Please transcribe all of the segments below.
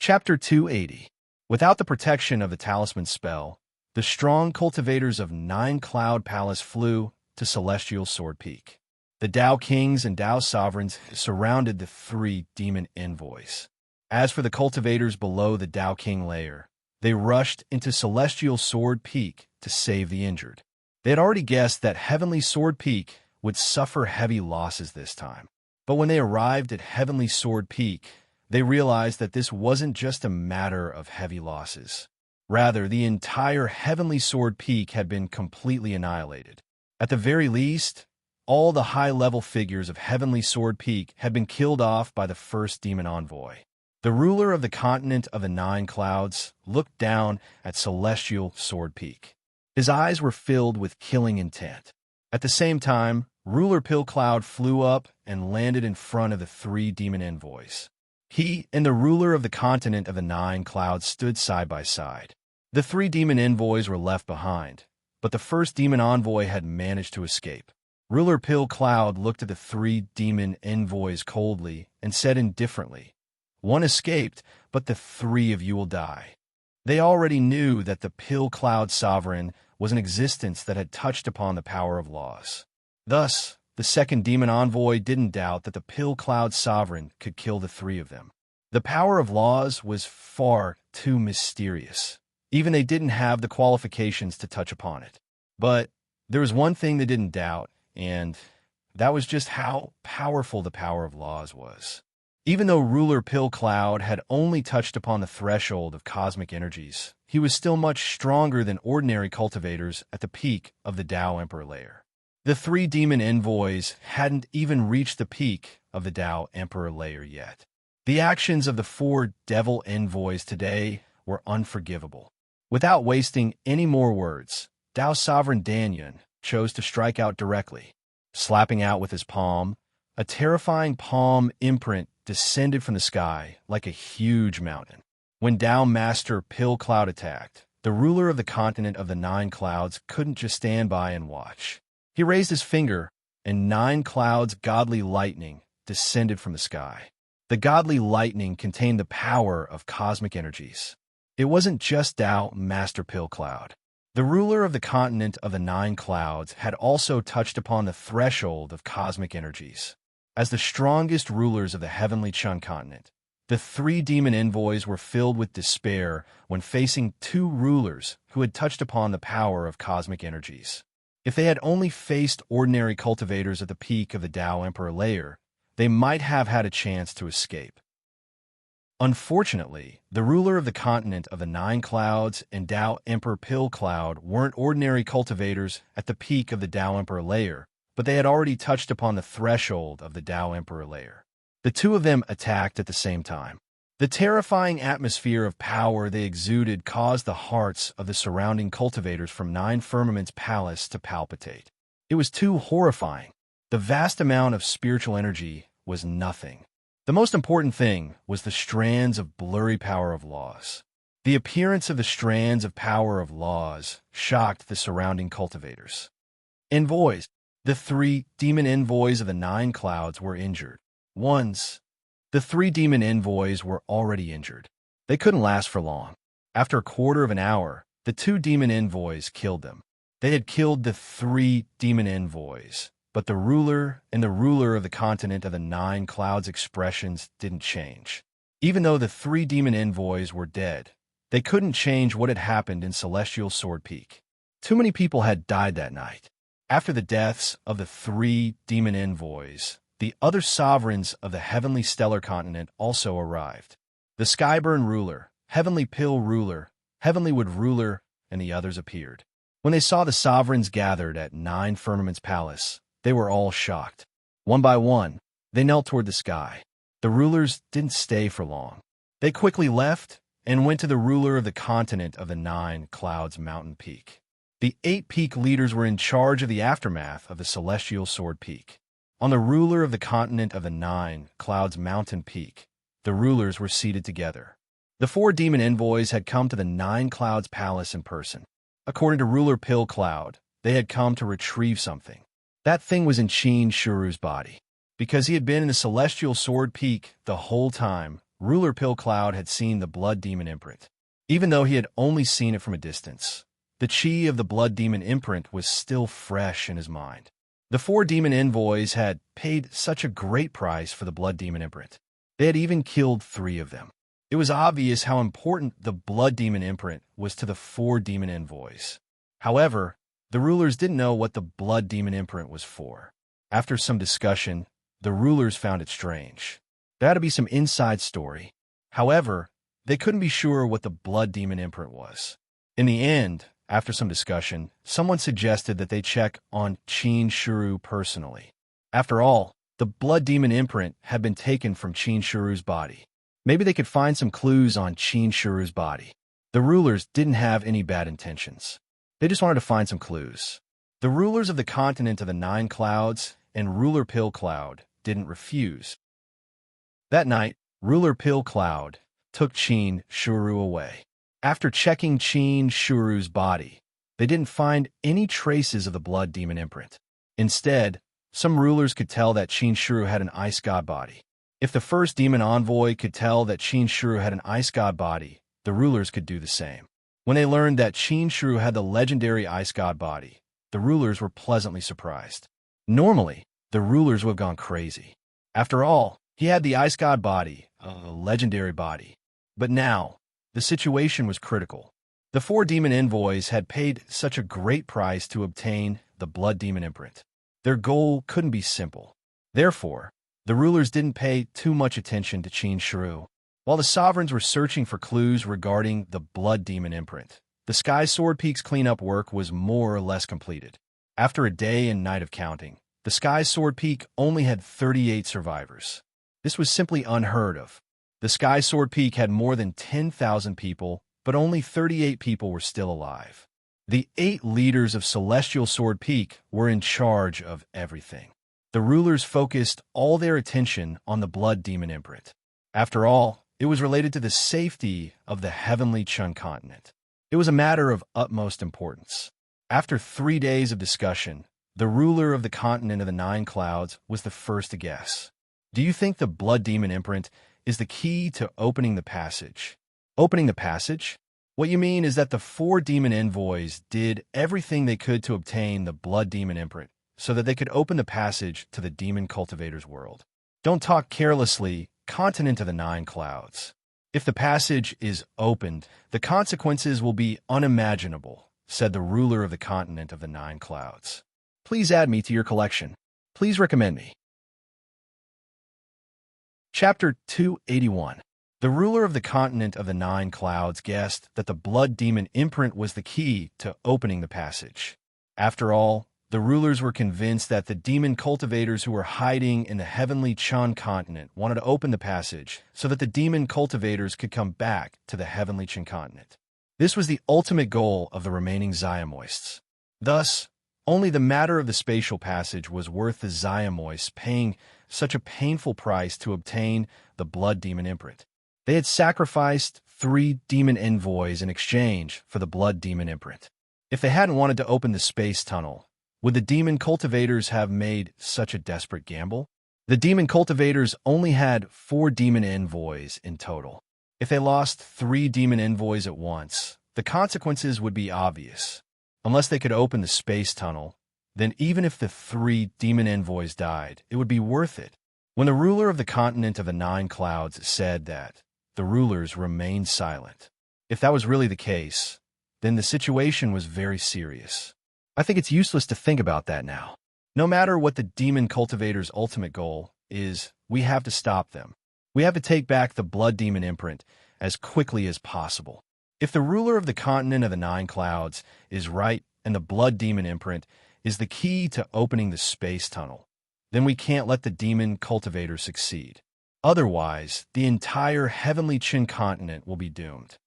Chapter 280. Without the protection of the talisman spell, the strong cultivators of Nine Cloud Palace flew to Celestial Sword Peak. The Tao Kings and Tao Sovereigns surrounded the three demon envoys. As for the cultivators below the Tao King layer, they rushed into Celestial Sword Peak to save the injured. They had already guessed that Heavenly Sword Peak would suffer heavy losses this time. But when they arrived at Heavenly Sword Peak, they realized that this wasn't just a matter of heavy losses. Rather, the entire Heavenly Sword Peak had been completely annihilated. At the very least, all the high-level figures of Heavenly Sword Peak had been killed off by the first demon envoy. The ruler of the continent of the Nine Clouds looked down at Celestial Sword Peak. His eyes were filled with killing intent. At the same time, Ruler Pill Cloud flew up and landed in front of the three demon envoys. He and the ruler of the continent of the Nine Clouds stood side by side. The three demon envoys were left behind, but the first demon envoy had managed to escape. Ruler Pill Cloud looked at the three demon envoys coldly and said indifferently, "One escaped, but the three of you will die." They already knew that the Pill Cloud Sovereign was an existence that had touched upon the power of laws. Thus, the second demon envoy didn't doubt that the Pill Cloud Sovereign could kill the three of them. The power of laws was far too mysterious. Even they didn't have the qualifications to touch upon it. But there was one thing they didn't doubt, and that was just how powerful the power of laws was. Even though Ruler Pill Cloud had only touched upon the threshold of cosmic energies, he was still much stronger than ordinary cultivators at the peak of the Tao Emperor layer. The three demon envoys hadn't even reached the peak of the Tao Emperor layer yet. The actions of the four devil envoys today were unforgivable. Without wasting any more words, Tao Sovereign Danyan chose to strike out directly. Slapping out with his palm, a terrifying palm imprint descended from the sky like a huge mountain. When Tao Master Pill Cloud attacked, the ruler of the continent of the Nine Clouds couldn't just stand by and watch. He raised his finger, and Nine Clouds' godly lightning descended from the sky. The godly lightning contained the power of cosmic energies. It wasn't just Tao Master Pill Cloud. The ruler of the continent of the Nine Clouds had also touched upon the threshold of cosmic energies. As the strongest rulers of the Heavenly Chun continent, the three demon envoys were filled with despair when facing two rulers who had touched upon the power of cosmic energies. If they had only faced ordinary cultivators at the peak of the Tao Emperor layer, they might have had a chance to escape. Unfortunately, the ruler of the continent of the Nine Clouds and Tao Emperor Pill Cloud weren't ordinary cultivators at the peak of the Tao Emperor layer, but they had already touched upon the threshold of the Tao Emperor layer. The two of them attacked at the same time. The terrifying atmosphere of power they exuded caused the hearts of the surrounding cultivators from Nine Firmament's palace to palpitate. It was too horrifying. The vast amount of spiritual energy was nothing. The most important thing was the strands of blurry power of laws. The appearance of the strands of power of laws shocked the surrounding cultivators. Envoys. The three demon envoys of the Nine Clouds were injured. The three demon envoys were already injured. They couldn't last for long. After a quarter of an hour, the two demon envoys killed them. They had killed the three demon envoys, but the ruler and the ruler of the continent of the Nine Clouds' expressions didn't change. Even though the three demon envoys were dead, they couldn't change what had happened in Celestial Sword Peak. Too many people had died that night. After the deaths of the three demon envoys, the other sovereigns of the Heavenly Stellar Continent also arrived. The Skyburn Ruler, Heavenly Pill Ruler, Heavenly Wood Ruler, and the others appeared. When they saw the sovereigns gathered at Nine Firmament's palace, they were all shocked. One by one, they knelt toward the sky. The rulers didn't stay for long. They quickly left and went to the ruler of the continent of the Nine Clouds Mountain Peak. The 8 peak leaders were in charge of the aftermath of the Celestial Sword Peak. On the ruler of the continent of the Nine Clouds Mountain Peak, the rulers were seated together. The 4 demon envoys had come to the Nine Clouds Palace in person. According to Ruler Pill Cloud, they had come to retrieve something. That thing was in Qin Shuru's body. Because he had been in the Celestial Sword Peak the whole time, Ruler Pill Cloud had seen the Blood Demon imprint. Even though he had only seen it from a distance, the chi of the Blood Demon imprint was still fresh in his mind. The 4 demon envoys had paid such a great price for the Blood Demon imprint. They had even killed 3 of them. It was obvious how important the Blood Demon imprint was to the 4 demon envoys. However, the rulers didn't know what the Blood Demon imprint was for. After some discussion, the rulers found it strange. There had to be some inside story. However, they couldn't be sure what the Blood Demon imprint was. In the end, after some discussion, someone suggested that they check on Qin Shuru personally. After all, the Blood Demon imprint had been taken from Qin Shuru's body. Maybe they could find some clues on Qin Shuru's body. The rulers didn't have any bad intentions. They just wanted to find some clues. The rulers of the continent of the 9 clouds and Ruler Pill Cloud didn't refuse. That night, Ruler Pill Cloud took Qin Shuru away. After checking Qin Shuru's body, they didn't find any traces of the Blood Demon imprint. Instead, some rulers could tell that Qin Shuru had an ice god body. If the first demon envoy could tell that Qin Shuru had an ice god body, the rulers could do the same. When they learned that Qin Shuru had the legendary ice god body, the rulers were pleasantly surprised. Normally, the rulers would have gone crazy. After all, he had the ice god body, a legendary body. But now, the situation was critical. The 4 demon envoys had paid such a great price to obtain the Blood Demon imprint. Their goal couldn't be simple. Therefore, the rulers didn't pay too much attention to Qin Shuru. While the sovereigns were searching for clues regarding the Blood Demon imprint, the Sky Sword Peak's cleanup work was more or less completed. After a day and night of counting, the Sky Sword Peak only had 38 survivors. This was simply unheard of. The Sky Sword Peak had more than 10,000 people, but only 38 people were still alive. The 8 leaders of Celestial Sword Peak were in charge of everything. The rulers focused all their attention on the Blood Demon imprint. After all, it was related to the safety of the heavenly Chun continent. It was a matter of utmost importance. After 3 days of discussion, the ruler of the continent of the 9 clouds was the first to guess. Do you think the Blood Demon imprint is the key to opening the passage? Opening the passage? What you mean is that the 4 demon envoys did everything they could to obtain the Blood Demon imprint so that they could open the passage to the demon cultivator's world. Don't talk carelessly, continent of the 9 clouds. If the passage is opened, the consequences will be unimaginable, said the ruler of the continent of the 9 clouds. Please add me to your collection. Please recommend me. Chapter 281. The ruler of the continent of the 9 clouds guessed that the Blood Demon imprint was the key to opening the passage. After all, the rulers were convinced that the demon cultivators who were hiding in the heavenly Chun continent wanted to open the passage so that the demon cultivators could come back to the heavenly Chun continent. This was the ultimate goal of the remaining Xiamoists. Thus, only the matter of the spatial passage was worth the Xiamoists paying such a painful price to obtain the Blood Demon imprint. They had sacrificed 3 demon envoys in exchange for the Blood Demon imprint. If they hadn't wanted to open the space tunnel, would the demon cultivators have made such a desperate gamble? The demon cultivators only had 4 demon envoys in total. If they lost 3 demon envoys at once, the consequences would be obvious. Unless they could open the space tunnel, then even if the 3 demon envoys died, it would be worth it. When the ruler of the continent of the 9 clouds said that, the rulers remained silent. If that was really the case, then the situation was very serious. I think it's useless to think about that now. No matter what the demon cultivator's ultimate goal is, we have to stop them. We have to take back the Blood Demon imprint as quickly as possible. If the ruler of the continent of the 9 clouds is right and the Blood Demon imprint is the key to opening the space tunnel, then we can't let the demon cultivator succeed. Otherwise, the entire heavenly Qin continent will be doomed.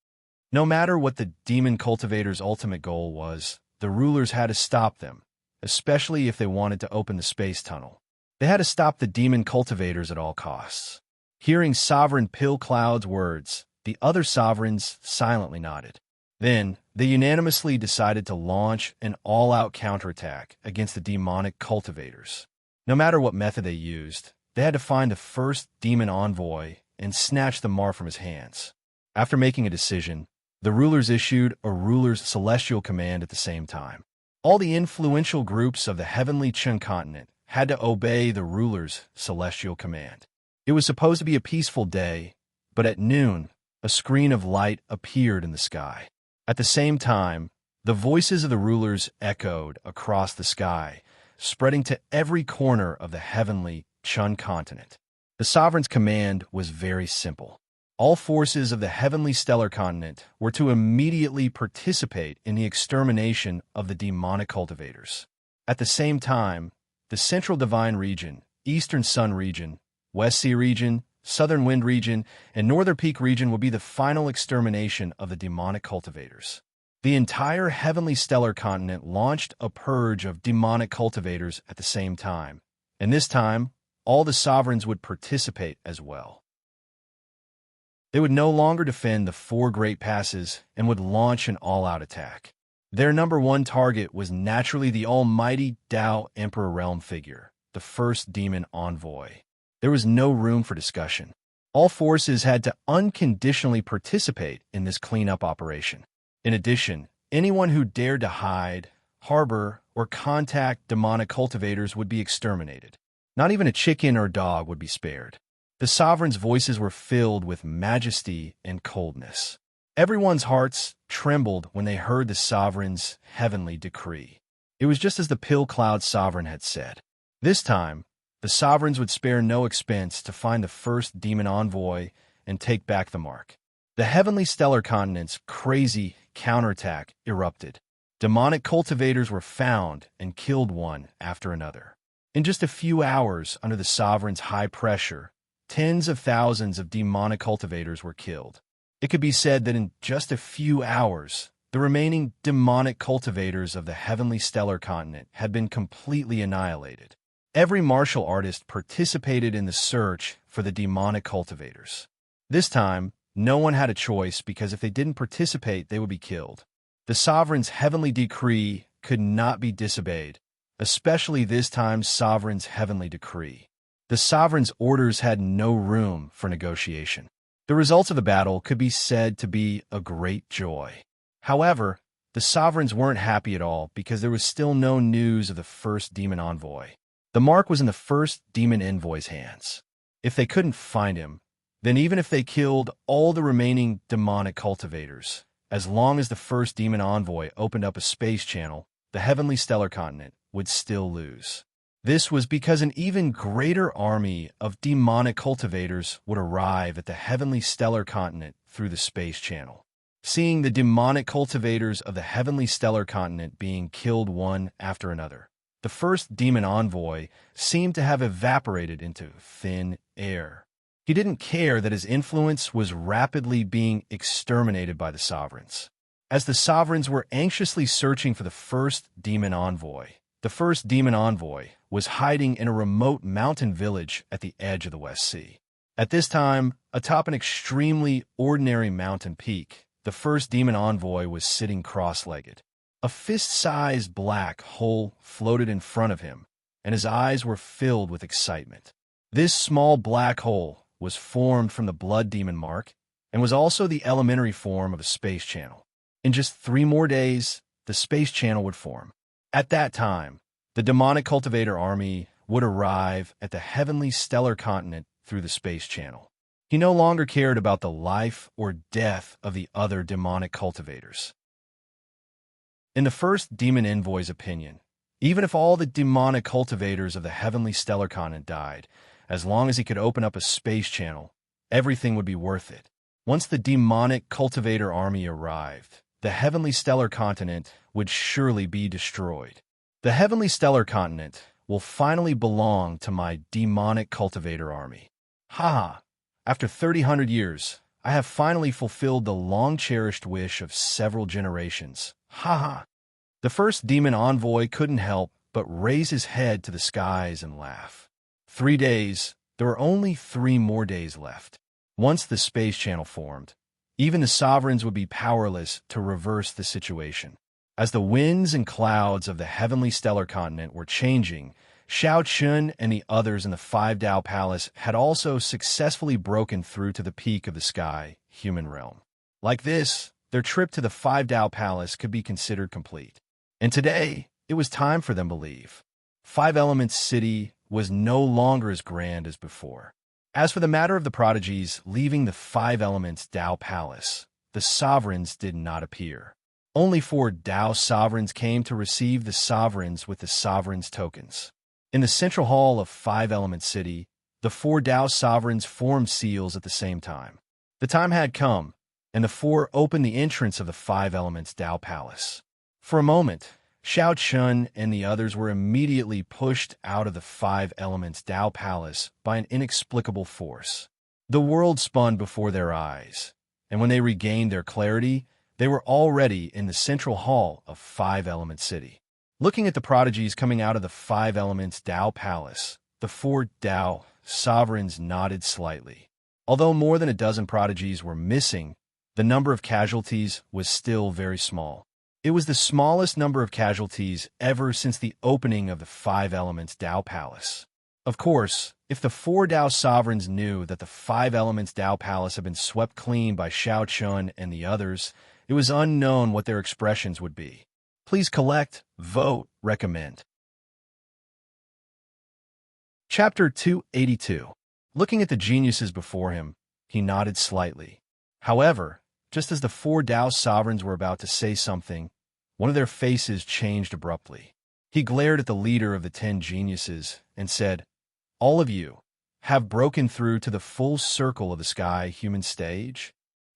No matter what the demon cultivator's ultimate goal was, the rulers had to stop them, especially if they wanted to open the space tunnel. They had to stop the demon cultivators at all costs. Hearing Sovereign Pill Cloud's words, the other sovereigns silently nodded. Then, they unanimously decided to launch an all-out counterattack against the demonic cultivators. No matter what method they used, they had to find the first demon envoy and snatched the mark from his hands. After making a decision, the rulers issued a ruler's celestial command at the same time. All the influential groups of the heavenly Chun continent had to obey the ruler's celestial command. It was supposed to be a peaceful day, but at noon, a screen of light appeared in the sky. At the same time, the voices of the rulers echoed across the sky, spreading to every corner of the heavenly Chun continent. The sovereign's command was very simple. All forces of the heavenly stellar continent were to immediately participate in the extermination of the demonic cultivators. At the same time, the Central Divine Region, Eastern Sun Region, West Sea Region, Southern Wind Region, and Northern Peak Region would be the final extermination of the demonic cultivators. The entire heavenly stellar continent launched a purge of demonic cultivators at the same time, and this time, all the sovereigns would participate as well. They would no longer defend the four great passes and would launch an all-out attack. Their number one target was naturally the almighty Tao Emperor Realm figure, the first demon envoy. There was no room for discussion. All forces had to unconditionally participate in this cleanup operation. In addition, anyone who dared to hide, harbor, or contact demonic cultivators would be exterminated. Not even a chicken or dog would be spared. The sovereign's voices were filled with majesty and coldness. Everyone's hearts trembled when they heard the sovereign's heavenly decree. It was just as the Pill Cloud sovereign had said. This time, the sovereigns would spare no expense to find the first demon envoy and take back the mark. The heavenly stellar continent's crazy counterattack erupted. Demonic cultivators were found and killed one after another. In just a few hours, under the sovereign's high pressure, tens of thousands of demonic cultivators were killed. It could be said that in just a few hours, the remaining demonic cultivators of the heavenly stellar continent had been completely annihilated. Every martial artist participated in the search for the demonic cultivators. This time, no one had a choice because if they didn't participate, they would be killed. The sovereign's heavenly decree could not be disobeyed, especially this time's sovereign's heavenly decree. The sovereign's orders had no room for negotiation. The results of the battle could be said to be a great joy. However, the sovereigns weren't happy at all because there was still no news of the first demon envoy. The mark was in the first demon envoy's hands. If they couldn't find him, then even if they killed all the remaining demonic cultivators, as long as the first demon envoy opened up a space channel, the heavenly stellar continent would still lose. This was because an even greater army of demonic cultivators would arrive at the heavenly stellar continent through the space channel. Seeing the demonic cultivators of the heavenly stellar continent being killed one after another, the first demon envoy seemed to have evaporated into thin air. He didn't care that his influence was rapidly being exterminated by the sovereigns. As the sovereigns were anxiously searching for the first demon envoy was hiding in a remote mountain village at the edge of the West Sea. At this time, atop an extremely ordinary mountain peak, the first demon envoy was sitting cross-legged. A fist-sized black hole floated in front of him, and his eyes were filled with excitement. This small black hole was formed from the blood demon mark and was also the elementary form of a space channel. In just 3 more days, the space channel would form. At that time, the demonic cultivator army would arrive at the heavenly stellar continent through the space channel. He no longer cared about the life or death of the other demonic cultivators. In the first demon envoy's opinion, even if all the demonic cultivators of the heavenly stellar continent died, as long as he could open up a space channel, everything would be worth it. Once the demonic cultivator army arrived, the heavenly stellar continent would surely be destroyed. The heavenly stellar continent will finally belong to my demonic cultivator army. Ha! After 3,000 years, I have finally fulfilled the long-cherished wish of several generations. Ha ha! The first demon envoy couldn't help but raise his head to the skies and laugh. 3 days, there were only 3 more days left. Once the space channel formed, even the sovereigns would be powerless to reverse the situation. As the winds and clouds of the heavenly stellar continent were changing, Xiao Chun and the others in the Five Tao Palace had also successfully broken through to the peak of the sky, human realm. Like this, their trip to the Five Tao Palace could be considered complete. And today, it was time for them to leave. Five Elements City was no longer as grand as before. As for the matter of the prodigies leaving the Five Elements Tao Palace, the sovereigns did not appear. Only 4 Tao sovereigns came to receive the sovereigns with the sovereigns' tokens. In the central hall of Five Element City, the 4 Tao sovereigns formed seals at the same time. The time had come, and the 4 opened the entrance of the Five Elements Tao Palace. For a moment, Xiao Chun and the others were immediately pushed out of the Five Elements Tao Palace by an inexplicable force. The world spun before their eyes, and when they regained their clarity, they were already in the central hall of Five Element City. Looking at the prodigies coming out of the Five Elements Tao Palace, the 4 Tao sovereigns nodded slightly. Although more than a dozen prodigies were missing, the number of casualties was still very small. It was the smallest number of casualties ever since the opening of the Five Elements Tao Palace. Of course, if the 4 Tao sovereigns knew that the Five Elements Tao Palace had been swept clean by Xiao Chun and the others, it was unknown what their expressions would be. Please collect, vote, recommend. Chapter 282. Looking at the geniuses before him, he nodded slightly. However, just as the 4 Tao sovereigns were about to say something, one of their faces changed abruptly. He glared at the leader of the 10 geniuses and said, "All of you have broken through to the full circle of the sky human stage?"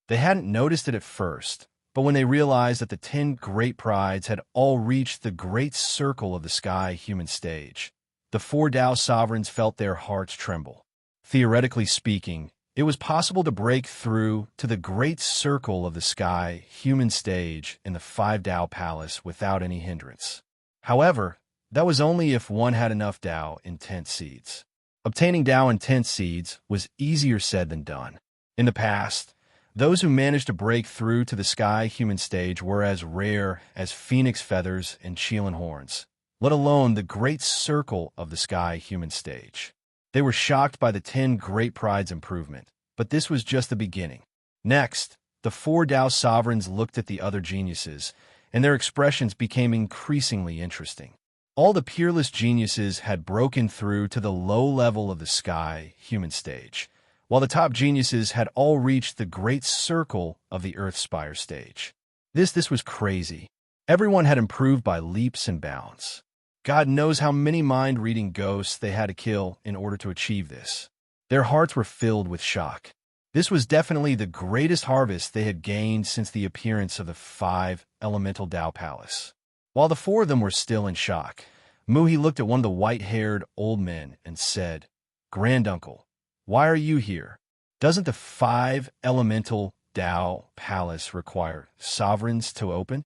They hadn't noticed it at first, but when they realized that the 10 great prides had all reached the great circle of the sky human stage, the 4 Tao sovereigns felt their hearts tremble. Theoretically speaking, it was possible to break through to the great circle of the sky human stage in the Five Tao Palace without any hindrance. However, that was only if one had enough Tao intent seeds. Obtaining Tao intent seeds was easier said than done. In the past, those who managed to break through to the sky human stage were as rare as phoenix feathers and Chilan horns, let alone the great circle of the sky human stage. They were shocked by the 10 great prides improvement, but this was just the beginning. Next, the 4 Tao sovereigns looked at the other geniuses, and their expressions became increasingly interesting. All the peerless geniuses had broken through to the low level of the sky human stage, while the top geniuses had all reached the great circle of the Earth Spire stage. This was crazy. Everyone had improved by leaps and bounds. God knows how many mind-reading ghosts they had to kill in order to achieve this. Their hearts were filled with shock. This was definitely the greatest harvest they had gained since the appearance of the 5 Elemental Tao Palace. While the 4 of them were still in shock, Muhi looked at one of the white-haired old men and said, "Granduncle, why are you here? Doesn't the 5 Elemental Tao Palace require sovereigns to open?"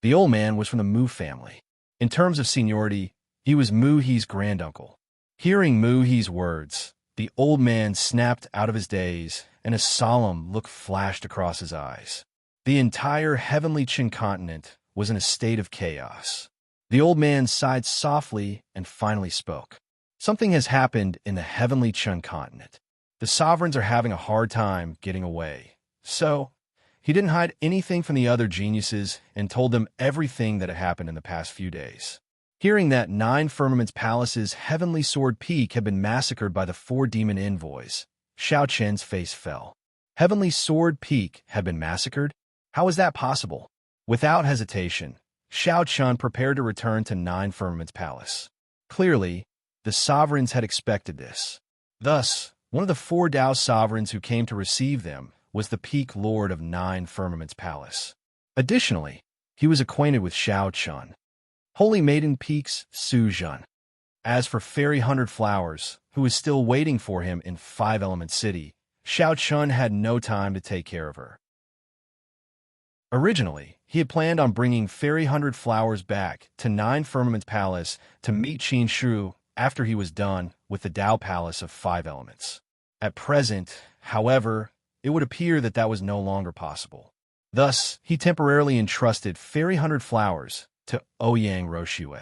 The old man was from the Mu family. In terms of seniority, he was Muhi's granduncle. Hearing Muhi's words, the old man snapped out of his daze, and a solemn look flashed across his eyes. The entire heavenly Qin continent was in a state of chaos. The old man sighed softly and finally spoke. "Something has happened in the heavenly Qin continent. The sovereigns are having a hard time getting away." So, he didn't hide anything from the other geniuses and told them everything that had happened in the past few days. Hearing that 9 Firmaments Palace's heavenly sword peak had been massacred by the 4 demon envoys, Xiao Chen's face fell. Heavenly Sword Peak had been massacred? How was that possible? Without hesitation, Xiao Chen prepared to return to 9 Firmaments Palace. Clearly, the sovereigns had expected this. Thus, one of the 4 Tao sovereigns who came to receive them was the Peak Lord of 9 Firmaments Palace. Additionally, he was acquainted with Xiao Chun, Holy Maiden Peak's Su Zhen. As for Fairy 100 Flowers, who was still waiting for him in 5 Element City, Xiao Chun had no time to take care of her. Originally, he had planned on bringing Fairy 100 Flowers back to 9 Firmaments Palace to meet Qin Shu after he was done with the Tao Palace of 5 Elements. At present, however, it would appear that that was no longer possible. Thus, he temporarily entrusted Fairy 100 Flowers to Ouyang Roshue.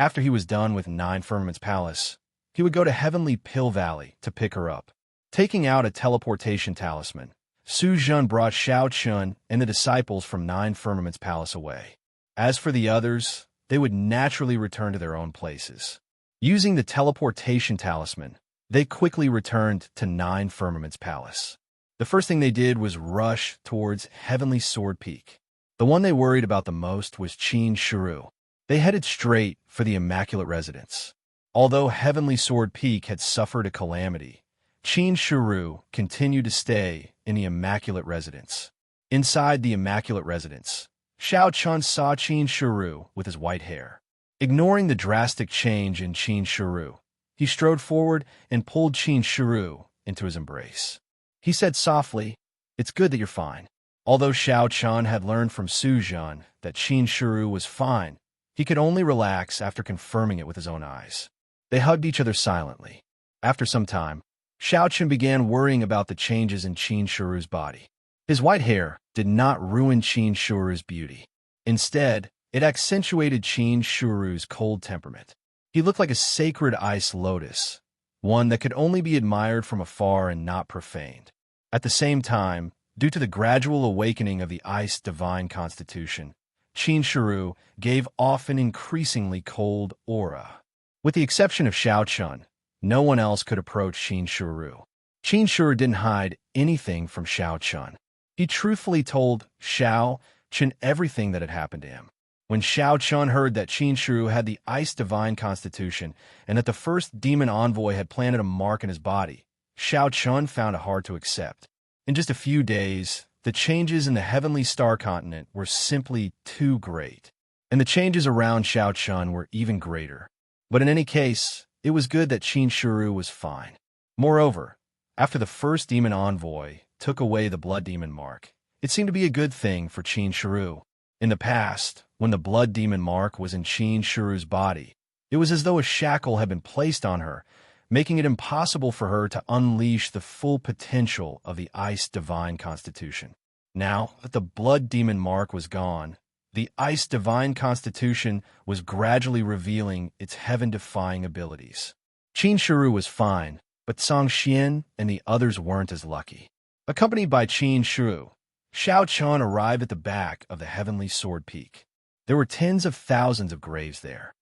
After he was done with 9 Firmaments Palace, he would go to Heavenly Pill Valley to pick her up. Taking out a teleportation talisman, Su Zhen brought Xiao Chun and the disciples from 9 Firmaments Palace away. As for the others, they would naturally return to their own places. Using the teleportation talisman, they quickly returned to 9 Firmaments Palace. The first thing they did was rush towards Heavenly Sword Peak. The one they worried about the most was Qin Shiru. They headed straight for the Immaculate Residence. Although Heavenly Sword Peak had suffered a calamity, Qin Shiru continued to stay in the Immaculate Residence. Inside the Immaculate Residence, Xiao Chun saw Qin Shiru with his white hair. Ignoring the drastic change in Qin Shiru, he strode forward and pulled Qin Shiru into his embrace. He said softly, "It's good that you're fine." Although Xiao Chun had learned from Su Zhen that Qin Shiru was fine, he could only relax after confirming it with his own eyes. They hugged each other silently. After some time, Xiao Chun began worrying about the changes in Qin Shiru's body. His white hair did not ruin Qin Shiru's beauty. Instead, it accentuated Qin Shiru's cold temperament. He looked like a sacred ice lotus, one that could only be admired from afar and not profaned. At the same time, due to the gradual awakening of the ice divine constitution, Qin Shiru gave off an increasingly cold aura. With the exception of Xiao Chun, no one else could approach Qin Shiru. Qin Shiru didn't hide anything from Xiao Chun. He truthfully told Xiao Chun everything that had happened to him. When Xiao Chun heard that Qin Shiru had the ice divine constitution and that the first demon envoy had planted a mark in his body, Xiao Chun found it hard to accept. In just a few days, the changes in the heavenly star continent were simply too great, and the changes around Xiao Chun were even greater. But in any case, it was good that Qin Shiru was fine. Moreover, after the first demon envoy took away the blood demon mark, it seemed to be a good thing for Qin Shiru. In the past, when the blood demon mark was in Qin Shiru's body, it was as though a shackle had been placed on her, making it impossible for her to unleash the full potential of the ice divine constitution. Now that the blood demon mark was gone, the ice divine constitution was gradually revealing its heaven-defying abilities. Qin Shiru was fine, but Song Xian and the others weren't as lucky. Accompanied by Qin Shiru, Xiao Chun arrived at the back of the Heavenly Sword Peak. There were tens of thousands of graves there.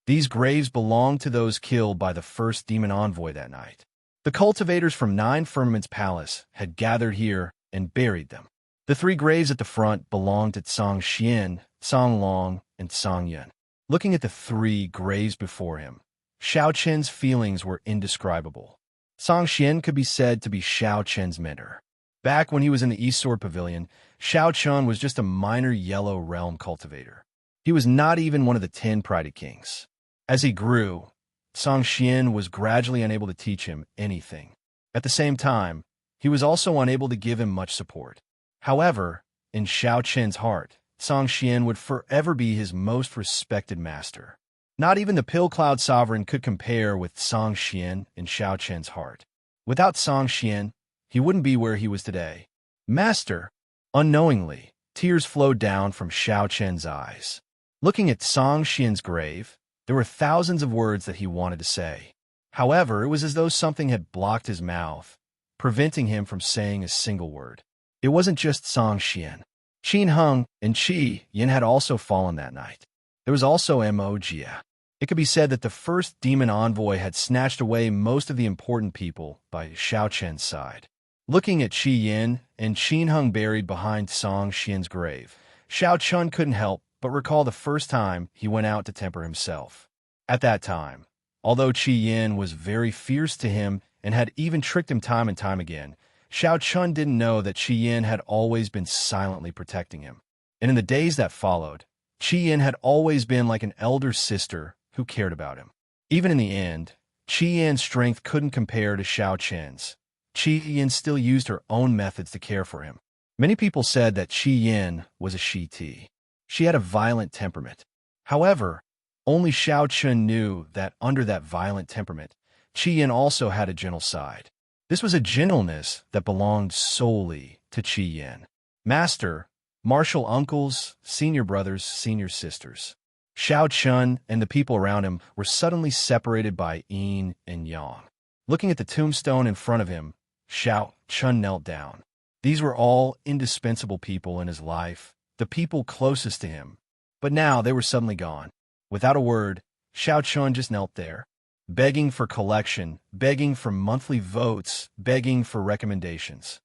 These graves belonged to those killed by the first demon envoy that night. The cultivators from 9 Firmaments Palace had gathered here and buried them. The 3 graves at the front belonged to Song Xian, Song Long, and Song Yun. Looking at the 3 graves before him, Xiao Chen's feelings were indescribable. Song Xian could be said to be Xiao Chen's mentor. Back when he was in the East Sword Pavilion, Xiao Chun was just a minor Yellow Realm cultivator. He was not even one of the 10 Prided Kings. As he grew, Song Xian was gradually unable to teach him anything. At the same time, he was also unable to give him much support. However, in Xiao Chen's heart, Song Xian would forever be his most respected master. Not even the Pill Cloud Sovereign could compare with Song Xian in Xiao Chen's heart. Without Song Xian, he wouldn't be where he was today. Master! Unknowingly, tears flowed down from Xiao Chen's eyes. Looking at Song Xian's grave, there were thousands of words that he wanted to say. However, it was as though something had blocked his mouth, preventing him from saying a single word. It wasn't just Song Xian. Qin Heng and Qi Yin had also fallen that night. There was also Mo Jia. It could be said that the first demon envoy had snatched away most of the important people by Xiao Chen's side. Looking at Qi Yin and Qin Heng buried behind Song Xian's grave, Xiao Chun couldn't help but recall the first time he went out to temper himself. At that time, although Qi Yin was very fierce to him and had even tricked him time and time again, Xiao Chun didn't know that Qi Yin had always been silently protecting him. And in the days that followed, Qi Yin had always been like an elder sister who cared about him. Even in the end, Qi Yin's strength couldn't compare to Xiao Chen's. Qi Yin still used her own methods to care for him. Many people said that Qi Yin was a Shi-Ti. She had a violent temperament. However, only Xiao Chun knew that under that violent temperament, Qi Yin also had a gentle side. This was a gentleness that belonged solely to Qi Yin. Master, martial uncles, senior brothers, senior sisters. Xiao Chun and the people around him were suddenly separated by yin and yang. Looking at the tombstone in front of him, Xiao Chun knelt down. These were all indispensable people in his life, the people closest to him. But now they were suddenly gone. Without a word, Xiao Chun just knelt there, begging for collection, begging for monthly votes, begging for recommendations.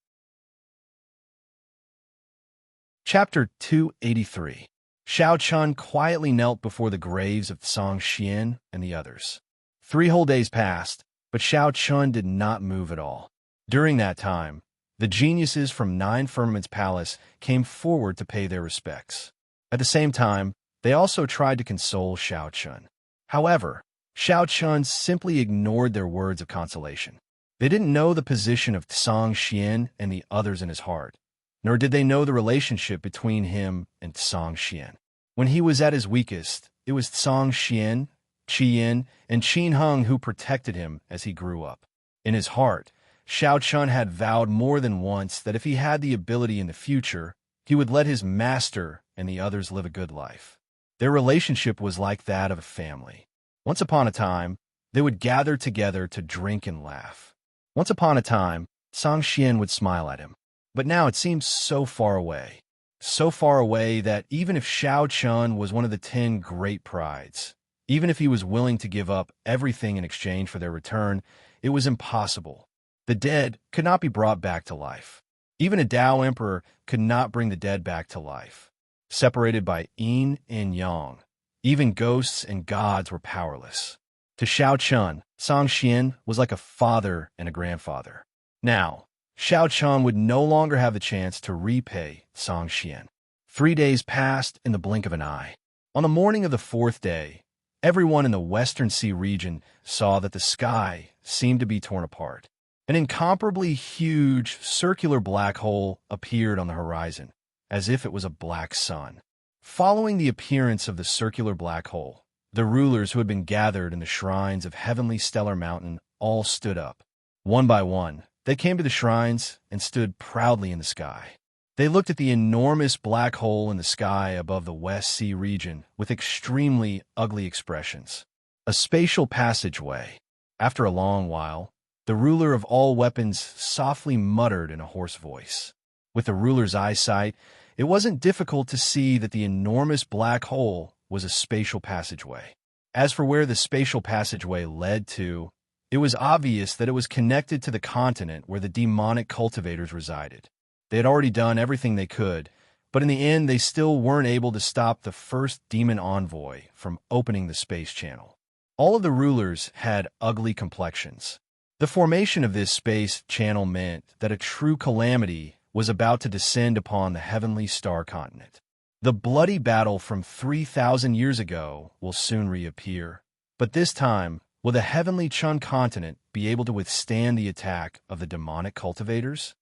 Chapter 283. Xiao Chun quietly knelt before the graves of Song Xian and the others. 3 whole days passed, but Xiao Chun did not move at all. During that time, the geniuses from 9 Firmaments Palace came forward to pay their respects. At the same time, they also tried to console Xiao Chun. However, Xiao Chun simply ignored their words of consolation. They didn't know the position of Song Xian and the others in his heart, nor did they know the relationship between him and Song Xian. When he was at his weakest, it was Song Xian, Qian, and Qin Heng who protected him as he grew up. In his heart, Xiao Chun had vowed more than once that if he had the ability in the future, he would let his master and the others live a good life. Their relationship was like that of a family. Once upon a time, they would gather together to drink and laugh. Once upon a time, Song Xian would smile at him. But now it seems so far away. So far away that even if Xiao Chun was one of the 10 great prides, even if he was willing to give up everything in exchange for their return, it was impossible. The dead could not be brought back to life. Even a Tao emperor could not bring the dead back to life. Separated by yin and yang, even ghosts and gods were powerless. To Xiao Chun, Song Xian was like a father and a grandfather. Now, Xiao Chun would no longer have the chance to repay Song Xian. 3 days passed in the blink of an eye. On the morning of the 4th day, everyone in the Western Sea region saw that the sky seemed to be torn apart. An incomparably huge, circular black hole appeared on the horizon, as if it was a black sun. Following the appearance of the circular black hole, the rulers who had been gathered in the shrines of Heavenly Stellar Mountain all stood up. One by one, they came to the shrines and stood proudly in the sky. They looked at the enormous black hole in the sky above the West Sea region with extremely ugly expressions. A spatial passageway. After a long while, the ruler of all weapons softly muttered in a hoarse voice. With the ruler's eyesight, it wasn't difficult to see that the enormous black hole was a spatial passageway. As for where the spatial passageway led to, it was obvious that it was connected to the continent where the demonic cultivators resided. They had already done everything they could, but in the end they still weren't able to stop the first demon envoy from opening the space channel. All of the rulers had ugly complexions. The formation of this space channel meant that a true calamity was about to descend upon the heavenly star continent. The bloody battle from 3,000 years ago will soon reappear, but this time, will the heavenly Chun continent be able to withstand the attack of the demonic cultivators?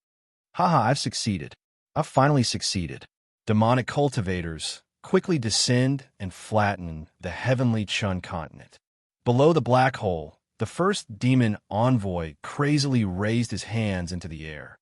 Haha, I've succeeded. I've finally succeeded. Demonic cultivators quickly descend and flatten the heavenly Chun continent. Below the black hole, the first demon envoy crazily raised his hands into the air.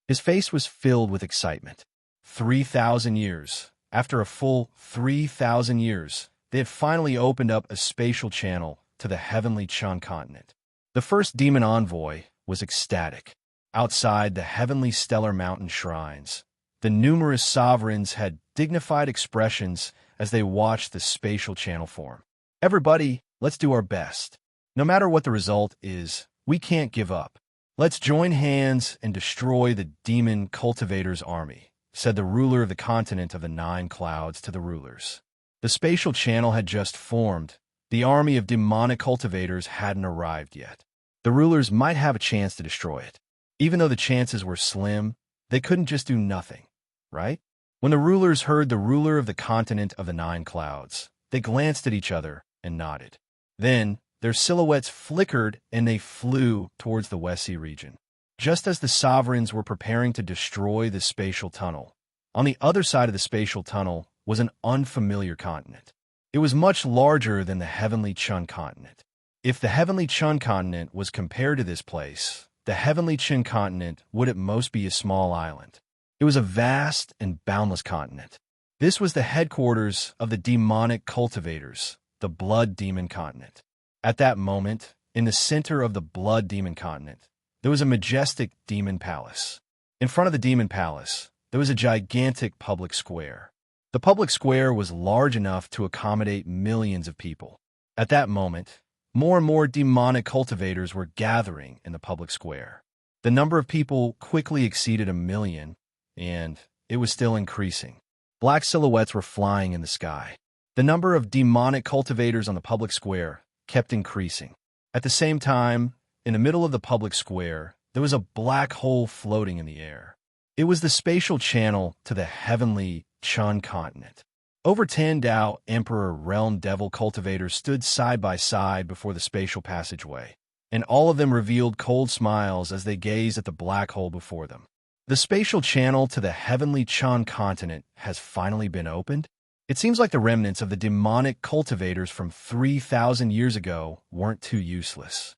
His face was filled with excitement. 3,000 years. After a full 3,000 years, they had finally opened up a spatial channel to the heavenly Chun continent. The first demon envoy was ecstatic. Outside the heavenly stellar mountain shrines, the numerous sovereigns had dignified expressions as they watched the spatial channel form. Everybody, let's do our best. No matter what the result is, we can't give up. Let's join hands and destroy the demon cultivators' army, said the ruler of the continent of the 9 clouds to the rulers. The spatial channel had just formed. The army of demonic cultivators hadn't arrived yet. The rulers might have a chance to destroy it. Even though the chances were slim, they couldn't just do nothing, right? When the rulers heard the ruler of the continent of the 9 clouds, they glanced at each other and nodded. Then, their silhouettes flickered and they flew towards the West Sea region. Just as the sovereigns were preparing to destroy the spatial tunnel, on the other side of the spatial tunnel was an unfamiliar continent. It was much larger than the heavenly Chun continent. If the heavenly Chun continent was compared to this place, the heavenly Chun continent would at most be a small island. It was a vast and boundless continent. This was the headquarters of the demonic cultivators, the Blood Demon Continent. At that moment, in the center of the Blood Demon Continent, there was a majestic demon palace. In front of the demon palace, there was a gigantic public square. The public square was large enough to accommodate millions of people. At that moment, more and more demonic cultivators were gathering in the public square. The number of people quickly exceeded 1,000,000, and it was still increasing. Black silhouettes were flying in the sky. The number of demonic cultivators on the public square kept increasing. At the same time, in the middle of the public square, there was a black hole floating in the air. It was the spatial channel to the heavenly Chun continent. Over 10 Tao Emperor Realm Devil cultivators stood side by side before the spatial passageway, and all of them revealed cold smiles as they gazed at the black hole before them. The spatial channel to the heavenly Chun continent has finally been opened. It seems like the remnants of the demonic cultivators from 3,000 years ago weren't too useless.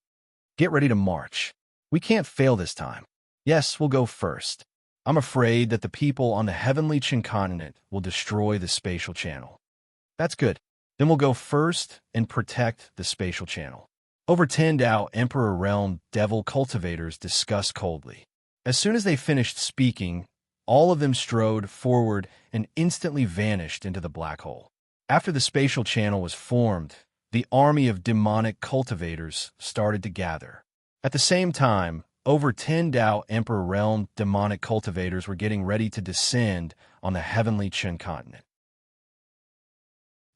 Get ready to march. We can't fail this time. Yes, we'll go first. I'm afraid that the people on the heavenly Chun continent will destroy the spatial channel. That's good. Then we'll go first and protect the spatial channel. Over 10 Tao Emperor Realm Devil cultivators discussed coldly. As soon as they finished speaking, all of them strode forward and instantly vanished into the black hole. After the spatial channel was formed, the army of demonic cultivators started to gather. At the same time, over 10 Tao Emperor Realm demonic cultivators were getting ready to descend on the heavenly Chun continent.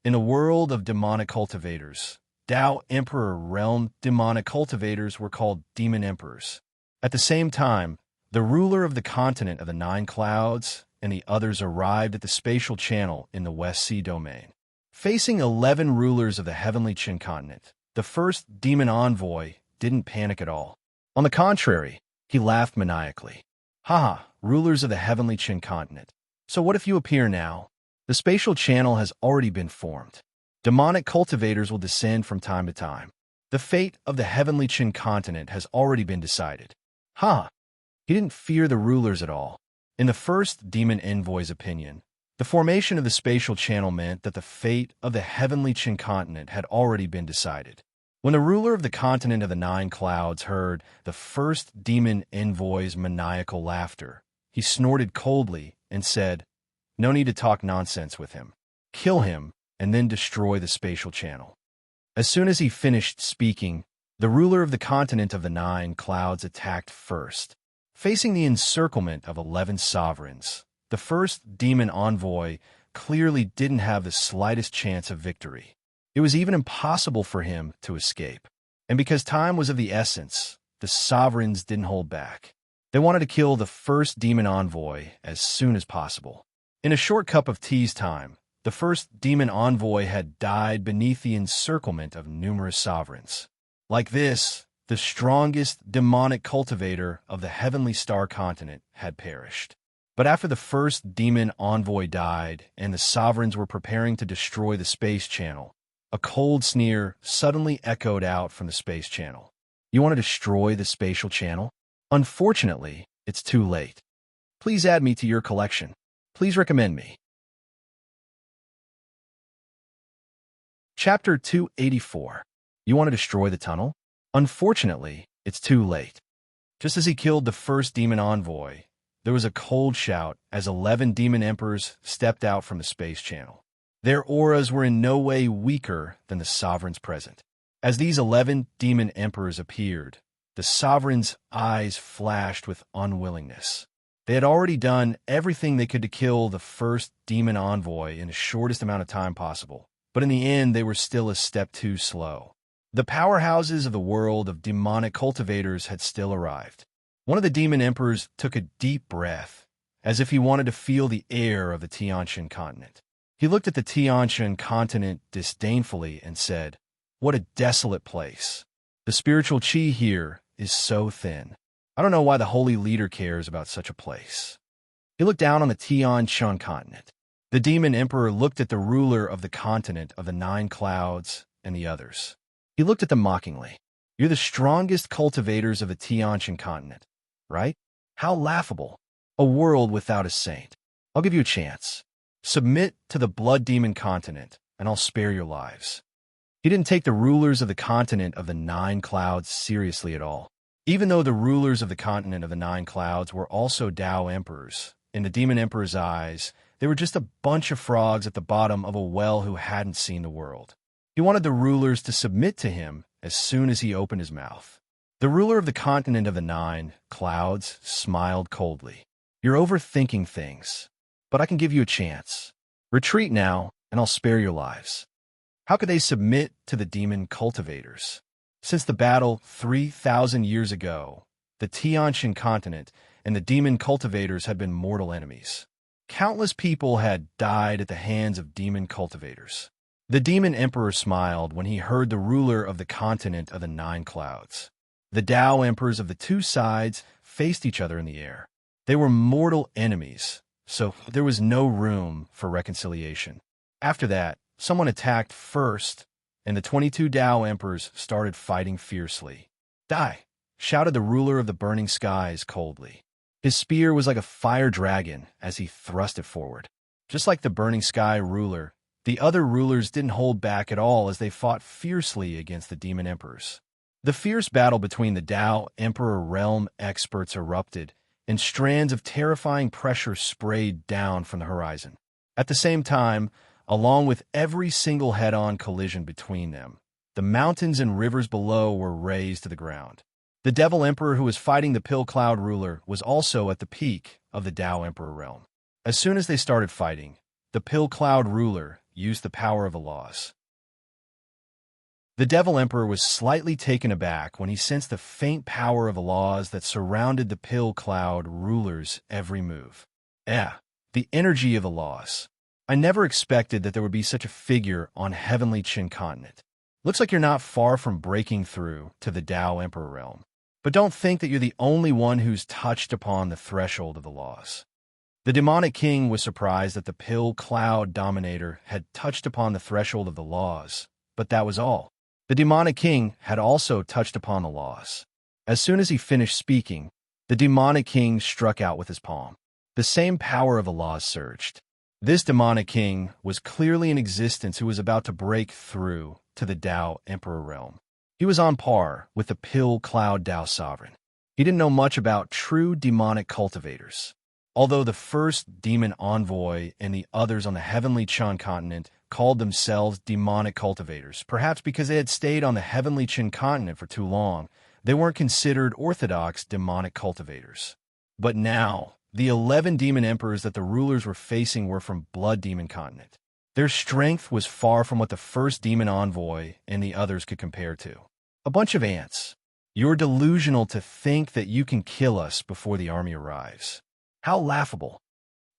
In a world of demonic cultivators, Tao Emperor Realm demonic cultivators were called demon emperors. At the same time, the ruler of the continent of the 9 clouds and the others arrived at the spatial channel in the West Sea domain. Facing 11 rulers of the heavenly Chun continent, the first demon envoy didn't panic at all. On the contrary, he laughed maniacally. Haha, rulers of the heavenly Chun continent. So what if you appear now? The spatial channel has already been formed. Demonic cultivators will descend from time to time. The fate of the heavenly Chun continent has already been decided. Ha! He didn't fear the rulers at all. In the first demon envoy's opinion, the formation of the spatial channel meant that the fate of the heavenly Chun continent had already been decided. When the ruler of the continent of the 9 clouds heard the first demon envoy's maniacal laughter, he snorted coldly and said, "No need to talk nonsense with him. Kill him and then destroy the spatial channel." As soon as he finished speaking, the ruler of the continent of the 9 clouds attacked first. Facing the encirclement of 11 sovereigns, the first demon envoy clearly didn't have the slightest chance of victory. It was even impossible for him to escape. And because time was of the essence, the sovereigns didn't hold back. They wanted to kill the first demon envoy as soon as possible. In a short cup of tea's time, the first demon envoy had died beneath the encirclement of numerous sovereigns. Like this, the strongest demonic cultivator of the heavenly star continent had perished. But after the first demon envoy died and the sovereigns were preparing to destroy the space channel, a cold sneer suddenly echoed out from the space channel. You want to destroy the spatial channel? Unfortunately, it's too late. Please add me to your collection. Please recommend me. Chapter 284. You want to destroy the tunnel? Unfortunately, it's too late. Just as he killed the first demon envoy, there was a cold shout as 11 demon emperors stepped out from the space channel. Their auras were in no way weaker than the sovereigns present. As these 11 demon emperors appeared, the sovereigns' eyes flashed with unwillingness. They had already done everything they could to kill the first demon envoy in the shortest amount of time possible, but in the end they were still a step too slow. The powerhouses of the world of demonic cultivators had still arrived. One of the demon emperors took a deep breath, as if he wanted to feel the air of the Tiantian continent. He looked at the Tiantian continent disdainfully and said, "What a desolate place. The spiritual qi here is so thin. I don't know why the holy leader cares about such a place." He looked down on the Tiantian continent. The demon emperor looked at the ruler of the continent of the 9 clouds and the others. He looked at them mockingly. "You're the strongest cultivators of the Tiantian continent, right? How laughable. A world without a saint. I'll give you a chance. Submit to the blood demon continent, and I'll spare your lives. He didn't take the rulers of the continent of the Nine Clouds seriously at all. Even though the rulers of the continent of the Nine Clouds were also Tao emperors, in the demon emperor's eyes, they were just a bunch of frogs at the bottom of a well who hadn't seen the world. He wanted the rulers to submit to him as soon as he opened his mouth. The ruler of the continent of the Nine Clouds smiled coldly. You're overthinking things, but I can give you a chance. Retreat now, and I'll spare your lives. How could they submit to the demon cultivators? Since the battle 3,000 years ago, the Tianqian continent and the demon cultivators had been mortal enemies. Countless people had died at the hands of demon cultivators. The demon emperor smiled when he heard the ruler of the continent of the Nine Clouds. The Tao emperors of the two sides faced each other in the air. They were mortal enemies, so there was no room for reconciliation. After that, someone attacked first, and the 22 Tao emperors started fighting fiercely. Die! Shouted the ruler of the burning skies coldly. His spear was like a fire dragon as he thrust it forward. Just like the burning sky ruler, the other rulers didn't hold back at all as they fought fiercely against the demon emperors. The fierce battle between the Tao Emperor realm experts erupted, and strands of terrifying pressure sprayed down from the horizon. At the same time, along with every single head-on collision between them, the mountains and rivers below were razed to the ground. The Devil Emperor who was fighting the Pill Cloud ruler was also at the peak of the Tao Emperor realm. As soon as they started fighting, the Pill Cloud ruler used the power of the laws. The Devil Emperor was slightly taken aback when he sensed the faint power of the laws that surrounded the Pill Cloud ruler's every move. The energy of the laws. I never expected that there would be such a figure on Heavenly Qin continent. Looks like you're not far from breaking through to the Tao Emperor realm. But don't think that you're the only one who's touched upon the threshold of the laws. The demonic king was surprised that the Pill Cloud Dominator had touched upon the threshold of the laws, but that was all. The demonic king had also touched upon the laws. As soon as he finished speaking, the demonic king struck out with his palm. The same power of the laws surged. This demonic king was clearly in existence who was about to break through to the Tao Emperor realm. He was on par with the Pill Cloud Tao Sovereign. He didn't know much about true demonic cultivators. Although the first demon envoy and the others on the Heavenly Qin continent called themselves demonic cultivators, perhaps because they had stayed on the Heavenly Qin continent for too long, they weren't considered orthodox demonic cultivators. But now, the 11 demon emperors that the rulers were facing were from Blood Demon continent. Their strength was far from what the first demon envoy and the others could compare to. A bunch of ants. You're delusional to think that you can kill us before the army arrives. How laughable.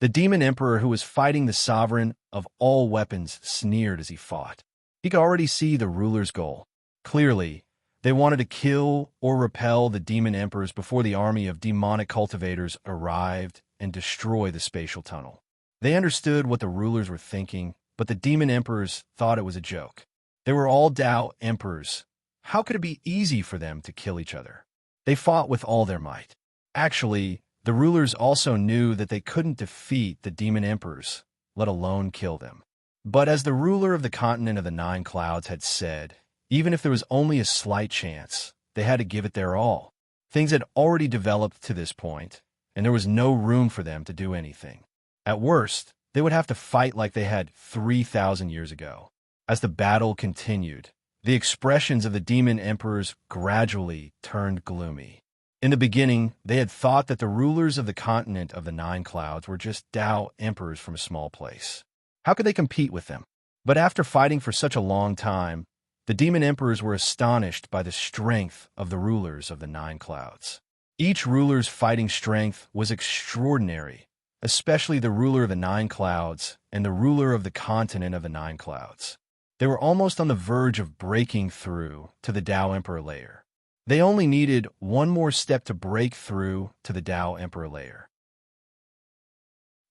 The demon emperor who was fighting the sovereign of all weapons sneered as he fought. He could already see the ruler's goal. Clearly, they wanted to kill or repel the demon emperors before the army of demonic cultivators arrived and destroy the spatial tunnel. They understood what the rulers were thinking, but the demon emperors thought it was a joke. They were all Tao emperors. How could it be easy for them to kill each other? They fought with all their might. Actually, the rulers also knew that they couldn't defeat the demon emperors, let alone kill them. But as the ruler of the continent of the Nine Clouds had said, even if there was only a slight chance, they had to give it their all. Things had already developed to this point, and there was no room for them to do anything. At worst, they would have to fight like they had 3,000 years ago. As the battle continued, the expressions of the demon emperors gradually turned gloomy. In the beginning, they had thought that the rulers of the continent of the Nine Clouds were just Tao emperors from a small place. How could they compete with them? But after fighting for such a long time, the demon emperors were astonished by the strength of the rulers of the Nine Clouds. Each ruler's fighting strength was extraordinary, especially the ruler of the Nine Clouds and the ruler of the continent of the Nine Clouds. They were almost on the verge of breaking through to the Tao Emperor layer. They only needed one more step to break through to the Tao Emperor layer.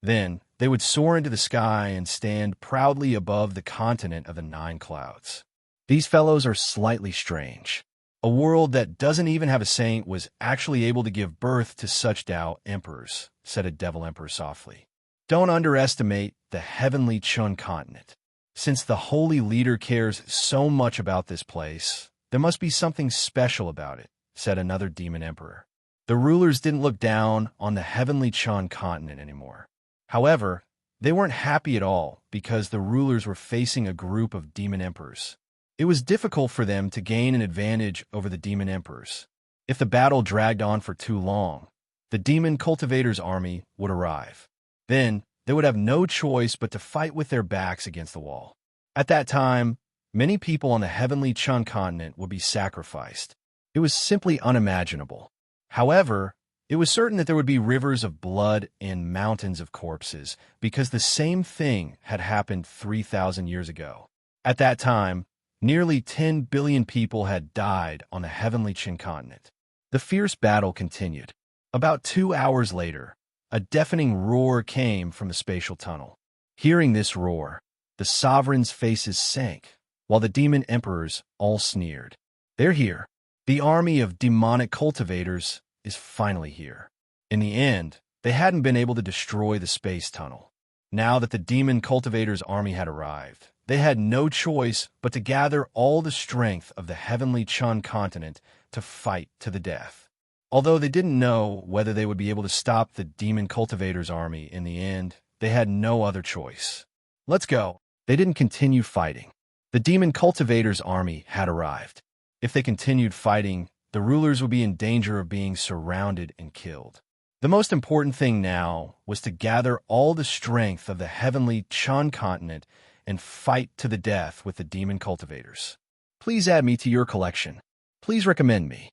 Then, they would soar into the sky and stand proudly above the continent of the Nine Clouds. These fellows are slightly strange. A world that doesn't even have a saint was actually able to give birth to such Tao emperors, said a devil emperor softly. Don't underestimate the heavenly Chun continent. Since the holy leader cares so much about this place, there must be something special about it, said another demon emperor. The rulers didn't look down on the heavenly Chun continent anymore. However, they weren't happy at all because the rulers were facing a group of demon emperors. It was difficult for them to gain an advantage over the demon emperors. If the battle dragged on for too long, the demon cultivator's army would arrive. Then, they would have no choice but to fight with their backs against the wall. At that time, many people on the heavenly Chun continent would be sacrificed. It was simply unimaginable. However, it was certain that there would be rivers of blood and mountains of corpses, because the same thing had happened 3,000 years ago. At that time, nearly 10 billion people had died on the heavenly Chun continent. The fierce battle continued. About 2 hours later, a deafening roar came from the spatial tunnel. Hearing this roar, the sovereigns' faces sank, while the demon emperors all sneered. They're here. The army of demonic cultivators is finally here. In the end, they hadn't been able to destroy the space tunnel. Now that the demon cultivators' army had arrived, they had no choice but to gather all the strength of the heavenly Chun continent to fight to the death. Although they didn't know whether they would be able to stop the demon cultivators' army in the end, they had no other choice. Let's go. They didn't continue fighting. The demon cultivators' army had arrived. If they continued fighting, the rulers would be in danger of being surrounded and killed. The most important thing now was to gather all the strength of the heavenly Chun continent and fight to the death with the demon cultivators. Please add me to your collection. Please recommend me.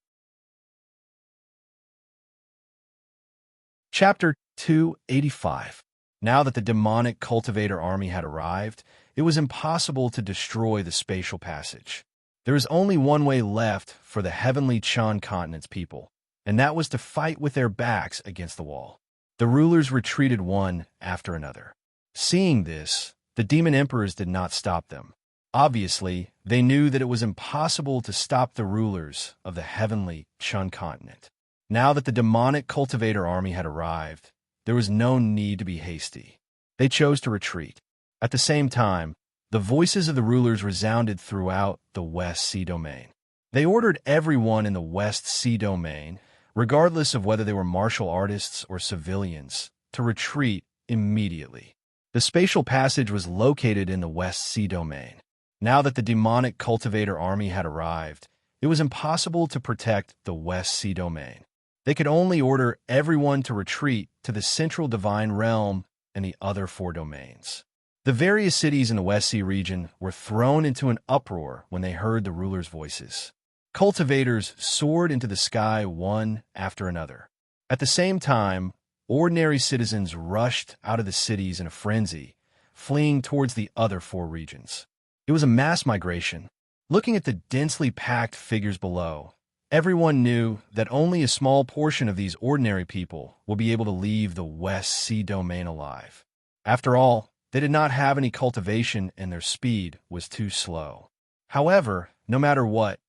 Chapter 285. Now that the demonic cultivator army had arrived, it was impossible to destroy the spatial passage. There was only one way left for the heavenly Chun continent's people, and that was to fight with their backs against the wall. The rulers retreated one after another. Seeing this, the demon emperors did not stop them. Obviously, they knew that it was impossible to stop the rulers of the heavenly Chun continent. Now that the demonic cultivator army had arrived, there was no need to be hasty. They chose to retreat. At the same time, the voices of the rulers resounded throughout the West Sea Domain. They ordered everyone in the West Sea Domain, regardless of whether they were martial artists or civilians, to retreat immediately. The spatial passage was located in the West Sea Domain. Now that the demonic cultivator army had arrived, it was impossible to protect the West Sea Domain. They could only order everyone to retreat to the central divine realm and the other 4 domains. The various cities in the West Sea region were thrown into an uproar when they heard the rulers' voices. Cultivators soared into the sky one after another. At the same time, ordinary citizens rushed out of the cities in a frenzy, fleeing towards the other 4 regions. It was a mass migration. Looking at the densely packed figures below, everyone knew that only a small portion of these ordinary people will be able to leave the West Sea Domain alive. After all, they did not have any cultivation and their speed was too slow. However, no matter what,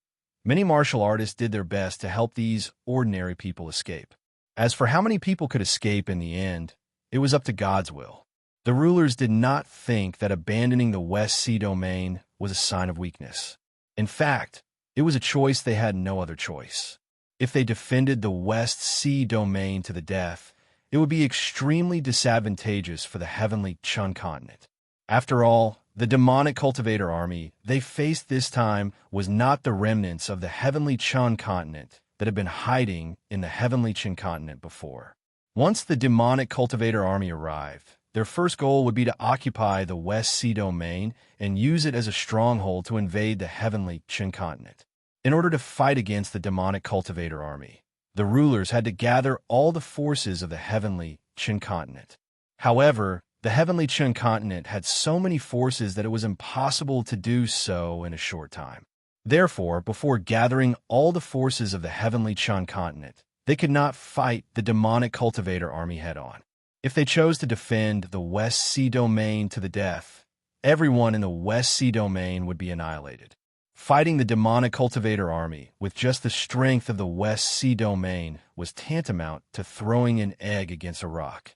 many martial artists did their best to help these ordinary people escape. As for how many people could escape in the end, it was up to God's will. The rulers did not think that abandoning the West Sea Domain was a sign of weakness. In fact, it was a choice they had no other choice. If they defended the West Sea Domain to the death, it would be extremely disadvantageous for the heavenly Chun continent. After all, the demonic cultivator army they faced this time was not the remnants of the heavenly Chun continent that had been hiding in the heavenly Chun continent before. Once the demonic cultivator army arrived, their first goal would be to occupy the West Sea Domain and use it as a stronghold to invade the heavenly Chun continent. In order to fight against the demonic cultivator army, the rulers had to gather all the forces of the heavenly Chun continent. However, the heavenly Chun continent had so many forces that it was impossible to do so in a short time. Therefore, before gathering all the forces of the heavenly Chun continent, they could not fight the demonic cultivator army head-on. If they chose to defend the West Sea Domain to the death, everyone in the West Sea Domain would be annihilated. Fighting the demonic cultivator army with just the strength of the West Sea Domain was tantamount to throwing an egg against a rock.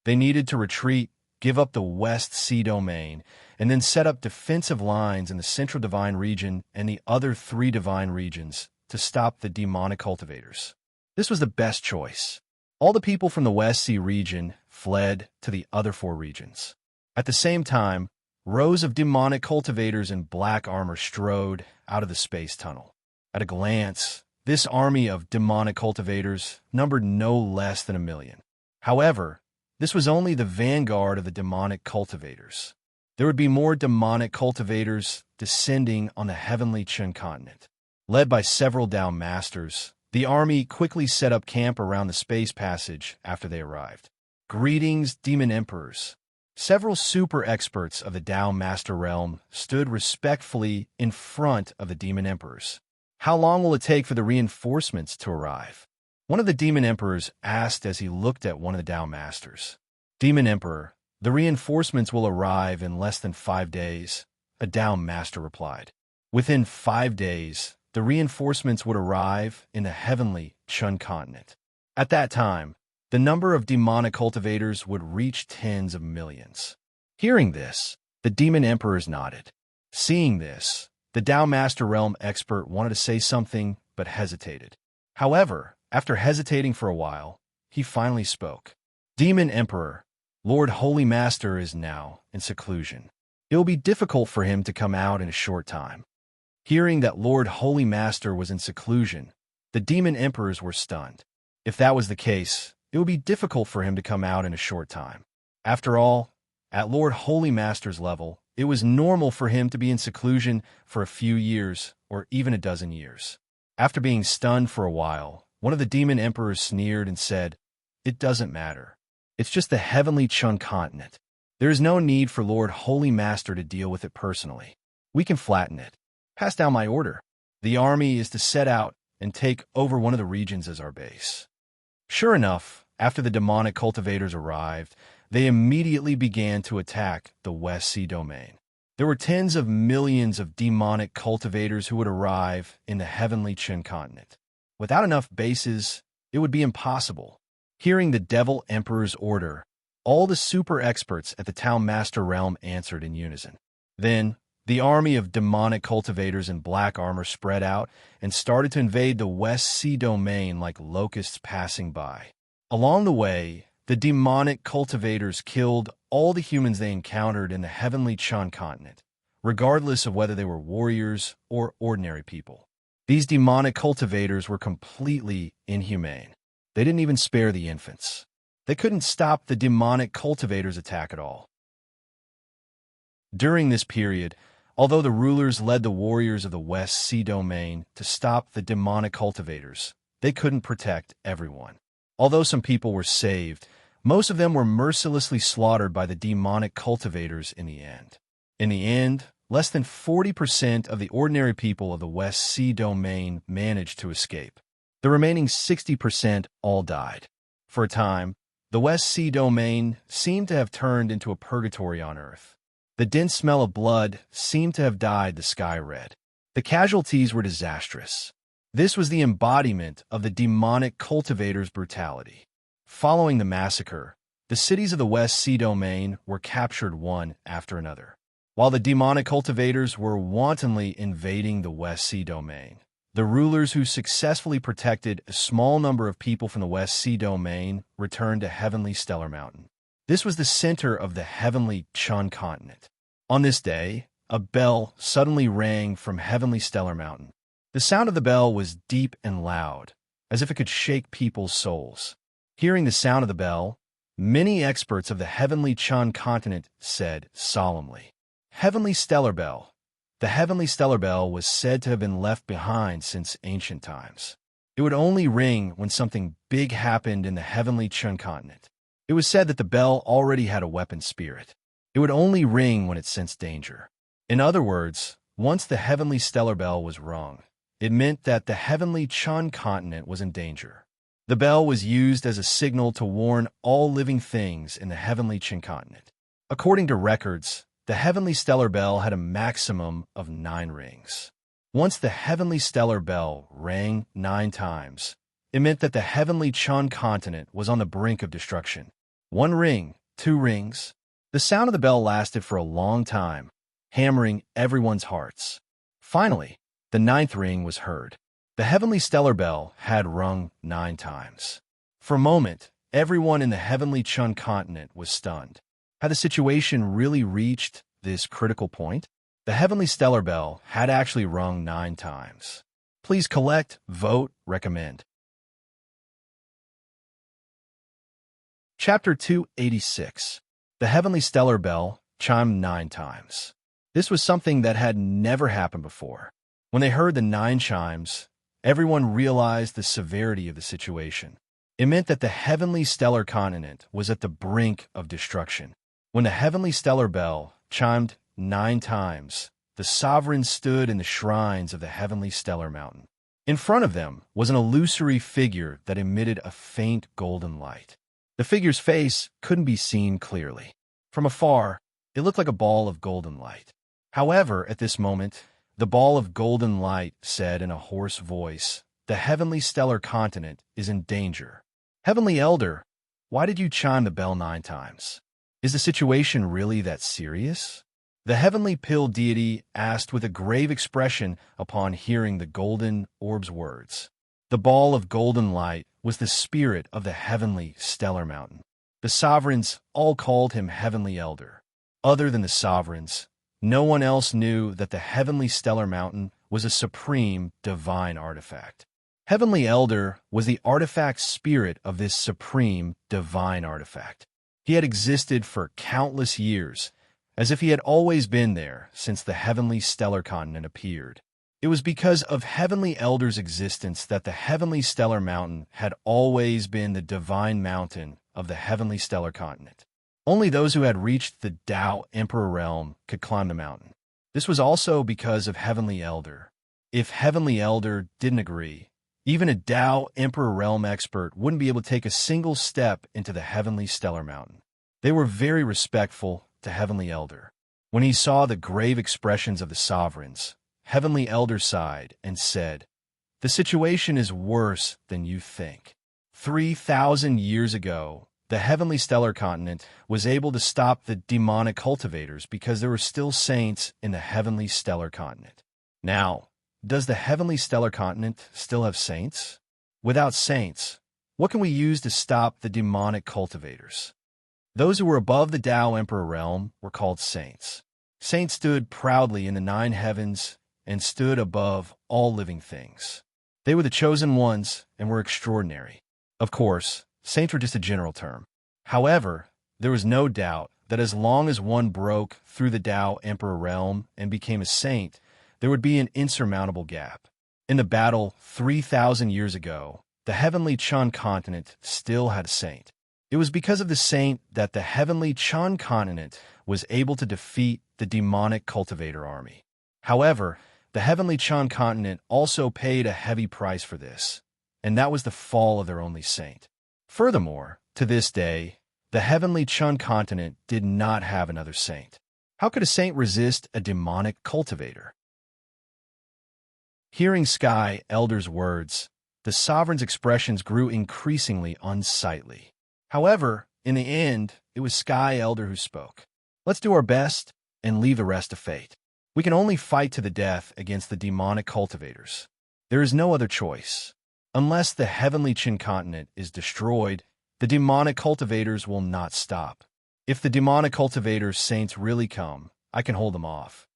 They needed to retreat, give up the West Sea domain, and then set up defensive lines in the Central Divine Region and the other 3 divine regions to stop the demonic cultivators. This was the best choice. All the people from the West Sea region fled to the other 4 regions. At the same time, rows of demonic cultivators in black armor strode out of the space tunnel. At a glance, this army of demonic cultivators numbered no less than 1 million. However, this was only the vanguard of the demonic cultivators. There would be more demonic cultivators descending on the heavenly Chun continent. Led by several Tao masters, the army quickly set up camp around the space passage after they arrived. Greetings, demon emperors. Several super experts of the Tao master realm stood respectfully in front of the demon emperors. How long will it take for the reinforcements to arrive? One of the demon emperors asked as he looked at one of the Tao masters. Demon emperor, the reinforcements will arrive in less than 5 days, a Tao master replied. Within 5 days, the reinforcements would arrive in the heavenly Chun continent. At that time, the number of demonic cultivators would reach tens of millions. Hearing this, the demon emperors nodded. Seeing this, the Tao Master Realm expert wanted to say something but hesitated. However, after hesitating for a while, he finally spoke. Demon Emperor, Lord Holy Master is now in seclusion. It will be difficult for him to come out in a short time. Hearing that Lord Holy Master was in seclusion, the demon emperors were stunned. If that was the case, it would be difficult for him to come out in a short time. After all, at Lord Holy Master's level, it was normal for him to be in seclusion for a few years or even a dozen years. After being stunned for a while, one of the demon emperors sneered and said, "It doesn't matter. It's just the heavenly Chun continent. There is no need for Lord Holy Master to deal with it personally. We can flatten it. Pass down my order. The army is to set out and take over one of the regions as our base." Sure enough, after the demonic cultivators arrived, they immediately began to attack the West Sea domain. There were tens of millions of demonic cultivators who would arrive in the heavenly Chun continent. Without enough bases, it would be impossible. Hearing the Devil Emperor's order, all the super experts at the Tao Master Realm answered in unison. Then, the army of demonic cultivators in black armor spread out and started to invade the West Sea domain like locusts passing by. Along the way, the demonic cultivators killed all the humans they encountered in the heavenly Chun continent, regardless of whether they were warriors or ordinary people. These demonic cultivators were completely inhumane. They didn't even spare the infants. They couldn't stop the demonic cultivators' attack at all. During this period, although the rulers led the warriors of the West Sea domain to stop the demonic cultivators, they couldn't protect everyone. Although some people were saved, most of them were mercilessly slaughtered by the demonic cultivators in the end. In the end, less than 40% of the ordinary people of the West Sea domain managed to escape. The remaining 60% all died. For a time, the West Sea domain seemed to have turned into a purgatory on Earth. The dense smell of blood seemed to have dyed the sky red. The casualties were disastrous. This was the embodiment of the demonic cultivators' brutality. Following the massacre, the cities of the West Sea domain were captured one after another. While the demonic cultivators were wantonly invading the West Sea domain, the rulers who successfully protected a small number of people from the West Sea domain returned to Heavenly Stellar Mountain. This was the center of the heavenly Chun continent. On this day, a bell suddenly rang from Heavenly Stellar Mountain. The sound of the bell was deep and loud, as if it could shake people's souls. Hearing the sound of the bell, many experts of the heavenly Chun continent said solemnly, "Heavenly Stellar Bell." The Heavenly Stellar Bell was said to have been left behind since ancient times. It would only ring when something big happened in the heavenly Chun continent. It was said that the bell already had a weapon spirit. It would only ring when it sensed danger. In other words, once the Heavenly Stellar Bell was rung, it meant that the heavenly Chun continent was in danger. The bell was used as a signal to warn all living things in the heavenly Chun continent. According to records, the Heavenly Stellar Bell had a maximum of 9 rings. Once the Heavenly Stellar Bell rang 9 times, it meant that the heavenly Chun continent was on the brink of destruction. One ring, two rings. The sound of the bell lasted for a long time, hammering everyone's hearts. Finally, the ninth ring was heard. The heavenly stellar bell had rung 9 times. For a moment, everyone in the heavenly Chun continent was stunned. Had the situation really reached this critical point? The heavenly stellar bell had actually rung 9 times. Please collect, vote, recommend. Chapter 286. The heavenly stellar bell chimed 9 times. This was something that had never happened before. When they heard the 9 chimes, everyone realized the severity of the situation. It meant that the heavenly stellar continent was at the brink of destruction. When the heavenly stellar bell chimed 9 times, the sovereigns stood in the shrines of the heavenly stellar mountain. In front of them was an illusory figure that emitted a faint golden light. The figure's face couldn't be seen clearly. From afar, it looked like a ball of golden light. However, at this moment, the ball of golden light said in a hoarse voice, "The heavenly stellar continent is in danger." Heavenly Elder, why did you chime the bell 9 times? Is the situation really that serious? The heavenly pill deity asked with a grave expression upon hearing the golden orb's words. The ball of golden light was the spirit of the heavenly stellar mountain. The sovereigns all called him Heavenly Elder. Other than the sovereigns, no one else knew that the heavenly stellar mountain was a supreme divine artifact. Heavenly Elder was the artifact spirit of this supreme divine artifact. He had existed for countless years, as if he had always been there since the heavenly stellar continent appeared. It was because of Heavenly Elder's existence that the heavenly stellar mountain had always been the divine mountain of the heavenly stellar continent. Only those who had reached the Tao Emperor realm could climb the mountain. This was also because of Heavenly Elder. If Heavenly Elder didn't agree, even a Tao Emperor realm expert wouldn't be able to take a single step into the heavenly stellar mountain. They were very respectful to Heavenly Elder. When he saw the grave expressions of the sovereigns, Heavenly Elder sighed and said, "The situation is worse than you think." 3,000 years ago, the heavenly stellar continent was able to stop the demonic cultivators because there were still saints in the heavenly stellar continent. Now, does the heavenly stellar continent still have saints? Without saints, what can we use to stop the demonic cultivators? Those who were above the Tao Emperor realm were called saints. Saints stood proudly in the 9 heavens and stood above all living things. They were the chosen ones and were extraordinary. Of course, saints were just a general term. However, there was no doubt that as long as one broke through the Tao Emperor realm and became a saint, there would be an insurmountable gap. In the battle 3,000 years ago, the heavenly Chun continent still had a saint. It was because of the saint that the heavenly Chun continent was able to defeat the demonic cultivator army. However, the heavenly Chun continent also paid a heavy price for this, and that was the fall of their only saint. Furthermore, to this day, the heavenly Chun continent did not have another saint. How could a saint resist a demonic cultivator? Hearing Sky Elder's words, the sovereign's expressions grew increasingly unsightly. However, in the end, it was Sky Elder who spoke. "Let's do our best and leave the rest to fate. We can only fight to the death against the demonic cultivators. There is no other choice. Unless the heavenly Chin continent is destroyed, the demonic cultivators will not stop. If the demonic cultivators' saints really come, I can hold them off."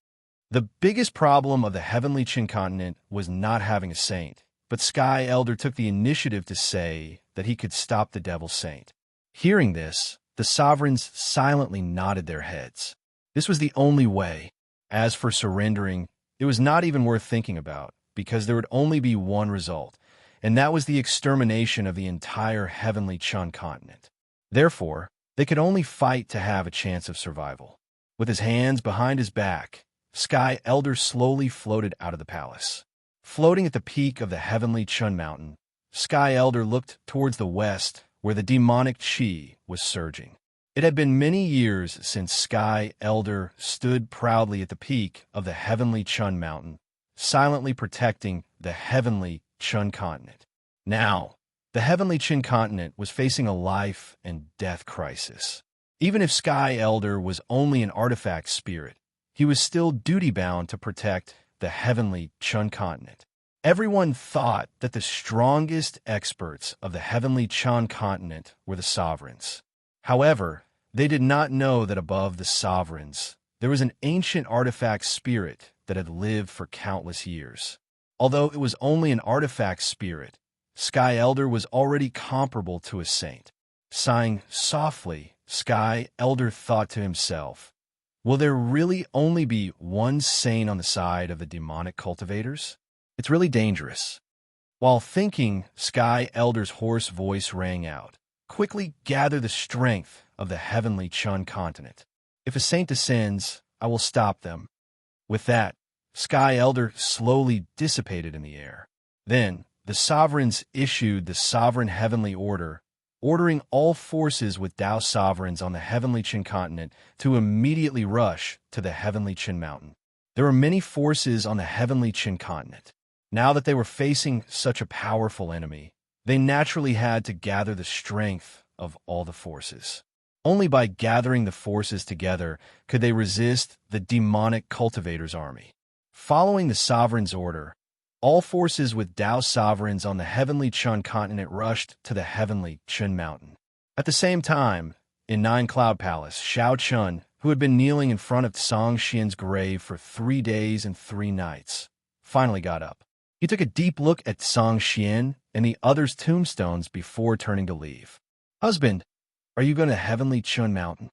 The biggest problem of the heavenly Chin continent was not having a saint, but Sky Elder took the initiative to say that he could stop the devil saint. Hearing this, the sovereigns silently nodded their heads. This was the only way. As for surrendering, it was not even worth thinking about, because there would only be one result, and that was the extermination of the entire heavenly Chun continent. Therefore, they could only fight to have a chance of survival. With his hands behind his back, Sky Elder slowly floated out of the palace. Floating at the peak of the heavenly Chun mountain, Sky Elder looked towards the west, where the demonic chi was surging. It had been many years since Sky Elder stood proudly at the peak of the heavenly Chun mountain, silently protecting the heavenly Chun continent. Now, The heavenly Qin continent was facing a life and death crisis. Even if Sky Elder was only an artifact spirit, he was still duty-bound to protect the heavenly Qin continent. Everyone thought that the strongest experts of the heavenly Qin continent were the sovereigns. However, they did not know that above the sovereigns, there was an ancient artifact spirit that had lived for countless years. Although it was only an artifact spirit, Sky Elder was already comparable to a saint. Sighing softly, Sky Elder thought to himself, will there really only be one saint on the side of the demonic cultivators? It's really dangerous. While thinking, Sky Elder's hoarse voice rang out. Quickly gather the strength of the heavenly Qin continent. If a saint descends, I will stop them. With that, Sky Elder slowly dissipated in the air. Then, the sovereigns issued the sovereign heavenly order, ordering all forces with Tao sovereigns on the heavenly Qin continent to immediately rush to the heavenly Qin mountain. There were many forces on the heavenly Qin continent. Now that they were facing such a powerful enemy, they naturally had to gather the strength of all the forces. Only by gathering the forces together could they resist the demonic cultivators' army. Following the sovereign's order, all forces with Tao sovereigns on the heavenly Qin continent rushed to the heavenly Qin mountain. At the same time, in Nine Cloud Palace, Xiao Chun, who had been kneeling in front of Song Xian's grave for 3 days and 3 nights, finally got up. He took a deep look at Song Xian and the others' tombstones before turning to leave. Husband, are you going to heavenly Qin mountain?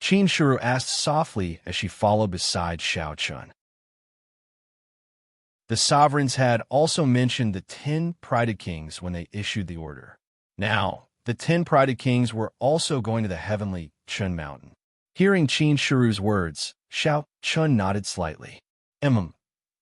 Qin Shuru asked softly as she followed beside Xiao Chun. The sovereigns had also mentioned the 10 prided kings when they issued the order. Now, the 10 prided kings were also going to the heavenly Qin mountain. Hearing Qin Shuru's words, Xiao Chun nodded slightly.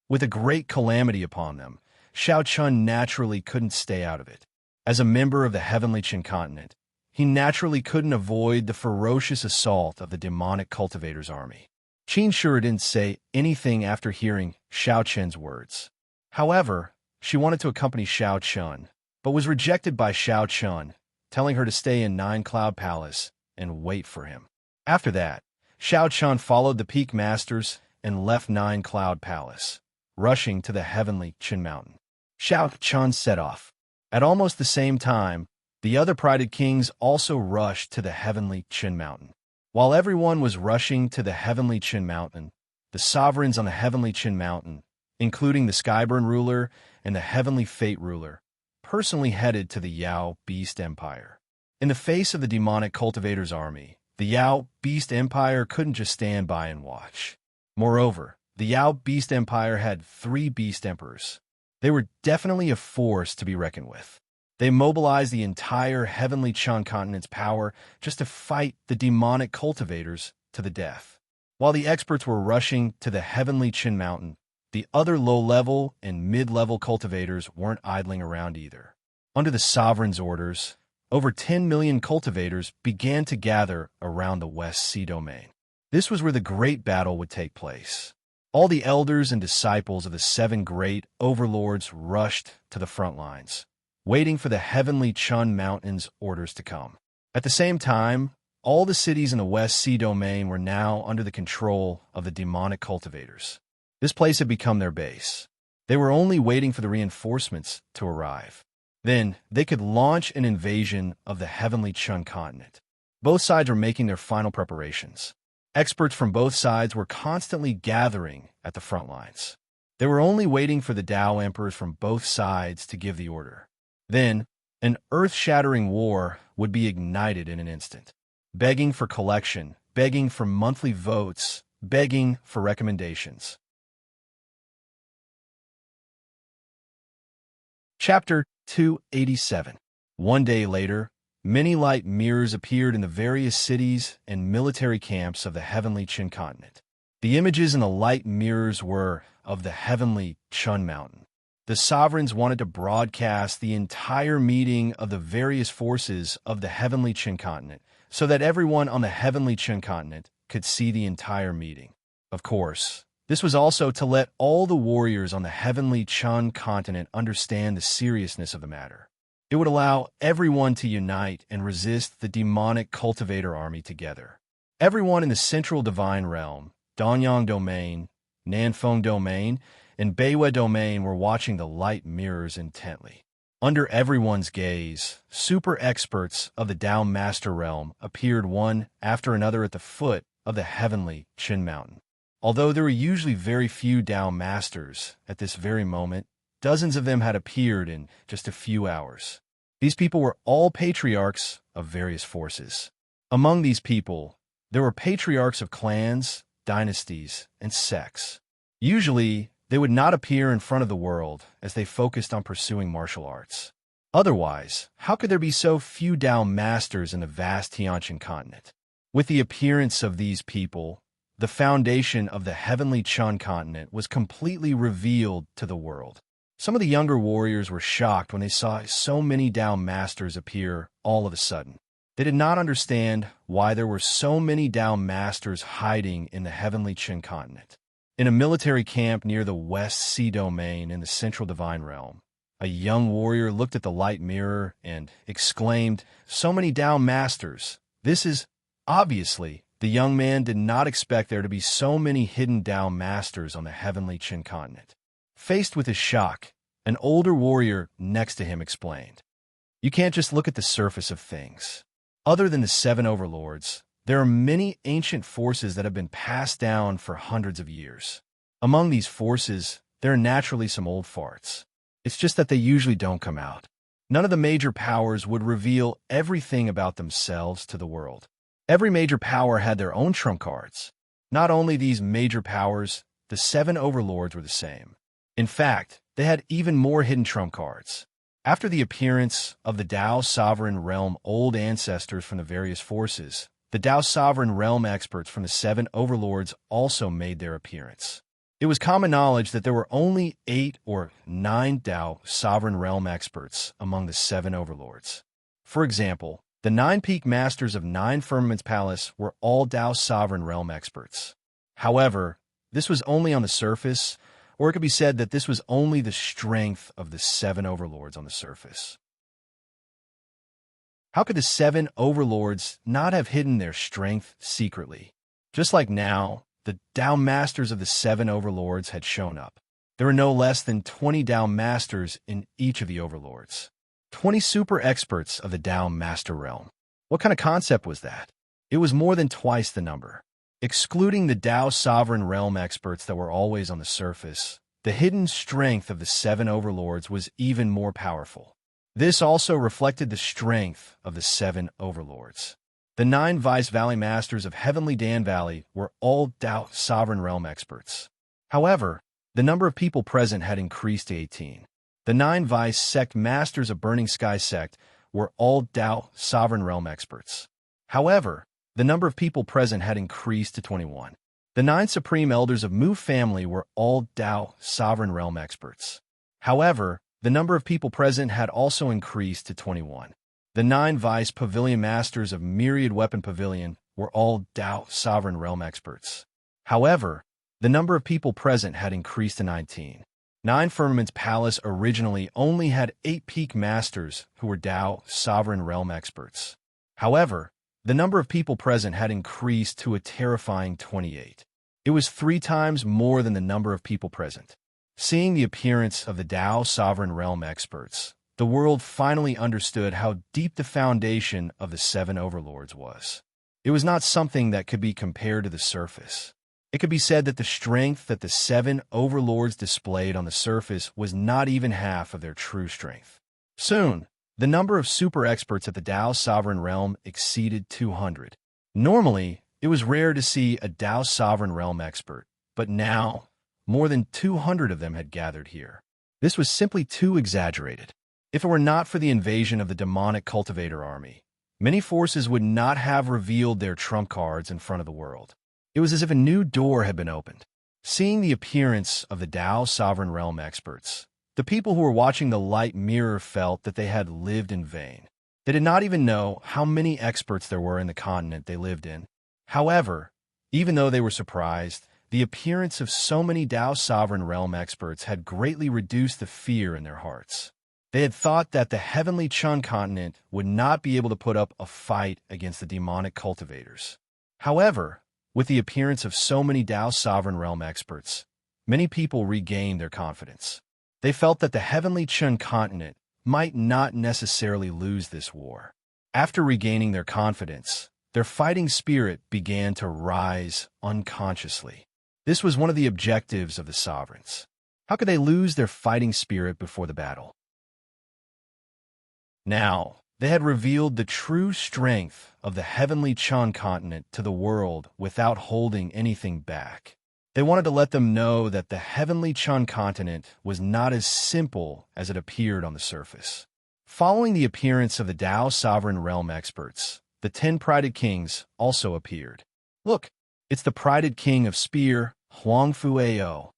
With a great calamity upon them, Xiao Chun naturally couldn't stay out of it. As a member of the heavenly Qin continent, he naturally couldn't avoid the ferocious assault of the demonic cultivators' army. Qin Shuru didn't say anything after hearing Xiao Chen's words. However, she wanted to accompany Xiao Chun, but was rejected by Xiao Chun, telling her to stay in Nine Cloud Palace and wait for him. After that, Xiao Chun followed the Peak Masters and left Nine Cloud Palace, rushing to the heavenly Qin mountain. Xiao Chun set off. At almost the same time, the other prided kings also rushed to the heavenly Qin mountain. While everyone was rushing to the heavenly Qin mountain, the sovereigns on the heavenly Qin mountain, including the Skyburn ruler and the heavenly Fate ruler, personally headed to the Yao Beast Empire. In the face of the demonic cultivators' army, the Yao Beast Empire couldn't just stand by and watch. Moreover, the Yao Beast Empire had 3 Beast Emperors. They were definitely a force to be reckoned with. They mobilized the entire heavenly Qin continent's power just to fight the demonic cultivators to the death. While the experts were rushing to the heavenly Qin mountain, the other low-level and mid-level cultivators weren't idling around either. Under the sovereign's orders, over 10 million cultivators began to gather around the West Sea domain. This was where the great battle would take place. All the elders and disciples of the 7 great overlords rushed to the front lines, waiting for the heavenly Qin mountain's orders to come. At the same time, all the cities in the West Sea domain were now under the control of the demonic cultivators. This place had become their base. They were only waiting for the reinforcements to arrive. Then, they could launch an invasion of the heavenly Qin continent. Both sides were making their final preparations. Experts from both sides were constantly gathering at the front lines. They were only waiting for the Tao emperors from both sides to give the order. Then, an earth-shattering war would be ignited in an instant. Begging for collection, begging for monthly votes, begging for recommendations. Chapter 287. One day later, many light mirrors appeared in the various cities and military camps of the heavenly Qin continent. The images in the light mirrors were of the heavenly Qin mountain. The sovereigns wanted to broadcast the entire meeting of the various forces of the heavenly Qin continent so that everyone on the heavenly Qin continent could see the entire meeting. Of course, this was also to let all the warriors on the heavenly Qin continent understand the seriousness of the matter. It would allow everyone to unite and resist the demonic cultivator army together. Everyone in the central divine realm, Danyang Domain, Nanfeng Domain, and Beiwa Domain were watching the light mirrors intently. Under everyone's gaze, super experts of the Tao Master Realm appeared one after another at the foot of the heavenly Qin Mountain. Although there were usually very few Tao Masters at this very moment, dozens of them had appeared in just a few hours. These people were all patriarchs of various forces. Among these people, there were patriarchs of clans, dynasties, and sects. Usually, they would not appear in front of the world as they focused on pursuing martial arts. Otherwise, how could there be so few Tao Masters in the vast Tianqian continent? With the appearance of these people, the foundation of the heavenly Chun continent was completely revealed to the world. Some of the younger warriors were shocked when they saw so many Tao Masters appear all of a sudden. They did not understand why there were so many Tao Masters hiding in the heavenly Qin continent. In a military camp near the West Sea Domain in the Central Divine Realm, a young warrior looked at the light mirror and exclaimed, "So many Tao Masters! This is obviously..." The young man did not expect there to be so many hidden Tao Masters on the heavenly Qin continent. Faced with his shock, an older warrior next to him explained, "You can't just look at the surface of things. Other than the 7 overlords, there are many ancient forces that have been passed down for hundreds of years. Among these forces, there are naturally some old farts. It's just that they usually don't come out. None of the major powers would reveal everything about themselves to the world. Every major power had their own trump cards. Not only these major powers, the 7 overlords were the same. In fact, they had even more hidden trump cards. After the appearance of the Tao Sovereign Realm old ancestors from the various forces, the Tao Sovereign Realm experts from the 7 overlords also made their appearance. It was common knowledge that there were only 8 or 9 Tao Sovereign Realm experts among the 7 overlords. For example, the 9 peak masters of 9 Firmaments Palace were all Tao Sovereign Realm experts. However, this was only on the surface, or it could be said that this was only the strength of the 7 overlords on the surface. How could the 7 overlords not have hidden their strength secretly? Just like now, the Tao Masters of the 7 overlords had shown up. There were no less than 20 Tao Masters in each of the overlords. 20 super experts of the Tao Master Realm. What kind of concept was that? It was more than twice the number. Excluding the Tao Sovereign Realm experts that were always on the surface, the hidden strength of the 7 overlords was even more powerful. This also reflected the strength of the 7 overlords. The 9 Vice Valley Masters of Heavenly Dan Valley were all Tao Sovereign Realm experts. However, the number of people present had increased to 18. The 9 Vice Sect Masters of Burning Sky Sect were all Tao Sovereign Realm experts. However, the number of people present had increased to 21. The 9 Supreme Elders of Mu family were all Tao Sovereign Realm experts. However, the number of people present had also increased to 21. The 9 Vice Pavilion Masters of Myriad Weapon Pavilion were all Tao Sovereign Realm experts. However, the number of people present had increased to 19. 9 Firmaments Palace originally only had 8 Peak Masters who were Tao Sovereign Realm experts. However, the number of people present had increased to a terrifying 28. It was 3 times more than the number of people present. Seeing the appearance of the Tao Sovereign Realm experts, the world finally understood how deep the foundation of the 7 overlords was. It was not something that could be compared to the surface. It could be said that the strength that the 7 overlords displayed on the surface was not even half of their true strength. Soon, the number of super experts at the Tao Sovereign Realm exceeded 200. Normally, it was rare to see a Tao Sovereign Realm expert, but now, more than 200 of them had gathered here. This was simply too exaggerated. If it were not for the invasion of the demonic cultivator army, many forces would not have revealed their trump cards in front of the world. It was as if a new door had been opened. Seeing the appearance of the Tao Sovereign Realm experts, the people who were watching the light mirror felt that they had lived in vain. They did not even know how many experts there were in the continent they lived in. However, even though they were surprised, the appearance of so many Tao Sovereign Realm experts had greatly reduced the fear in their hearts. They had thought that the heavenly Chun continent would not be able to put up a fight against the demonic cultivators. However, with the appearance of so many Dao Sovereign Realm experts, many people regained their confidence. They felt that the heavenly Chun continent might not necessarily lose this war. After regaining their confidence, their fighting spirit began to rise unconsciously. This was one of the objectives of the sovereigns. How could they lose their fighting spirit before the battle? Now, they had revealed the true strength of the heavenly Chun continent to the world without holding anything back. They wanted to let them know that the heavenly Chun continent was not as simple as it appeared on the surface. Following the appearance of the Dao Sovereign Realm experts, the 10 prided kings also appeared. Look, it's the prided king of spear, Huang Fueo,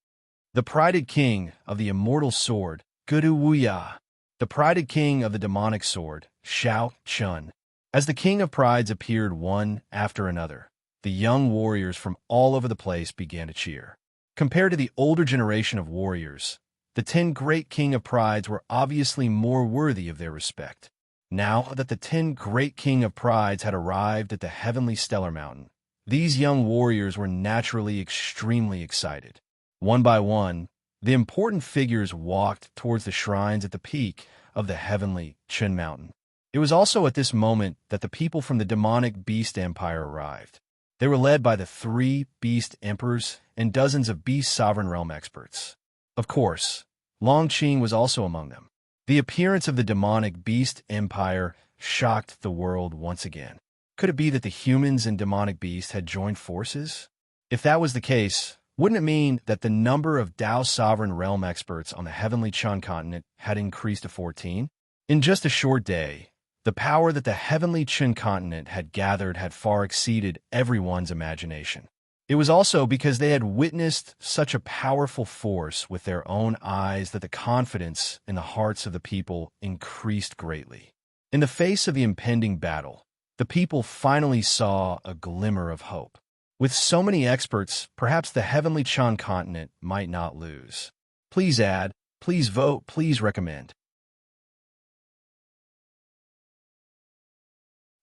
the prided king of the immortal sword, Gudu Wuya, the prided king of the demonic sword, Xiao Chun. As the king of prides appeared one after another, the young warriors from all over the place began to cheer. Compared to the older generation of warriors, the 10 great king of prides were obviously more worthy of their respect. Now that the 10 great king of prides had arrived at the heavenly stellar mountain, these young warriors were naturally extremely excited. One by one, the important figures walked towards the shrines at the peak of the heavenly Chun mountain. It was also at this moment that the people from the demonic beast empire arrived. They were led by the 3 beast emperors and dozens of beast sovereign realm experts. Of course, Long Qing was also among them. The appearance of the demonic beast empire shocked the world once again. Could it be that the humans and demonic beast had joined forces? If that was the case, wouldn't it mean that the number of Dao Sovereign Realm experts on the heavenly Chun continent had increased to 14? In just a short day, the power that the heavenly Chun continent had gathered had far exceeded everyone's imagination. It was also because they had witnessed such a powerful force with their own eyes that the confidence in the hearts of the people increased greatly. In the face of the impending battle, the people finally saw a glimmer of hope. With so many experts, perhaps the heavenly Chun continent might not lose. Please add, please vote, please recommend.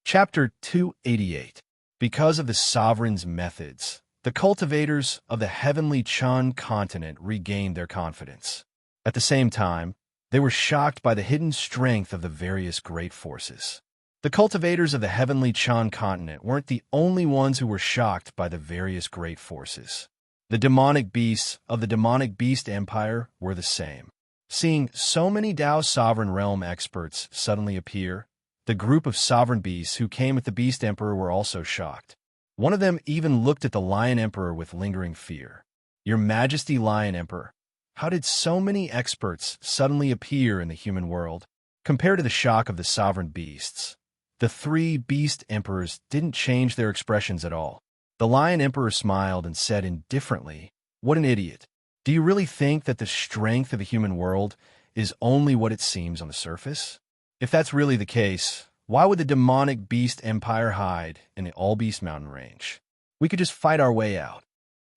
Chapter 288. Because of the sovereign's methods, the cultivators of the heavenly Chun continent regained their confidence. At the same time, they were shocked by the hidden strength of the various great forces. The cultivators of the heavenly Chun continent weren't the only ones who were shocked by the various great forces. The demonic beasts of the demonic beast empire were the same. Seeing so many Dao Sovereign Realm experts suddenly appear, the group of sovereign beasts who came with the beast emperor were also shocked. One of them even looked at the lion emperor with lingering fear. "Your Majesty, Lion Emperor, how did so many experts suddenly appear in the human world?" Compared to the shock of the sovereign beasts, the 3 beast emperors didn't change their expressions at all. The lion emperor smiled and said indifferently, "What an idiot. Do you really think that the strength of the human world is only what it seems on the surface? If that's really the case, why would the demonic beast empire hide in the all-beast mountain range? We could just fight our way out."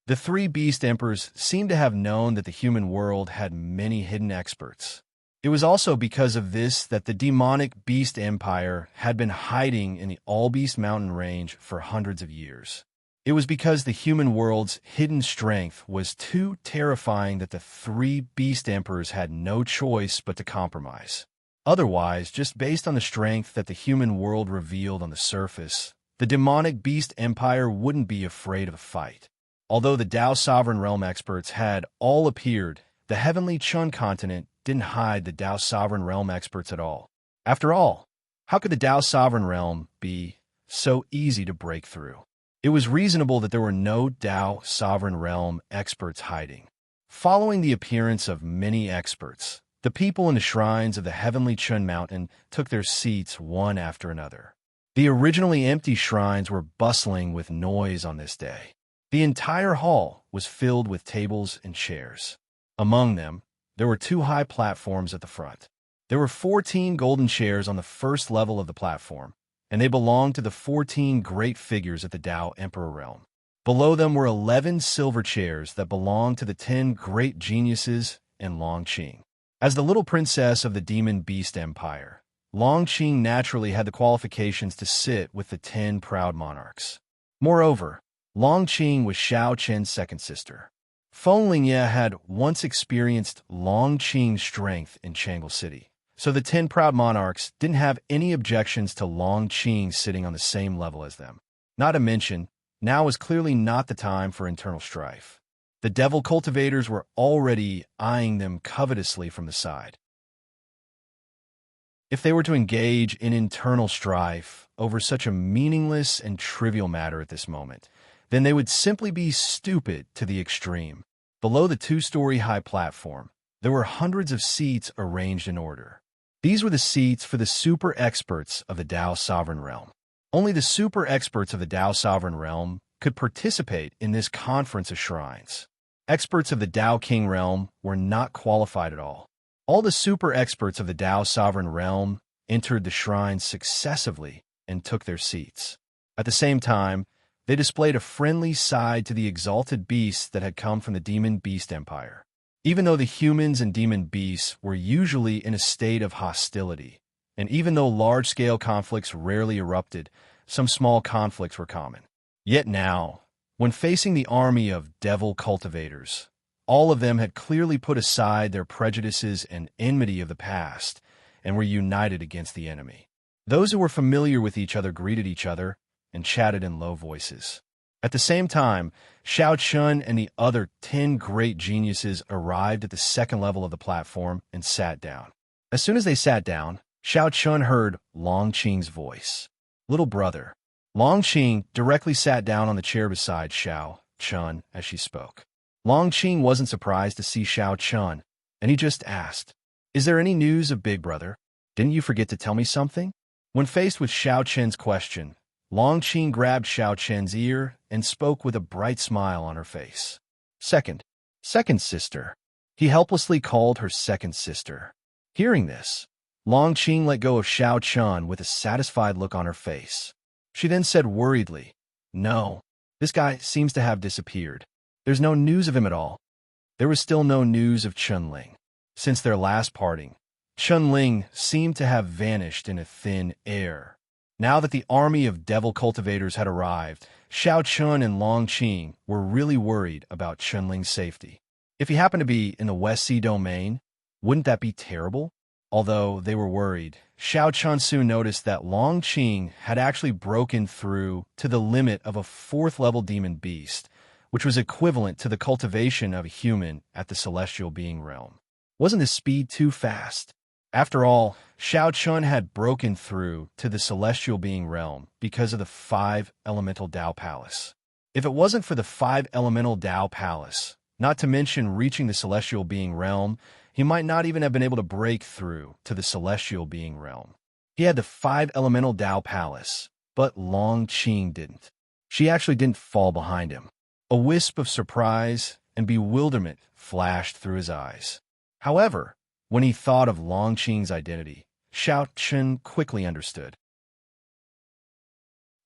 The 3 beast emperors seemed to have known that the human world had many hidden experts. It was also because of this that the demonic beast empire had been hiding in the all-beast mountain range for hundreds of years. It was because the human world's hidden strength was too terrifying that the 3 beast emperors had no choice but to compromise. Otherwise, just based on the strength that the human world revealed on the surface, the demonic beast empire wouldn't be afraid of a fight. Although the Dao Sovereign Realm experts had all appeared, the heavenly Chun continent didn't hide the Dao Sovereign Realm experts at all. After all, how could the Dao Sovereign Realm be so easy to break through? It was reasonable that there were no Dao Sovereign Realm experts hiding. Following the appearance of many experts, the people in the shrines of the heavenly Chun mountain took their seats one after another. The originally empty shrines were bustling with noise on this day. The entire hall was filled with tables and chairs. Among them, there were 2 high platforms at the front. There were 14 golden chairs on the first level of the platform, and they belonged to the 14 great figures at the Dao Emperor realm. Below them were 11 silver chairs that belonged to the 10 great geniuses and Long Qing. As the little princess of the Demon Beast Empire, Longqing naturally had the qualifications to sit with the 10 proud monarchs. Moreover, Longqing was Xiao Chen's second sister. Feng Lingye had once experienced Longqing's strength in Changle City, so the 10 proud monarchs didn't have any objections to Longqing sitting on the same level as them. Not to mention, now was clearly not the time for internal strife. The devil cultivators were already eyeing them covetously from the side. If they were to engage in internal strife over such a meaningless and trivial matter at this moment, then they would simply be stupid to the extreme. Below the 2-story high platform, there were hundreds of seats arranged in order. These were the seats for the super experts of the Dao Sovereign Realm. Only the super experts of the Dao Sovereign Realm could participate in this conference of shrines. Experts of the Dao King Realm were not qualified at all. All the super experts of the Dao Sovereign Realm entered the shrines successively and took their seats. At the same time, they displayed a friendly side to the exalted beasts that had come from the Demon Beast Empire. Even though the humans and demon beasts were usually in a state of hostility, and even though large-scale conflicts rarely erupted, some small conflicts were common. Yet now, when facing the army of devil cultivators, all of them had clearly put aside their prejudices and enmity of the past and were united against the enemy. Those who were familiar with each other greeted each other and chatted in low voices. At the same time, Xiao Chun and the other 10 great geniuses arrived at the second level of the platform and sat down. As soon as they sat down, Xiao Chun heard Longqing's voice. "Little brother." Longqing directly sat down on the chair beside Xiao Chun as she spoke. Longqing wasn't surprised to see Xiao Chun, and he just asked, "Is there any news of Big Brother? Didn't you forget to tell me something?" When faced with Xiao Chen's question, Longqing grabbed Xiao Chen's ear and spoke with a bright smile on her face. Second sister." He helplessly called her second sister. Hearing this, Longqing let go of Xiao Chun with a satisfied look on her face. She then said worriedly, "No, this guy seems to have disappeared. There's no news of him at all." There was still no news of Chunling. Since their last parting, Chunling seemed to have vanished in a thin air. Now that the army of devil cultivators had arrived, Xiao Chun and Longqing were really worried about Chunling's safety. If he happened to be in the West Sea domain, wouldn't that be terrible? Although they were worried, Xiao Chun soon noticed that Longqing had actually broken through to the limit of a 4th-level demon beast, which was equivalent to the cultivation of a human at the celestial being realm. Wasn't his speed too fast? After all, Xiao Chun had broken through to the celestial being realm because of the 5 elemental Dao Palace. If it wasn't for the 5 elemental Dao Palace, not to mention reaching the celestial being realm, he might not even have been able to break through to the celestial being realm. He had the 5 elemental Dao Palace, but Longqing didn't. She actually didn't fall behind him. A wisp of surprise and bewilderment flashed through his eyes. However, when he thought of Longqing's identity, Xiao Chun quickly understood.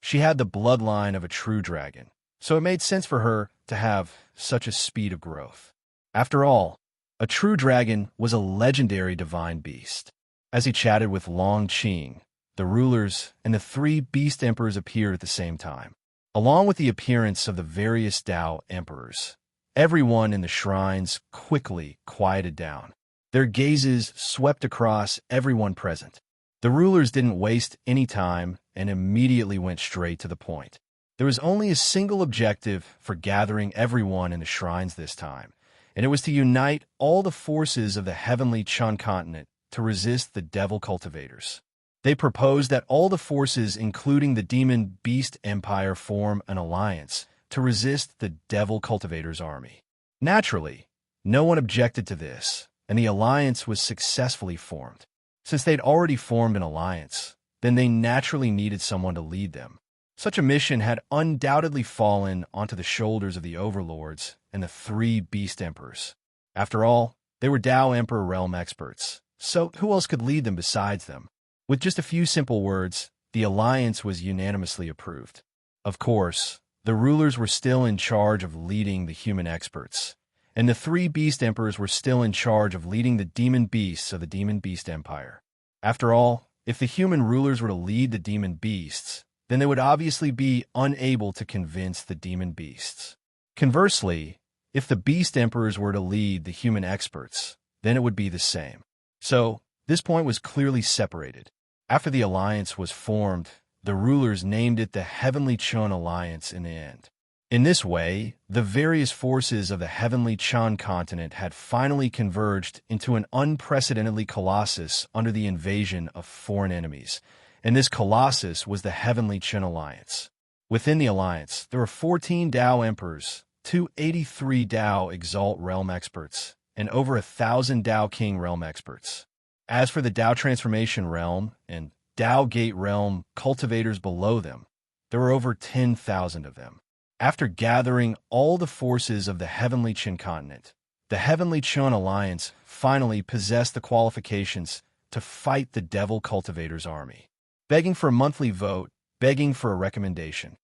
She had the bloodline of a true dragon, so it made sense for her to have such a speed of growth. After all, a true dragon was a legendary divine beast. As he chatted with Longqing, the rulers and the 3 beast emperors appeared at the same time. Along with the appearance of the various Dao emperors, everyone in the shrines quickly quieted down. Their gazes swept across everyone present. The rulers didn't waste any time and immediately went straight to the point. There was only a single objective for gathering everyone in the shrines this time, and it was to unite all the forces of the heavenly Chun continent to resist the devil cultivators. They proposed that all the forces, including the Demon Beast Empire, form an alliance to resist the devil cultivators' army. Naturally, no one objected to this, and the alliance was successfully formed. Since they'd already formed an alliance, then they naturally needed someone to lead them. Such a mission had undoubtedly fallen onto the shoulders of the overlords and the 3 beast emperors. After all, they were Dao Emperor realm experts, so who else could lead them besides them? With just a few simple words, the alliance was unanimously approved. Of course, the rulers were still in charge of leading the human experts, and the three beast emperors were still in charge of leading the demon beasts of the demon beast empire. After all, if the human rulers were to lead the demon beasts, then they would obviously be unable to convince the demon beasts. Conversely, if the beast emperors were to lead the human experts, then it would be the same. So, this point was clearly separated. After the alliance was formed, the rulers named it the Heavenly Chun Alliance in the end. In this way, the various forces of the Heavenly Chun continent had finally converged into an unprecedentedly colossus under the invasion of foreign enemies, and this colossus was the Heavenly Chun Alliance. Within the alliance, there were 14 Tao emperors, 283 Tao Exalt realm experts, and over 1,000 Tao King realm experts. As for the Tao Transformation realm and Tao Gate realm cultivators below them, there were over 10,000 of them. After gathering all the forces of the Heavenly Chun continent, the Heavenly Chun Alliance finally possessed the qualifications to fight the Devil Cultivator's army. Begging for a monthly vote, begging for a recommendation.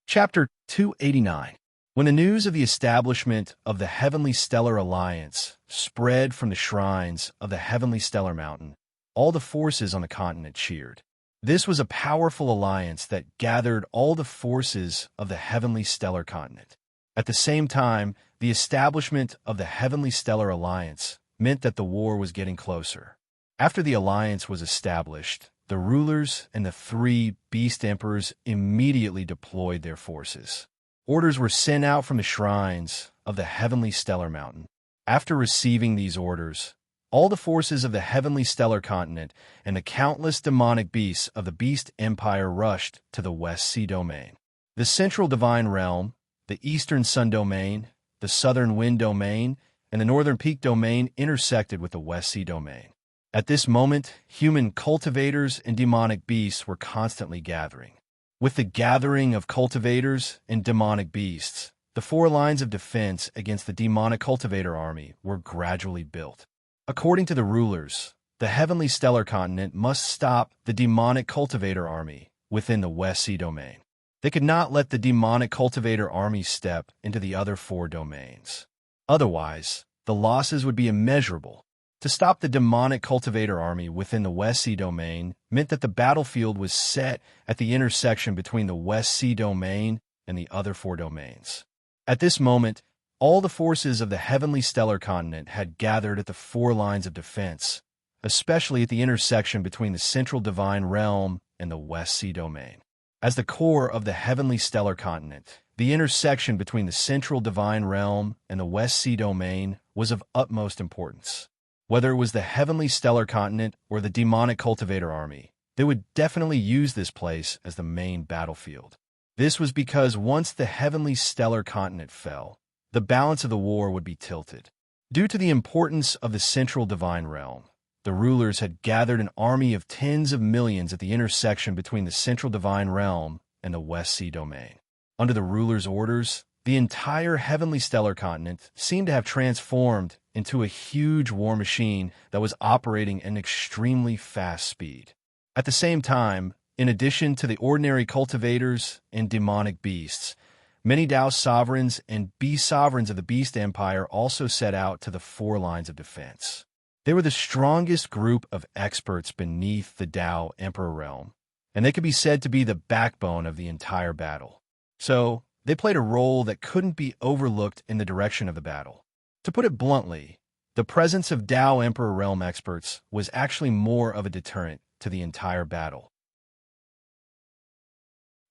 Chapter 289. When the news of the establishment of the Heavenly Stellar Alliance spread from the shrines of the Heavenly Stellar Mountain, all the forces on the continent cheered. This was a powerful alliance that gathered all the forces of the Heavenly Stellar continent. At the same time, the establishment of the Heavenly Stellar Alliance meant that the war was getting closer. After the alliance was established, the rulers and the three beast emperors immediately deployed their forces. Orders were sent out from the shrines of the Heavenly Stellar Mountain. After receiving these orders, all the forces of the Heavenly Stellar continent and the countless demonic beasts of the Beast Empire rushed to the West Sea Domain. The Central Divine Realm, the Eastern Sun Domain, the Southern Wind Domain, and the Northern Peak Domain intersected with the West Sea Domain. At this moment, human cultivators and demonic beasts were constantly gathering. With the gathering of cultivators and demonic beasts, the four lines of defense against the demonic cultivator army were gradually built. According to the rulers, the Heavenly Stellar continent must stop the demonic cultivator army within the West Sea Domain. They could not let the demonic cultivator army step into the other four domains. Otherwise, the losses would be immeasurable. To stop the demonic cultivator army within the West Sea Domain meant that the battlefield was set at the intersection between the West Sea Domain and the other four domains. At this moment, all the forces of the Heavenly Stellar continent had gathered at the four lines of defense, especially at the intersection between the Central Divine Realm and the West Sea Domain. As the core of the Heavenly Stellar continent, the intersection between the Central Divine Realm and the West Sea Domain was of utmost importance. Whether it was the Heavenly Stellar continent or the demonic cultivator army, they would definitely use this place as the main battlefield. This was because once the Heavenly Stellar continent fell, the balance of the war would be tilted. Due to the importance of the Central Divine Realm, the rulers had gathered an army of tens of millions at the intersection between the Central Divine Realm and the West Sea Domain. Under the rulers' orders, the entire Heavenly Stellar continent seemed to have transformed into a huge war machine that was operating at an extremely fast speed. At the same time, in addition to the ordinary cultivators and demonic beasts, many Tao sovereigns and beast sovereigns of the Beast Empire also set out to the four lines of defense. They were the strongest group of experts beneath the Tao Emperor realm, and they could be said to be the backbone of the entire battle. So, they played a role that couldn't be overlooked in the direction of the battle. To put it bluntly, the presence of Tao Emperor realm experts was actually more of a deterrent to the entire battle.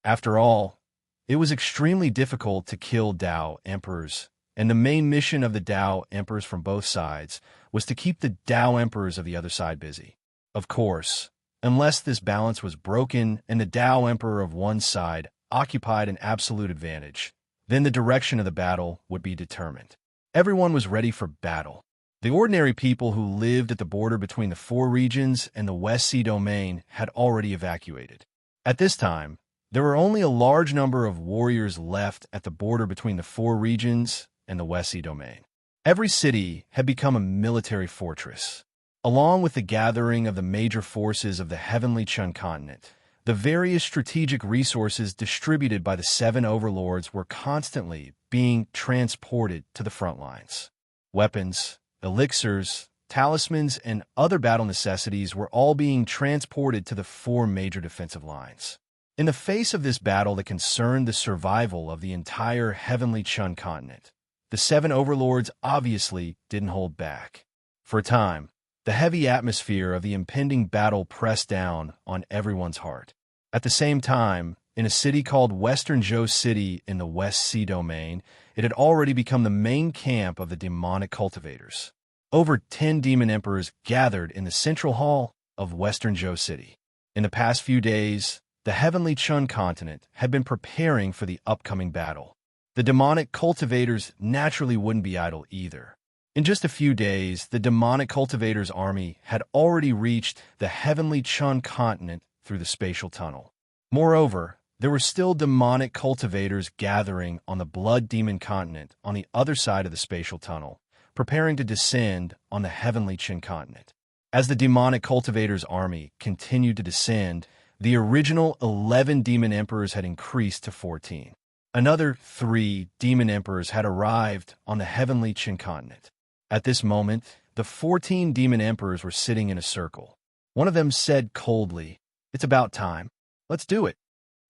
After all, it was extremely difficult to kill Tao Emperors, and the main mission of the Tao Emperors from both sides was to keep the Tao Emperors of the other side busy. Of course, unless this balance was broken and the Tao Emperor of one side occupied an absolute advantage, then the direction of the battle would be determined. Everyone was ready for battle. The ordinary people who lived at the border between the four regions and the West Sea Domain had already evacuated. At this time, there were only a large number of warriors left at the border between the four regions and the West Sea Domain. Every city had become a military fortress. Along with the gathering of the major forces of the Heavenly Chun continent, The various strategic resources distributed by the seven overlords were constantly being transported to the front lines. Weapons, elixirs, talismans, and other battle necessities were all being transported to the four major defensive lines. In the face of this battle that concerned the survival of the entire Heavenly Chun continent, the seven overlords obviously didn't hold back. For a time, the heavy atmosphere of the impending battle pressed down on everyone's heart. At the same time, in a city called Western Zhou City in the West Sea Domain, it had already become the main camp of the demonic cultivators. Over 10 demon emperors gathered in the central hall of Western Zhou City. In the past few days, the Heavenly Chun continent had been preparing for the upcoming battle. The demonic cultivators naturally wouldn't be idle either. In just a few days, the demonic cultivators' army had already reached the Heavenly Chun continent through the spatial tunnel. Moreover, there were still demonic cultivators gathering on the Blood Demon continent on the other side of the spatial tunnel, preparing to descend on the Heavenly Chun continent. As the demonic cultivators' army continued to descend, the original 11 demon emperors had increased to 14. Another 3 demon emperors had arrived on the Heavenly Chun continent. At this moment, the 14 demon emperors were sitting in a circle. One of them said coldly, "It's about time. Let's do it."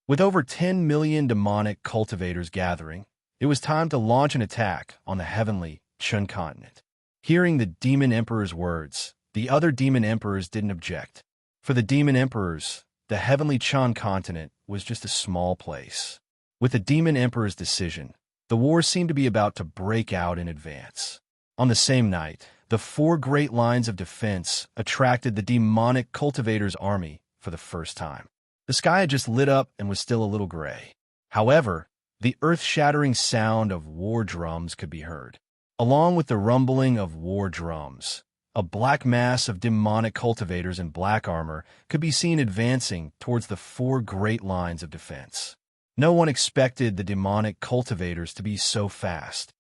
With over 10 million demonic cultivators gathering, it was time to launch an attack on the Heavenly Chun continent. Hearing the demon emperor's words, the other demon emperors didn't object. For the demon emperors, the Heavenly Chun continent was just a small place. With the demon emperor's decision, the war seemed to be about to break out in advance. On the same night, the 4 great lines of defense attracted the demonic cultivators' army for the first time. The sky had just lit up and was still a little gray. However, the earth-shattering sound of war drums could be heard. Along with the rumbling of war drums, a black mass of demonic cultivators in black armor could be seen advancing towards the 4 great lines of defense. No one expected the demonic cultivators to be so fast.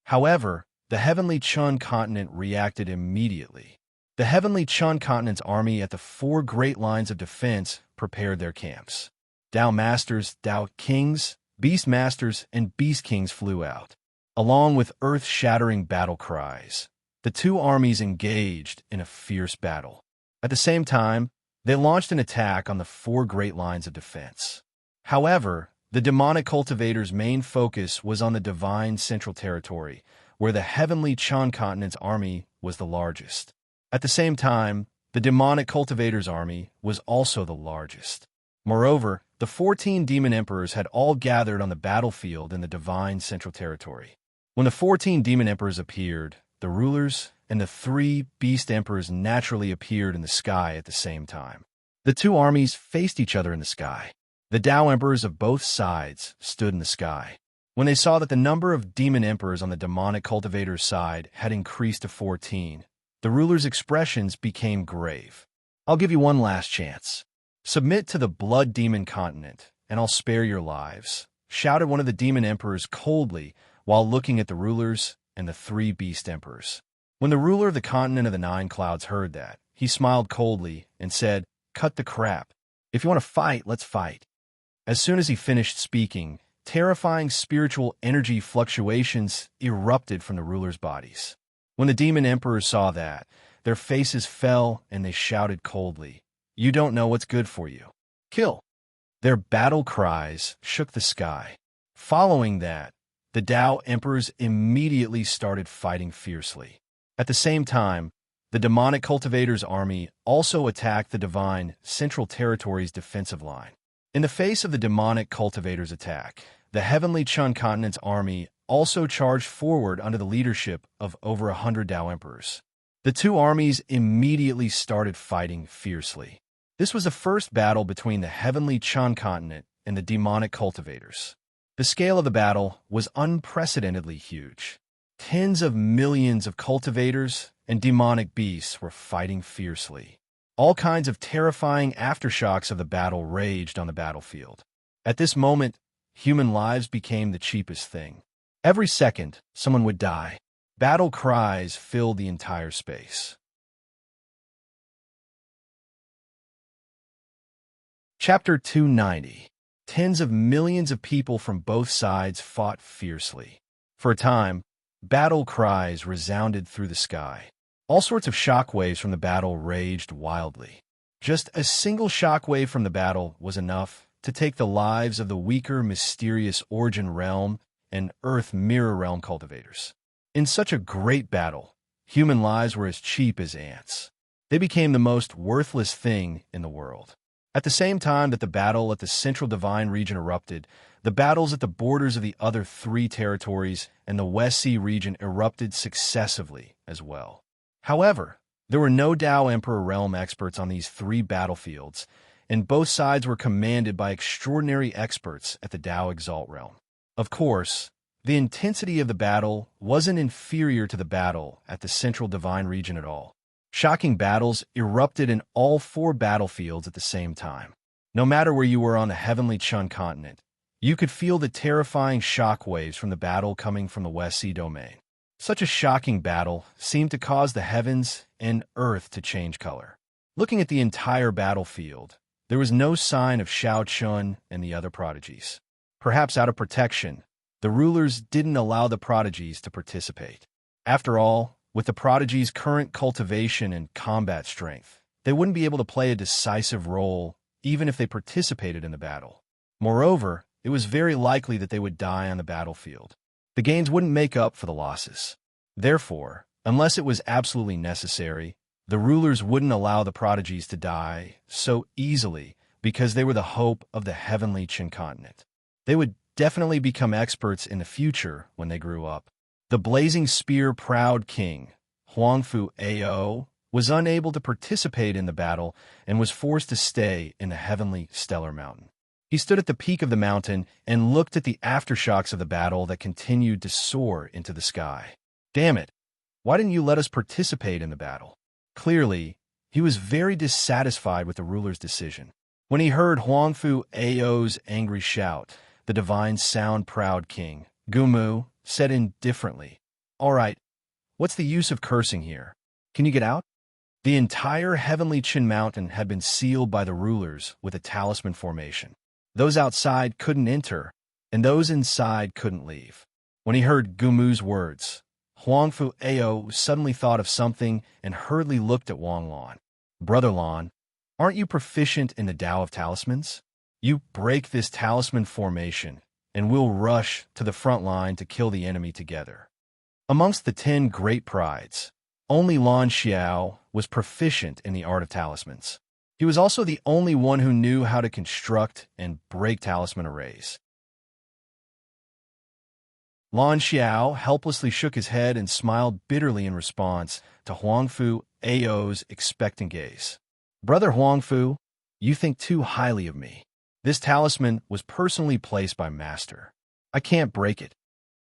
However, the Heavenly Chun continent reacted immediately. The Heavenly Chun continent's army at the 4 great lines of defense prepared their camps. Dao Masters, Dao Kings, Beast Masters, and Beast Kings flew out. Along with earth-shattering battle cries, the 2 armies engaged in a fierce battle. At the same time, they launched an attack on the 4 great lines of defense. However, the demonic cultivators' main focus was on the divine central territory, where the Heavenly Chun continent's army was the largest. At the same time, the demonic cultivators' army was also the largest. Moreover, the 14 demon emperors had all gathered on the battlefield in the divine central territory. When the 14 demon emperors appeared, the rulers and the 3 beast emperors naturally appeared in the sky at the same time. The 2 armies faced each other in the sky. The Dao emperors of both sides stood in the sky. When they saw that the number of demon emperors on the demonic cultivators' side had increased to 14, the rulers' expressions became grave. "I'll give you one last chance. Submit to the Blood Demon continent, and I'll spare your lives," shouted one of the demon emperors coldly while looking at the rulers and the 3 beast emperors. When the ruler of the continent of the 9 clouds heard that, he smiled coldly and said, "Cut the crap. If you want to fight, let's fight." As soon as he finished speaking, terrifying spiritual energy fluctuations erupted from the rulers' bodies. When the demon emperors saw that, their faces fell and they shouted coldly, "You don't know what's good for you. Kill." Their battle cries shook the sky. Following that, the Dao emperors immediately started fighting fiercely. At the same time, the demonic cultivators' army also attacked the divine central territory's defensive line. In the face of the demonic cultivators' attack, the Heavenly Chun continent's army also charged forward under the leadership of over 100 Dao emperors. The 2 armies immediately started fighting fiercely. This was the first battle between the Heavenly Chun continent and the demonic cultivators. The scale of the battle was unprecedentedly huge. Tens of millions of cultivators and demonic beasts were fighting fiercely. All kinds of terrifying aftershocks of the battle raged on the battlefield. At this moment, human lives became the cheapest thing. Every second, someone would die. Battle cries filled the entire space. Chapter 290. Tens of millions of people from both sides fought fiercely. For a time, battle cries resounded through the sky. All sorts of shockwaves from the battle raged wildly. Just a single shockwave from the battle was enough to take the lives of the weaker, mysterious Origin Realm and Earth Mirror Realm cultivators. In such a great battle, human lives were as cheap as ants. They became the most worthless thing in the world. At the same time that the battle at the Central Divine region erupted, the battles at the borders of the other three territories and the West Sea region erupted successively as well. However, there were no Tao Emperor Realm experts on these three battlefields, and both sides were commanded by extraordinary experts at the Tao Exalt Realm. Of course, the intensity of the battle wasn't inferior to the battle at the Central Divine region at all. Shocking battles erupted in all four battlefields at the same time. No matter where you were on the heavenly Chun continent, you could feel the terrifying shockwaves from the battle coming from the West Sea domain. Such a shocking battle seemed to cause the heavens and earth to change color. Looking at the entire battlefield, there was no sign of Shao Chun and the other prodigies. Perhaps out of protection, the rulers didn't allow the prodigies to participate. After all, with the prodigies' current cultivation and combat strength, they wouldn't be able to play a decisive role even if they participated in the battle. Moreover, it was very likely that they would die on the battlefield. The gains wouldn't make up for the losses. Therefore, unless it was absolutely necessary, the rulers wouldn't allow the prodigies to die so easily because they were the hope of the heavenly Qin continent. They would definitely become experts in the future when they grew up. The blazing spear proud king, Huangfu Ao, was unable to participate in the battle and was forced to stay in the heavenly stellar mountain. He stood at the peak of the mountain and looked at the aftershocks of the battle that continued to soar into the sky. Damn it! Why didn't you let us participate in the battle? Clearly, he was very dissatisfied with the ruler's decision. When he heard Huangfu Ao's angry shout, the divine sound proud king, Gumu, said indifferently, "All right, what's the use of cursing here? Can you get out?" The entire heavenly Qin mountain had been sealed by the rulers with a talisman formation. Those outside couldn't enter, and those inside couldn't leave. When he heard Gumu's words, Huangfu Ao suddenly thought of something and hurriedly looked at Wang Lan. "Brother Lan, aren't you proficient in the Tao of Talismans? You break this talisman formation, and we'll rush to the front line to kill the enemy together." Amongst the 10 great prides, only Lan Xiao was proficient in the art of talismans. He was also the only one who knew how to construct and break talisman arrays. Lan Xiao helplessly shook his head and smiled bitterly in response to Huangfu Ao's expectant gaze. "Brother Huangfu, you think too highly of me. This talisman was personally placed by Master. I can't break it."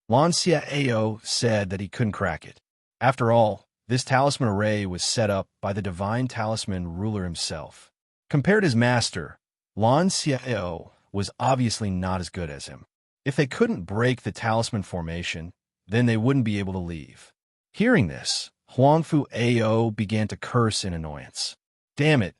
Lan Xiao said that he couldn't crack it. After all, this talisman array was set up by the divine talisman ruler himself. Compared to his master, Lan Xiao was obviously not as good as him. If they couldn't break the talisman formation, then they wouldn't be able to leave. Hearing this, Huangfu Ao began to curse in annoyance. Damn it!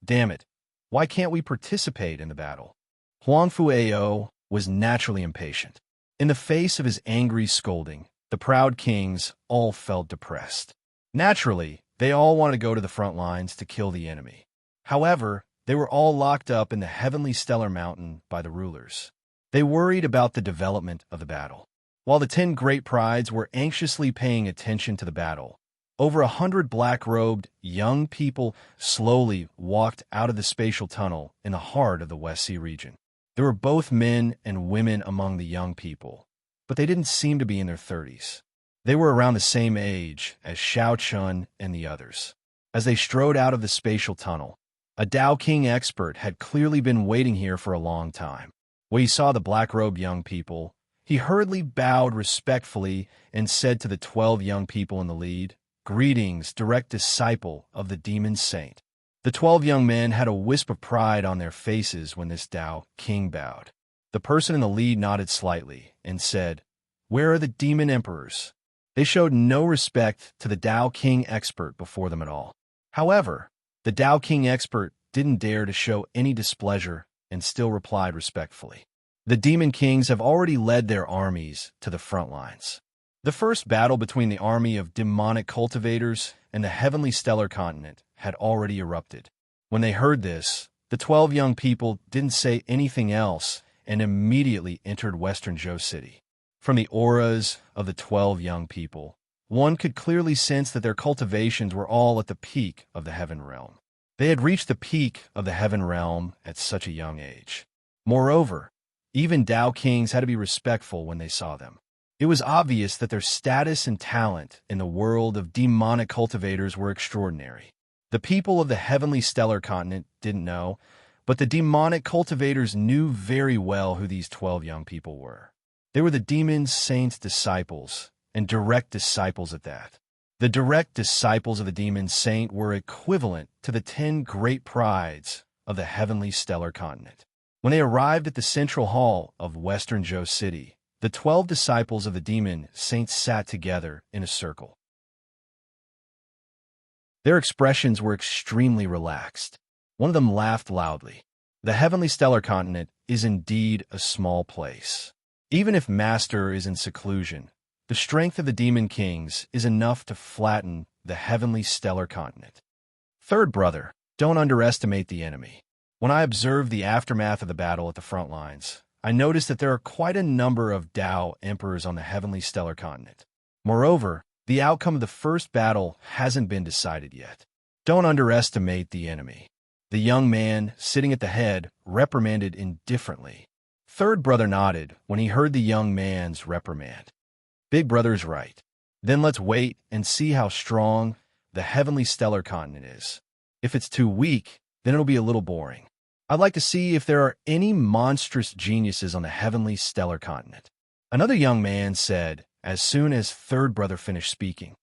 Damn it! Why can't we participate in the battle?" Huangfu Ao was naturally impatient. In the face of his angry scolding, the proud kings all felt depressed. Naturally, they all wanted to go to the front lines to kill the enemy. However, they were all locked up in the heavenly stellar mountain by the rulers. They worried about the development of the battle. While the 10 great prides were anxiously paying attention to the battle, over 100 black-robed young people slowly walked out of the spatial tunnel in the heart of the West Sea region. There were both men and women among the young people, but they didn't seem to be in their 30s. They were around the same age as Shao Chun and the others. As they strode out of the spatial tunnel, a Tao King expert had clearly been waiting here for a long time. When he saw the black-robed young people, he hurriedly bowed respectfully and said to the 12 young people in the lead, "Greetings, direct disciple of the demon saint." The 12 young men had a wisp of pride on their faces when this Tao King bowed. The person in the lead nodded slightly and said, "Where are the demon emperors?" They showed no respect to the Tao King expert before them at all. However, the Tao King expert didn't dare to show any displeasure and still replied respectfully. The demon kings have already led their armies to the front lines. The first battle between the army of demonic cultivators and the heavenly stellar continent had already erupted. When they heard this, the 12 young people didn't say anything else and immediately entered Western Joe City. From the auras of the 12 young people, one could clearly sense that their cultivations were all at the peak of the heaven realm. They had reached the peak of the heaven realm at such a young age. Moreover, even Tao kings had to be respectful when they saw them. It was obvious that their status and talent in the world of demonic cultivators were extraordinary. The people of the heavenly stellar continent didn't know, but the demonic cultivators knew very well who these 12 young people were. They were the demon saints' disciples, and direct disciples at that. The direct disciples of the demon saint were equivalent to the 10 great prides of the heavenly stellar continent. When they arrived at the central hall of Western Joe City, the 12 disciples of the demon saints sat together in a circle. Their expressions were extremely relaxed. One of them laughed loudly. The heavenly stellar continent is indeed a small place. Even if Master is in seclusion, the strength of the demon kings is enough to flatten the heavenly stellar continent. Third brother, don't underestimate the enemy. When I observed the aftermath of the battle at the front lines, I noticed that there are quite a number of Tao emperors on the heavenly stellar continent. Moreover, the outcome of the first battle hasn't been decided yet. Don't underestimate the enemy. The young man, sitting at the head, reprimanded indifferently. Third brother nodded when he heard the young man's reprimand. Big brother's right. Then let's wait and see how strong the heavenly stellar continent is. If it's too weak, then it'll be a little boring. I'd like to see if there are any monstrous geniuses on the heavenly stellar continent. Another young man said, as soon as third brother finished speaking.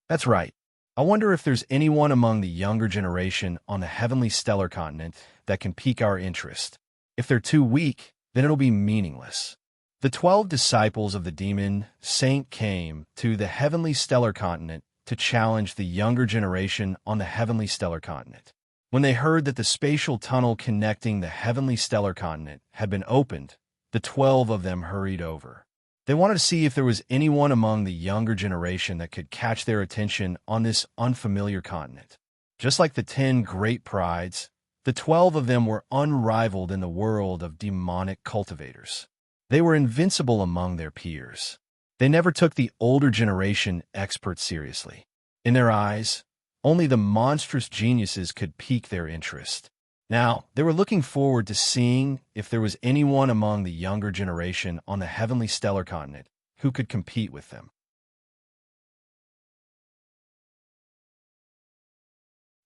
That's right. I wonder if there's anyone among the younger generation on the heavenly stellar continent that can pique our interest. If they're too weak, then it'll be meaningless. The 12 disciples of the demon saint came to the heavenly stellar continent to challenge the younger generation on the heavenly stellar continent. When they heard that the spatial tunnel connecting the heavenly stellar continent had been opened, the 12 of them hurried over. They wanted to see if there was anyone among the younger generation that could catch their attention on this unfamiliar continent. Just like the 10 great prides, the 12 of them were unrivaled in the world of demonic cultivators. They were invincible among their peers. They never took the older generation experts seriously. In their eyes, only the monstrous geniuses could pique their interest. Now, they were looking forward to seeing if there was anyone among the younger generation on the heavenly stellar continent who could compete with them.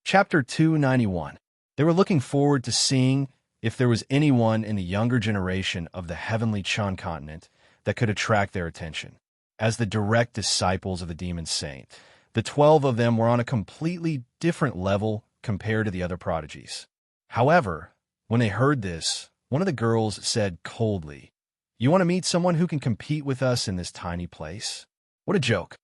Chapter 291. They were looking forward to seeing if there was anyone in the younger generation of the heavenly Chan continent that could attract their attention. As the direct disciples of the demon saint, the 12 of them were on a completely different level compared to the other prodigies. However, when they heard this, one of the girls said coldly, "You want to meet someone who can compete with us in this tiny place?" What a joke.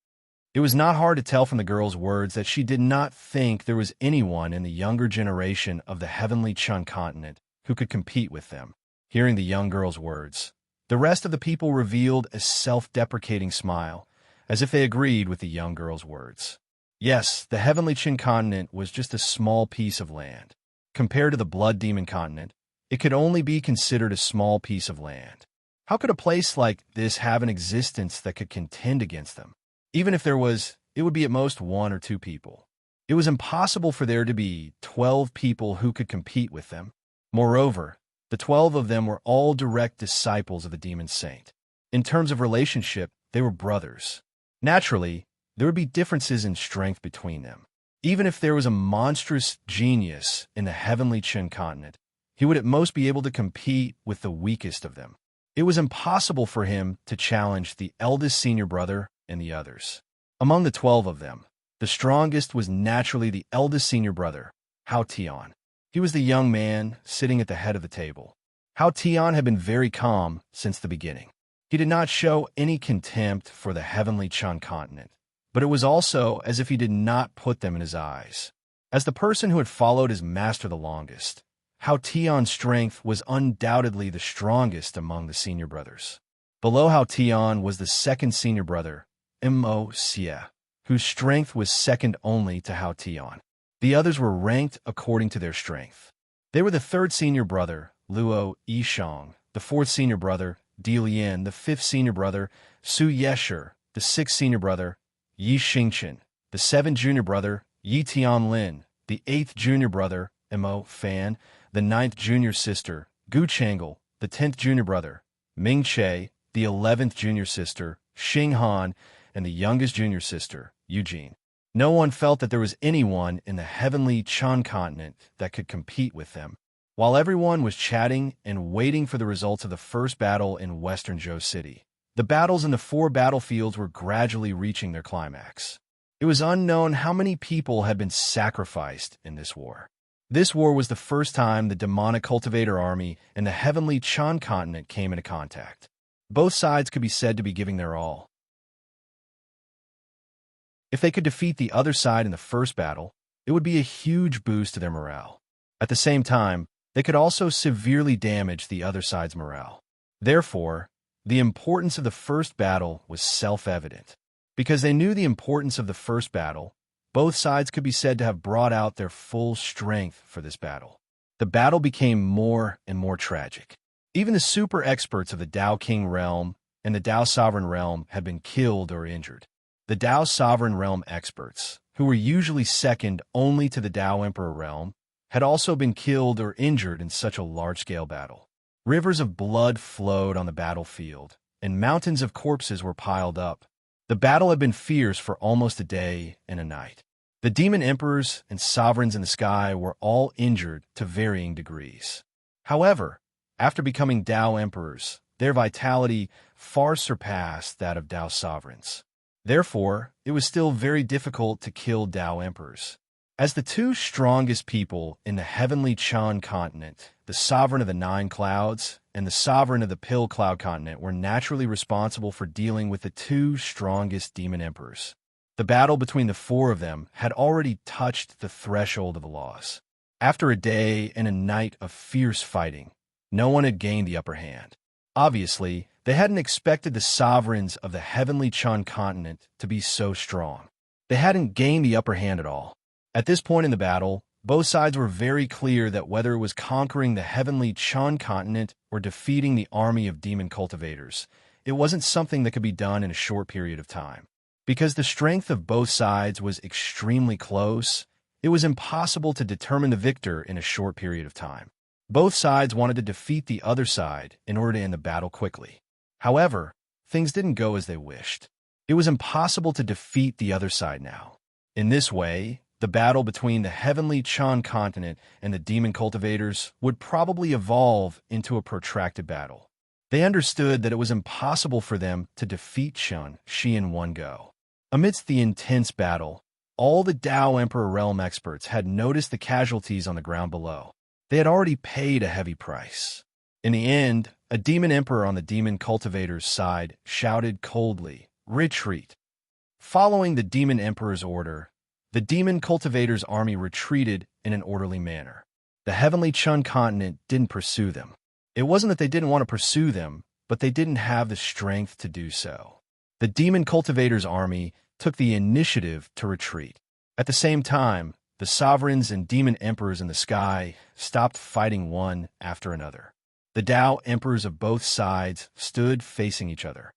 It was not hard to tell from the girl's words that she did not think there was anyone in the younger generation of the heavenly Chun continent who could compete with them. Hearing the young girl's words, the rest of the people revealed a self-deprecating smile, as if they agreed with the young girl's words. Yes, the heavenly Chin continent was just a small piece of land. Compared to the blood demon continent, it could only be considered a small piece of land. How could a place like this have an existence that could contend against them? Even if there was, it would be at most 1 or 2 people. It was impossible for there to be 12 people who could compete with them. Moreover, the 12 of them were all direct disciples of the demon saint. In terms of relationship, they were brothers. Naturally, there would be differences in strength between them. Even if there was a monstrous genius in the heavenly Chin continent, he would at most be able to compete with the weakest of them. It was impossible for him to challenge the eldest senior brother and the others. Among the 12 of them, the strongest was naturally the eldest senior brother, Hao Tian. He was the young man sitting at the head of the table. Hao Tian had been very calm since the beginning. He did not show any contempt for the heavenly Chan continent, but it was also as if he did not put them in his eyes. As the person who had followed his master the longest, Hao Tian's strength was undoubtedly the strongest among the senior brothers. Below Hao Tian was the second senior brother, Mo Xie, whose strength was second only to Hao Tian. The others were ranked according to their strength. They were the third senior brother, Luo Yishang, the fourth senior brother, Di Lian, the fifth senior brother, Su Yesher, the sixth senior brother, Yi Xingchen, the seventh junior brother, Yi Tianlin, the eighth junior brother, Mo Fan, the ninth junior sister, Gu Changel, the 10th junior brother, Ming Che, the 11th junior sister, Xing Han, and the youngest junior sister, Eugene. No one felt that there was anyone in the heavenly Chan continent that could compete with them. While everyone was chatting and waiting for the results of the first battle in western Zhou City, the battles in the 4 battlefields were gradually reaching their climax. It was unknown how many people had been sacrificed in this war. This war was the first time the demonic cultivator army and the heavenly Chan continent came into contact. Both sides could be said to be giving their all. If they could defeat the other side in the first battle, it would be a huge boost to their morale. At the same time, they could also severely damage the other side's morale. Therefore, the importance of the first battle was self-evident. Because they knew the importance of the first battle, both sides could be said to have brought out their full strength for this battle. The battle became more and more tragic. Even the super experts of the Dao King realm and the Dao Sovereign realm had been killed or injured. The Dao Sovereign realm experts, who were usually second only to the Dao Emperor realm, had also been killed or injured in such a large-scale battle. Rivers of blood flowed on the battlefield, and mountains of corpses were piled up. The battle had been fierce for almost a day and a night. The demon emperors and sovereigns in the sky were all injured to varying degrees. However, after becoming Dao emperors, their vitality far surpassed that of Dao sovereigns. Therefore, it was still very difficult to kill Dao emperors. As the 2 strongest people in the heavenly Chan continent, the sovereign of the 9 clouds and the sovereign of the Pill Cloud continent were naturally responsible for dealing with the 2 strongest demon emperors. The battle between the 4 of them had already touched the threshold of a loss. After a day and a night of fierce fighting, no one had gained the upper hand. Obviously, they hadn't expected the sovereigns of the heavenly Chan continent to be so strong. They hadn't gained the upper hand at all. At this point in the battle, both sides were very clear that whether it was conquering the heavenly Chan continent or defeating the army of demon cultivators, it wasn't something that could be done in a short period of time. Because the strength of both sides was extremely close, it was impossible to determine the victor in a short period of time. Both sides wanted to defeat the other side in order to end the battle quickly. However, things didn't go as they wished. It was impossible to defeat the other side now. In this way, the battle between the heavenly Chan continent and the demon cultivators would probably evolve into a protracted battle. They understood that it was impossible for them to defeat Shi in one go. Amidst the intense battle, all the Dao Emperor realm experts had noticed the casualties on the ground below. They had already paid a heavy price. In the end, a demon emperor on the demon cultivator's side shouted coldly, "Retreat!" Following the demon emperor's order, the demon cultivator's army retreated in an orderly manner. The heavenly Chun continent didn't pursue them. It wasn't that they didn't want to pursue them, but they didn't have the strength to do so. The demon cultivator's army took the initiative to retreat. At the same time, the sovereigns and demon emperors in the sky stopped fighting one after another. The Dao emperors of both sides stood facing each other.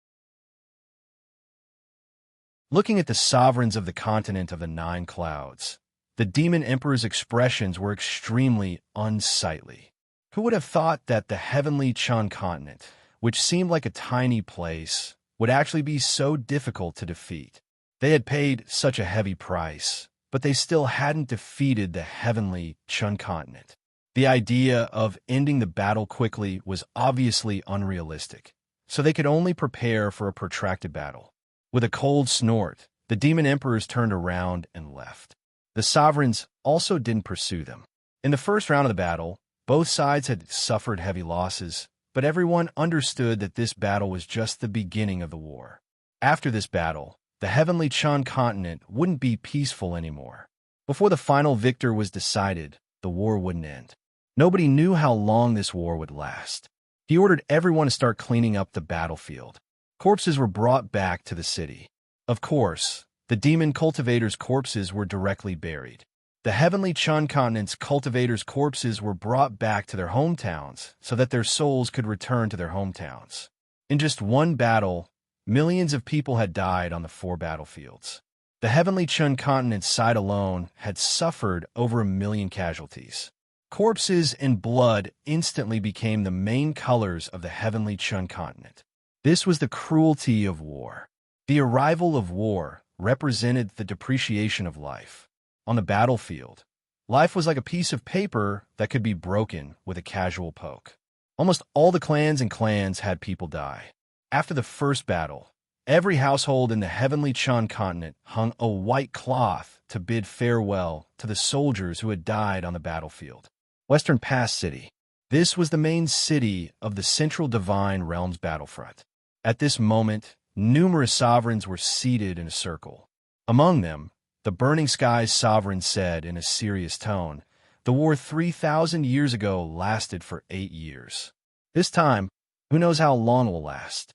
Looking at the sovereigns of the continent of the 9 clouds, the demon emperor's expressions were extremely unsightly. Who would have thought that the heavenly Chan continent, which seemed like a tiny place, would actually be so difficult to defeat? They had paid such a heavy price, but they still hadn't defeated the heavenly Chun continent. The idea of ending the battle quickly was obviously unrealistic, so they could only prepare for a protracted battle. With a cold snort, the demon emperors turned around and left. The sovereigns also didn't pursue them. In the first round of the battle, both sides had suffered heavy losses, but everyone understood that this battle was just the beginning of the war. After this battle, the heavenly Chan continent wouldn't be peaceful anymore. Before the final victor was decided, the war wouldn't end. Nobody knew how long this war would last. He ordered everyone to start cleaning up the battlefield. Corpses were brought back to the city. Of course, the demon cultivators' corpses were directly buried. The heavenly Chun continent's cultivators' corpses were brought back to their hometowns so that their souls could return to their hometowns. In just one battle, millions of people had died on the 4 battlefields. The heavenly Chun continent's side alone had suffered over 1 million casualties. Corpses and blood instantly became the main colors of the heavenly Chun continent. This was the cruelty of war. The arrival of war represented the depreciation of life. On the battlefield, life was like a piece of paper that could be broken with a casual poke. Almost all the clans had people die. After the first battle, every household in the heavenly Chun continent hung a white cloth to bid farewell to the soldiers who had died on the battlefield. Western Pass City. This was the main city of the Central Divine Realms battlefront. At this moment, numerous sovereigns were seated in a circle. Among them, the Burning Skies sovereign said in a serious tone, "The war 3,000 years ago lasted for 8 years. This time, who knows how long it will last?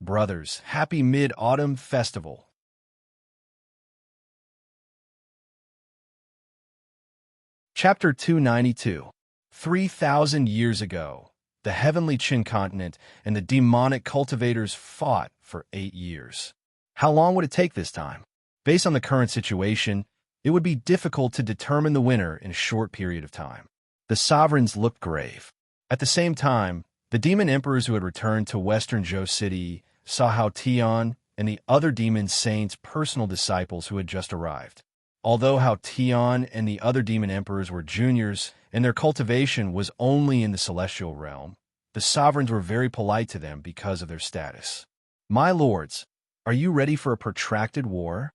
Brothers, happy Mid-Autumn Festival." Chapter 292. 3,000 years ago, the heavenly Chin continent and the demonic cultivators fought for 8 years. How long would it take this time? Based on the current situation, it would be difficult to determine the winner in a short period of time. The sovereigns looked grave. At the same time, the demon emperors who had returned to Western Zhou City saw how Tian and the other demon saints' personal disciples who had just arrived. Although how Tian and the other demon emperors were juniors and their cultivation was only in the celestial realm, the sovereigns were very polite to them because of their status. "My lords, are you ready for a protracted war?"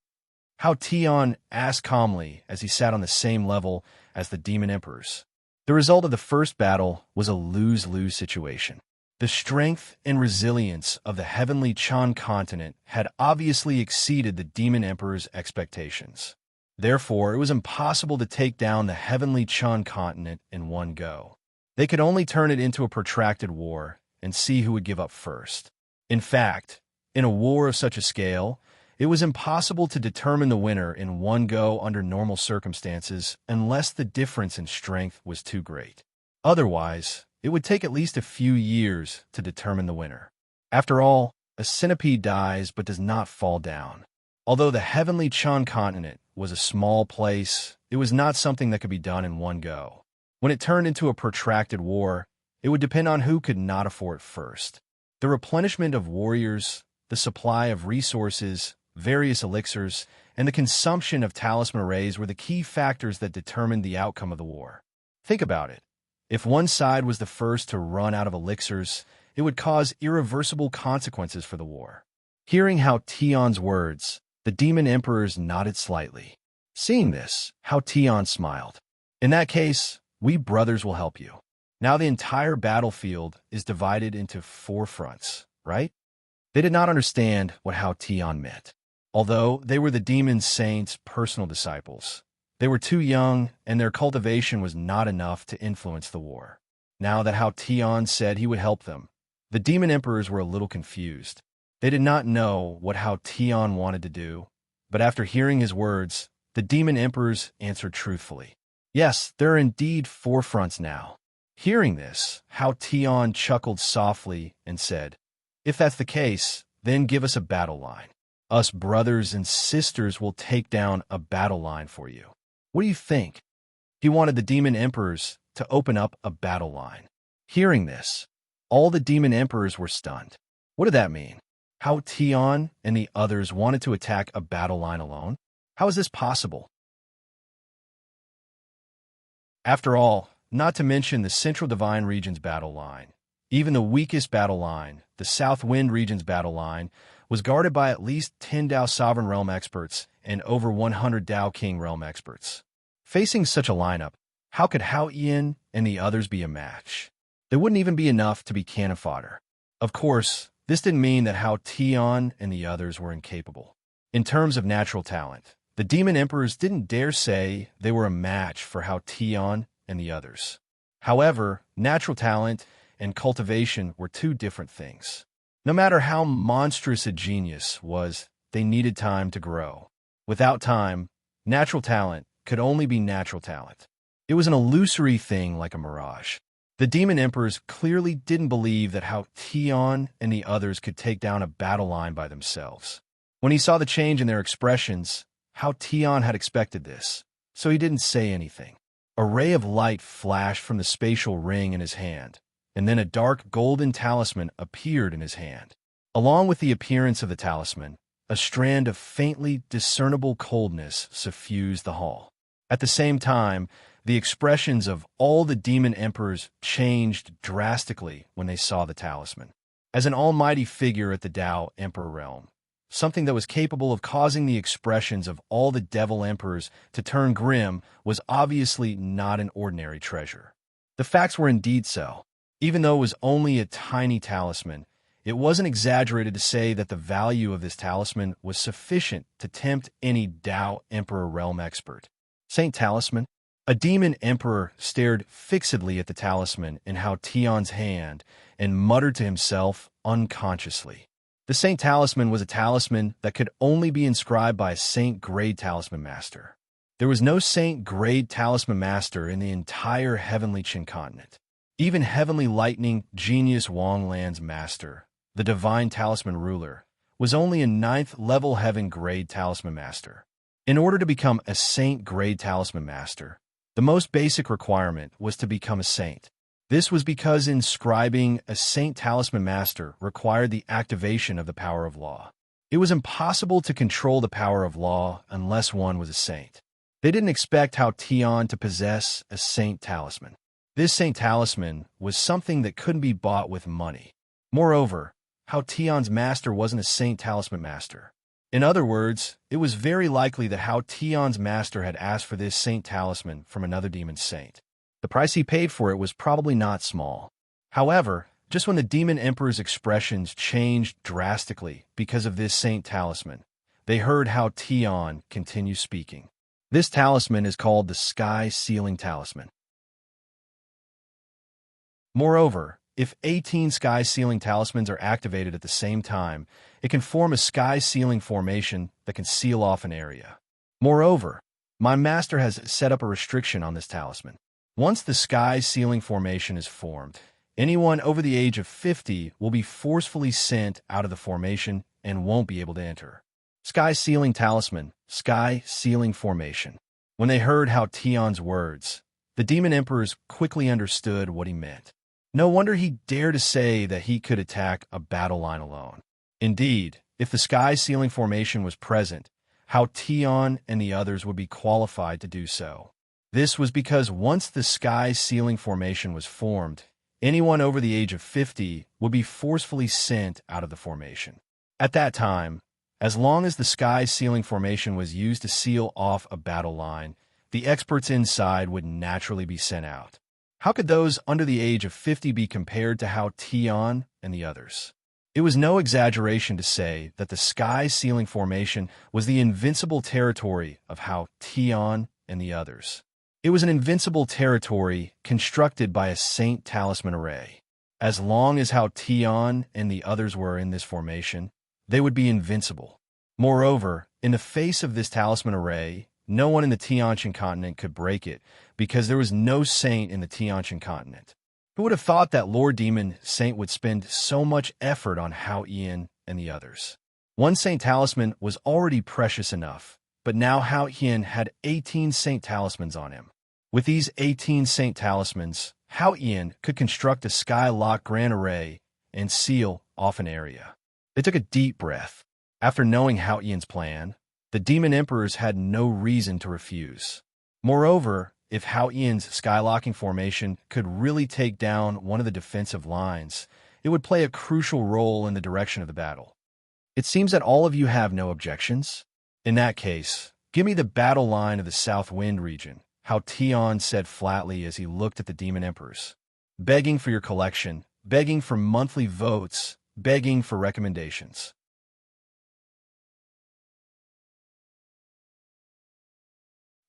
How Tian asked calmly as he sat on the same level as the demon emperors. The result of the first battle was a lose-lose situation. The strength and resilience of the heavenly Chan continent had obviously exceeded the demon emperor's expectations. Therefore, it was impossible to take down the heavenly Chan continent in one go. They could only turn it into a protracted war and see who would give up first. In fact, in a war of such a scale, it was impossible to determine the winner in one go under normal circumstances unless the difference in strength was too great. Otherwise, it would take at least a few years to determine the winner. After all, a centipede dies but does not fall down. Although the heavenly Chan continent was a small place, it was not something that could be done in one go. When it turned into a protracted war, it would depend on who could not afford first. The replenishment of warriors, the supply of resources, various elixirs, and the consumption of talisman rays were the key factors that determined the outcome of the war. Think about it. If one side was the first to run out of elixirs, it would cause irreversible consequences for the war. Hearing how Tian's words, the demon emperors nodded slightly. Seeing this, how Tian smiled. "In that case, we brothers will help you." Now the entire battlefield is divided into 4 fronts, right? They did not understand what Hao Tian meant. Although they were the demon saints' personal disciples, they were too young and their cultivation was not enough to influence the war. Now that Hao Tian said he would help them, the demon emperors were a little confused. They did not know what Hao Tian wanted to do, but after hearing his words, the demon emperors answered truthfully. Yes, there are indeed 4 fronts now. Hearing this, Hao Tian chuckled softly and said, "If that's the case, then give us a battle line. Us brothers and sisters will take down a battle line for you. What do you think?" He wanted the demon emperors to open up a battle line. Hearing this, all the demon emperors were stunned. What did that mean? How Tian and the others wanted to attack a battle line alone? How is this possible? After all, not to mention the Central Divine Region's battle line, even the weakest battle line, the South Wind Region's battle line, was guarded by at least 10 Dao Sovereign Realm experts and over 100 Dao King Realm experts. Facing such a lineup, how could Hao Ian and the others be a match? There wouldn't even be enough to be cannon fodder. Of course, this didn't mean that Hao Tian and the others were incapable. In terms of natural talent, The demon emperors didn't dare say they were a match for Hao Tian and the others. However, natural talent and cultivation were two different things. No matter how monstrous a genius was, they needed time to grow. Without time, natural talent could only be natural talent. It was an illusory thing like a mirage. The demon emperors clearly didn't believe that Hao Tian and the others could take down a battle line by themselves. When he saw the change in their expressions, Hao Tian had expected this, so he didn't say anything. A ray of light flashed from the spatial ring in his hand, and then a dark golden talisman appeared in his hand. Along with the appearance of the talisman, a strand of faintly discernible coldness suffused the hall. At the same time, the expressions of all the demon emperors changed drastically when they saw the talisman. As an almighty figure at the Tao Emperor realm, something that was capable of causing the expressions of all the devil emperors to turn grim was obviously not an ordinary treasure. The facts were indeed so. Even though it was only a tiny talisman, it wasn't exaggerated to say that the value of this talisman was sufficient to tempt any Tao Emperor realm expert. Saint Talisman? A demon emperor stared fixedly at the talisman in Hao Tian's hand and muttered to himself unconsciously. The Saint Talisman was a talisman that could only be inscribed by a Saint-grade talisman master. There was no Saint-grade talisman master in the entire heavenly Qin continent. Even heavenly lightning genius Wang Lan's master, the divine talisman ruler, was only a 9th-level heaven-grade talisman master. In order to become a Saint-grade talisman master, the most basic requirement was to become a saint. This was because inscribing a Saint Talisman Master required the activation of the power of law. It was impossible to control the power of law unless one was a saint. They didn't expect Hao Tian to possess a Saint Talisman. This Saint Talisman was something that couldn't be bought with money. Moreover, Hao Tian's master wasn't a Saint Talisman Master. In other words, it was very likely that Hao Tian's master had asked for this Saint Talisman from another demon saint. The price he paid for it was probably not small. However, just when the demon emperor's expressions changed drastically because of this Saint Talisman, they heard Hao Tian continue speaking. This talisman is called the Sky Sealing Talisman. Moreover, if 18 sky sealing talismans are activated at the same time, it can form a sky sealing formation that can seal off an area. Moreover, my master has set up a restriction on this talisman. Once the sky sealing formation is formed, anyone over the age of 50 will be forcefully sent out of the formation and won't be able to enter. Sky sealing talisman, sky sealing formation. When they heard Hao Tian's words, the demon emperors quickly understood what he meant. No wonder he dared to say that he could attack a battle line alone. Indeed, if the sky sealing formation was present, Hao Tian and the others would be qualified to do so. This was because once the sky sealing formation was formed, anyone over the age of 50 would be forcefully sent out of the formation. At that time, as long as the sky sealing formation was used to seal off a battle line, the experts inside would naturally be sent out. How could those under the age of 50 be compared to Hao Tian and the others? It was no exaggeration to say that the sky sealing formation was the invincible territory of Hao Tian and the others. It was an invincible territory constructed by a Saint Talisman array. As long as Hao Tian and the others were in this formation, they would be invincible. Moreover, in the face of this talisman array, no one in the Tianqian continent could break it, because there was no saint in the Tianqian continent. Who would have thought that Lord Demon Saint would spend so much effort on Hao Ian and the others? One Saint Talisman was already precious enough, but now Hao Ian had 18 Saint Talismans on him. With these 18 Saint Talismans, Hao Ian could construct a sky-lock grand array and seal off an area. They took a deep breath. After knowing Hao Ian's plan, the demon emperors had no reason to refuse. Moreover, if Hao Ian's skylocking formation could really take down one of the defensive lines, it would play a crucial role in the direction of the battle. It seems that all of you have no objections. In that case, give me the battle line of the South Wind region, Hao Tian said flatly as he looked at the demon emperors. Begging for your collection, begging for monthly votes, begging for recommendations.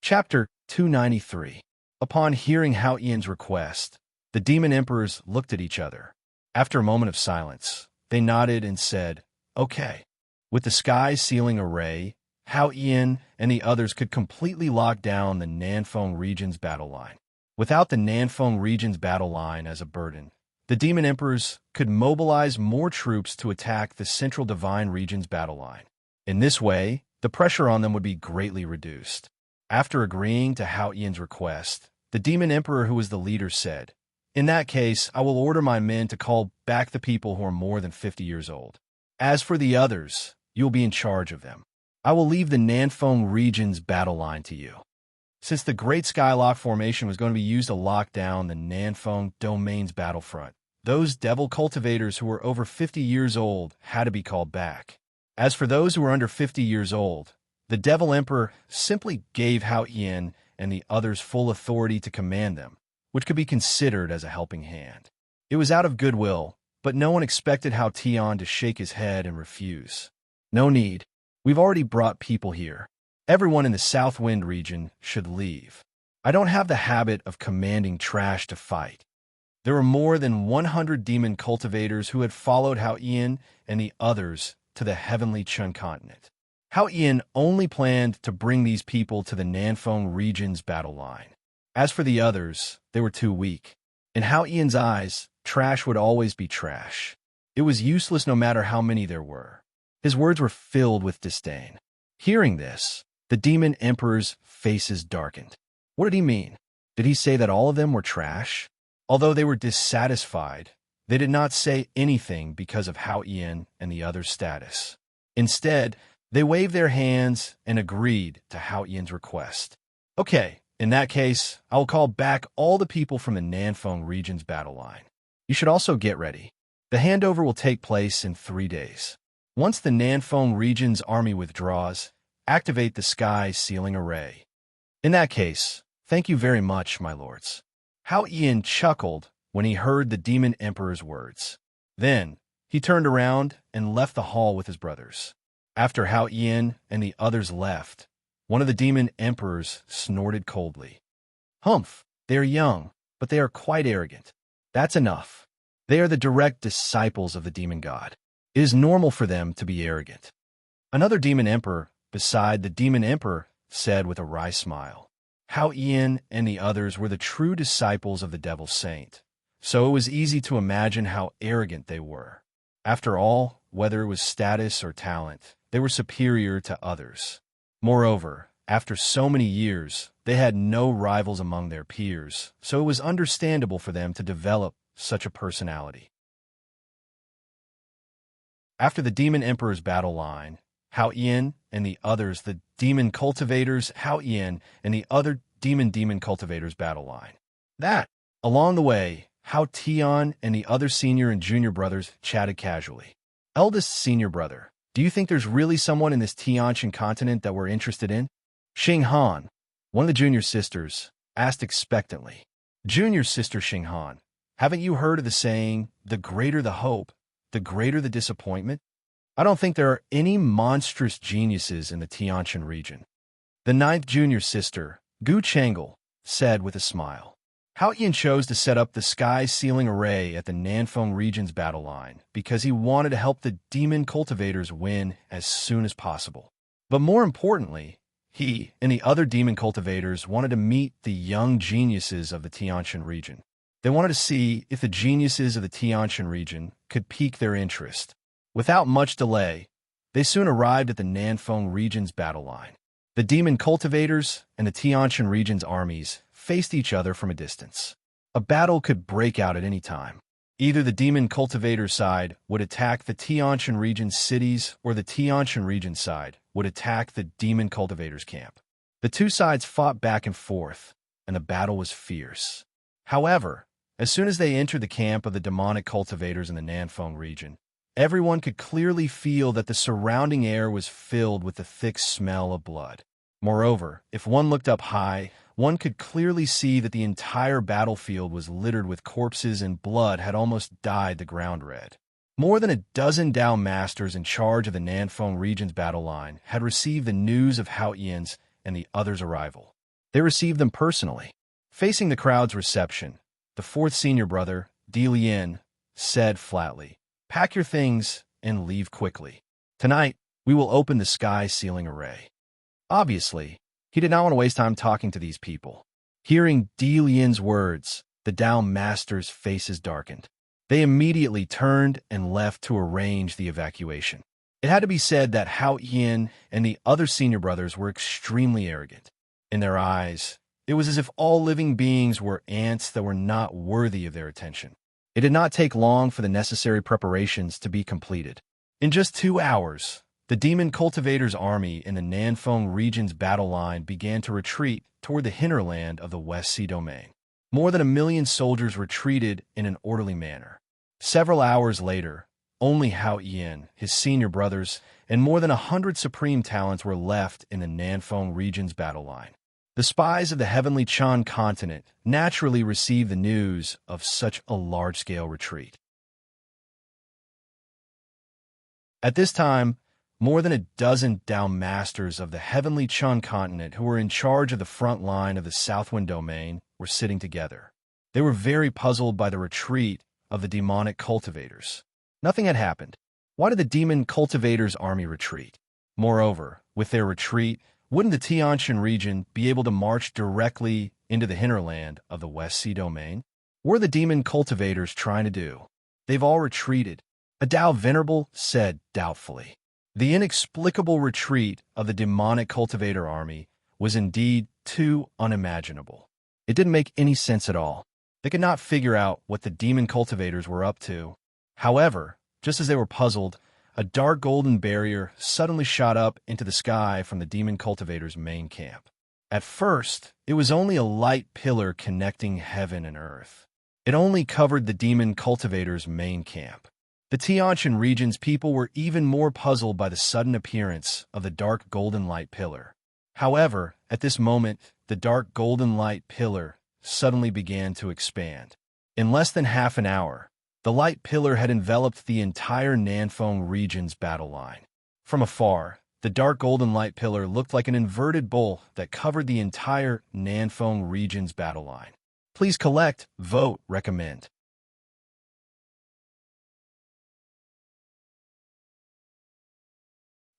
Chapter 293. Upon hearing Hao Ian's request, the demon emperors looked at each other. After a moment of silence, they nodded and said, "Okay." With the sky sealing array, Hao Ian and the others could completely lock down the Nanfeng region's battle line. Without the Nanfeng region's battle line as a burden, the demon emperors could mobilize more troops to attack the central divine region's battle line. In this way, the pressure on them would be greatly reduced. After agreeing to Hao Ian's request, the demon emperor who was the leader said, "In that case, I will order my men to call back the people who are more than 50 years old. As for the others, you will be in charge of them. I will leave the Nanfeng region's battle line to you." Since the Great Skylock formation was going to be used to lock down the Nanfeng domain's battlefront, those devil cultivators who were over 50 years old had to be called back. As for those who were under 50 years old, the Devil Emperor simply gave Hao Ian and the others full authority to command them, which could be considered as a helping hand. It was out of goodwill, but no one expected Hao Tian to shake his head and refuse. "No need. We've already brought people here. Everyone in the Southwind region should leave. I don't have the habit of commanding trash to fight." There were more than 100 demon cultivators who had followed Hao Ian and the others to the heavenly Chun continent. Hao Ian only planned to bring these people to the Nanfeng region's battle line. As for the others, they were too weak. In Hao Ian's eyes, trash would always be trash. It was useless no matter how many there were. His words were filled with disdain. Hearing this, the demon emperor's faces darkened. What did he mean? Did he say that all of them were trash? Although they were dissatisfied, they did not say anything because of Hao Ian and the others' status. Instead, they waved their hands and agreed to Hao Ian's request. "Okay, in that case, I will call back all the people from the Nanfeng region's battle line. You should also get ready. The handover will take place in 3 days. Once the Nanfeng region's army withdraws, activate the sky sealing array." "In that case, thank you very much, my lords." Hao Ian chuckled when he heard the demon emperor's words. Then, he turned around and left the hall with his brothers. After Hao Ian and the others left, one of the demon emperors snorted coldly. "Humph, they are young, but they are quite arrogant. That's enough. They are the direct disciples of the demon god. It is normal for them to be arrogant." Another demon emperor, beside the demon emperor, said with a wry smile, "Hao Ian and the others were the true disciples of the devil saint, so it was easy to imagine how arrogant they were. After all, whether it was status or talent, they were superior to others. Moreover, after so many years, they had no rivals among their peers, so it was understandable for them to develop such a personality." After the demon emperor's battle line, Hao Ian and the others, the demon cultivators, Hao Ian and the other demon cultivators battle line. Along the way, Hao Tian and the other senior and junior brothers chatted casually. "Eldest senior brother, do you think there's really someone in this Tianshan continent that we're interested in?" Xing Han, one of the junior sisters, asked expectantly. "Junior sister Xing Han, haven't you heard of the saying, 'The greater the hope, the greater the disappointment'? I don't think there are any monstrous geniuses in the Tianshan region." The 9th junior sister, Gu Changel, said with a smile. Hao Ian chose to set up the sky sealing array at the Nanfeng region's battle line because he wanted to help the demon cultivators win as soon as possible. But more importantly, he and the other demon cultivators wanted to meet the young geniuses of the Tianshan region. They wanted to see if the geniuses of the Tianshan region could pique their interest. Without much delay, they soon arrived at the Nanfeng region's battle line. The demon cultivators and the Tianshan region's armies faced each other from a distance. A battle could break out at any time. Either the demon cultivator side would attack the Tianshan region's cities, or the Tianshan region side would attack the demon cultivator's camp. The two sides fought back and forth, and the battle was fierce. However, as soon as they entered the camp of the demonic cultivators in the Nanfeng region, everyone could clearly feel that the surrounding air was filled with the thick smell of blood. Moreover, if one looked up high, one could clearly see that the entire battlefield was littered with corpses and blood had almost dyed the ground red. More than a dozen Dao masters in charge of the Nanfeng region's battle line had received the news of Hao Ian's and the others' arrival. They received them personally. Facing the crowd's reception, the fourth senior brother, Di Lien, said flatly, "Pack your things and leave quickly. Tonight, we will open the sky sealing array." Obviously, he did not want to waste time talking to these people. Hearing Di Lien's words, the Tao Masters' faces darkened. They immediately turned and left to arrange the evacuation. It had to be said that Hao Yin and the other senior brothers were extremely arrogant. In their eyes, it was as if all living beings were ants that were not worthy of their attention. It did not take long for the necessary preparations to be completed. In just 2 hours, the demon cultivator's army in the Nanfeng region's battle line began to retreat toward the hinterland of the West Sea domain. More than 1 million soldiers retreated in an orderly manner. Several hours later, only Hao Yin, his senior brothers, and more than 100 supreme talents were left in the Nanfeng region's battle line. The spies of the heavenly Chan continent naturally received the news of such a large-scale retreat. At this time, more than a dozen Tao Masters of the heavenly Chan continent who were in charge of the front line of the Southwind domain were sitting together. They were very puzzled by the retreat of the demonic cultivators. Nothing had happened. Why did the demon cultivators' army retreat? Moreover, with their retreat, wouldn't the Tianshan region be able to march directly into the hinterland of the West Sea domain? What were the demon cultivators trying to do? They've all retreated, a Tao Venerable said doubtfully. The inexplicable retreat of the demonic cultivator army was indeed too unimaginable. It didn't make any sense at all. They could not figure out what the demon cultivators were up to. However, just as they were puzzled, a dark golden barrier suddenly shot up into the sky from the demon cultivator's main camp. At first, it was only a light pillar connecting heaven and earth. It only covered the demon cultivator's main camp. The Tianshan region's people were even more puzzled by the sudden appearance of the dark golden light pillar. However, at this moment, the dark golden light pillar suddenly began to expand. In less than half an hour, the light pillar had enveloped the entire Nanfeng region's battle line. From afar, the dark golden light pillar looked like an inverted bowl that covered the entire Nanfeng region's battle line. Please collect, vote, recommend.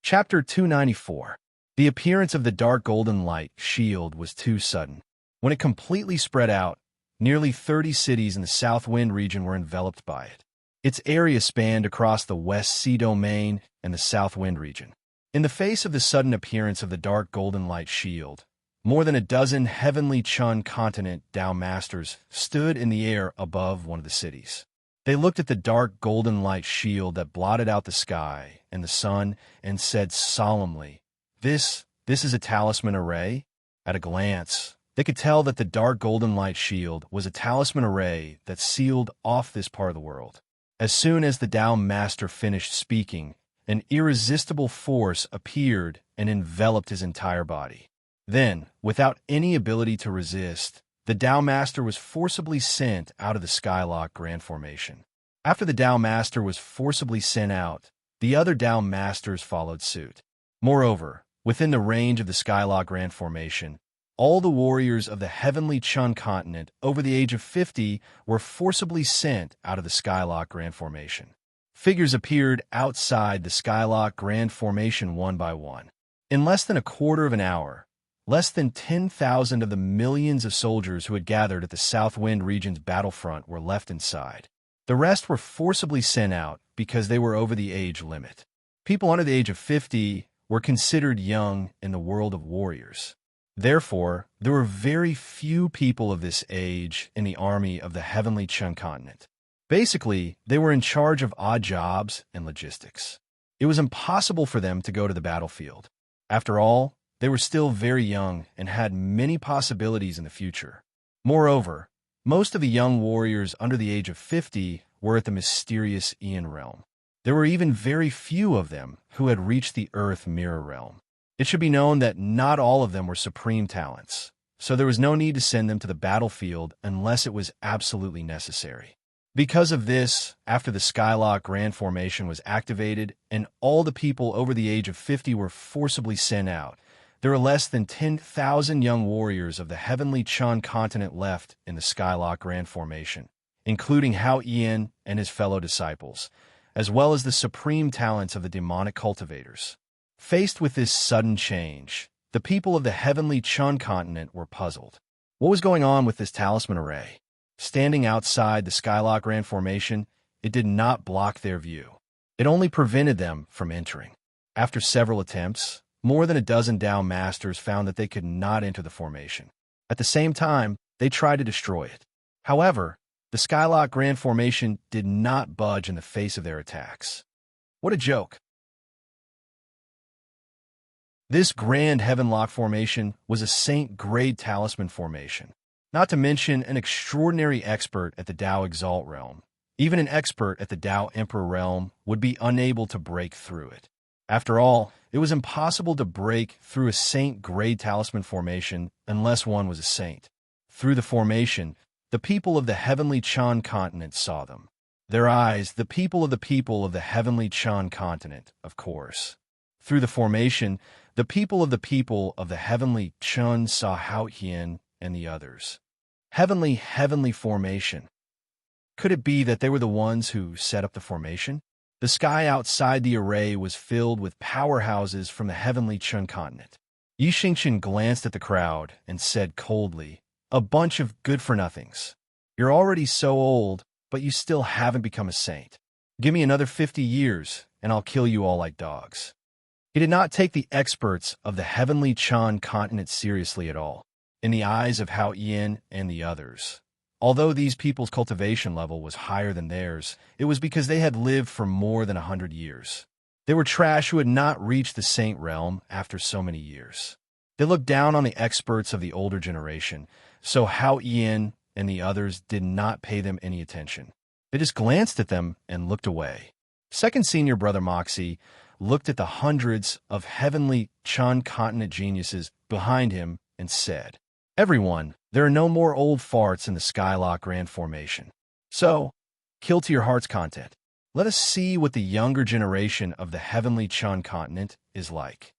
Chapter 294. The appearance of the dark golden light shield was too sudden. When it completely spread out, nearly 30 cities in the Southwind region were enveloped by it. Its area spanned across the West Sea domain and the Southwind region. In the face of the sudden appearance of the dark golden light shield, more than a dozen heavenly Chun continent Tao Masters stood in the air above one of the cities. They looked at the dark golden light shield that blotted out the sky and the sun and said solemnly, This is a talisman array? At a glance, they could tell that the dark golden light shield was a talisman array that sealed off this part of the world. As soon as the Tao Master finished speaking, an irresistible force appeared and enveloped his entire body. Then, without any ability to resist, the Tao Master was forcibly sent out of the Skylock Grand Formation. After the Tao Master was forcibly sent out, the other Tao Masters followed suit. Moreover, within the range of the Skylock Grand Formation, all the warriors of the heavenly Chun continent over the age of 50 were forcibly sent out of the Skylock Grand Formation. Figures appeared outside the Skylock Grand Formation one by one. In less than a quarter of an hour, less than 10,000 of the millions of soldiers who had gathered at the Southwind region's battlefront were left inside. The rest were forcibly sent out because they were over the age limit. People under the age of 50 were considered young in the world of warriors. Therefore, there were very few people of this age in the army of the heavenly Chun continent. Basically, they were in charge of odd jobs and logistics. It was impossible for them to go to the battlefield. After all, they were still very young and had many possibilities in the future. Moreover, most of the young warriors under the age of 50 were at the mysterious Aeon realm. There were even very few of them who had reached the Earth Mirror realm. It should be known that not all of them were supreme talents, so there was no need to send them to the battlefield unless it was absolutely necessary. Because of this, after the Skylock Grand Formation was activated and all the people over the age of 50 were forcibly sent out, there were less than 10,000 young warriors of the heavenly Chun continent left in the Skylock Grand Formation, including Hao Ian and his fellow disciples, as well as the supreme talents of the demonic cultivators. Faced with this sudden change, the people of the heavenly Chun continent were puzzled. What was going on with this talisman array? Standing outside the Skylock Grand Formation, it did not block their view. It only prevented them from entering. After several attempts, more than a dozen Dao masters found that they could not enter the formation. At the same time, they tried to destroy it. However, the Skylock Grand Formation did not budge in the face of their attacks. What a joke! This Grand Heavenlock Formation was a Saint-grade talisman formation, not to mention an extraordinary expert at the Dao Exalt realm. Even an expert at the Dao Emperor realm would be unable to break through it. After all, it was impossible to break through a Saint-grade talisman formation unless one was a saint. Through the formation, the people of the heavenly Chun continent saw them. Their eyes, the people of the heavenly Chun continent, of course. Through the formation, the people of the heavenly Chun saw Hao Hian and the others. Heavenly formation. Could it be that they were the ones who set up the formation? The sky outside the array was filled with powerhouses from the heavenly Chun continent. Yi Xingqian glanced at the crowd and said coldly, "A bunch of good-for-nothings. You're already so old, but you still haven't become a saint. Give me another 50 years, and I'll kill you all like dogs." He did not take the experts of the heavenly Chun continent seriously at all, in the eyes of Hao Ian and the others. Although these people's cultivation level was higher than theirs, it was because they had lived for more than 100 years. They were trash who had not reached the saint realm after so many years. They looked down on the experts of the older generation, so Hao Ian and the others did not pay them any attention. They just glanced at them and looked away. Second senior brother Moxie looked at the hundreds of heavenly Chun continent geniuses behind him and said, "Everyone, there are no more old farts in the Skylock Grand Formation. So, kill to your heart's content. Let us see what the younger generation of the heavenly Chun continent is like."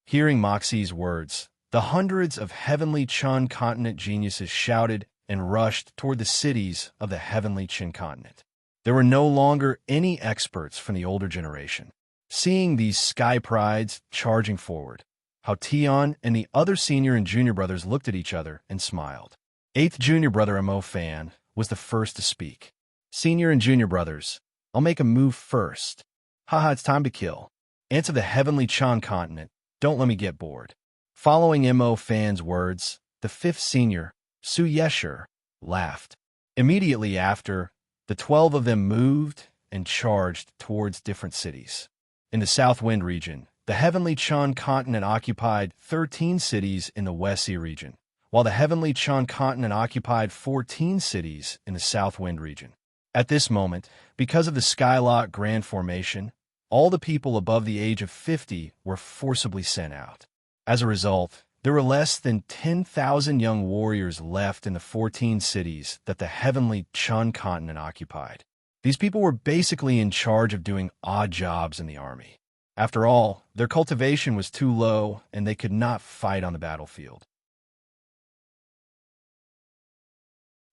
Hearing Moxie's words, the hundreds of heavenly Chun continent geniuses shouted and rushed toward the cities of the heavenly Chun continent. There were no longer any experts from the older generation. Seeing these sky prides charging forward, Hao Tian and the other senior and junior brothers looked at each other and smiled. Eighth junior brother Mo Fan was the first to speak. "Senior and junior brothers, I'll make a move first. Haha, it's time to kill. Ants of the heavenly Chun continent, don't let me get bored." Following Mo Fan's words, the fifth senior, Su Yesher, laughed. Immediately after, the 12 of them moved and charged towards different cities. In the Southwind region, the heavenly Chun continent occupied 13 cities in the Westsea region, while the heavenly Chun continent occupied 14 cities in the Southwind region. At this moment, because of the Skylock Grand Formation, all the people above the age of 50 were forcibly sent out. As a result, there were less than 10,000 young warriors left in the 14 cities that the heavenly Chun continent occupied. These people were basically in charge of doing odd jobs in the army. After all, their cultivation was too low and they could not fight on the battlefield.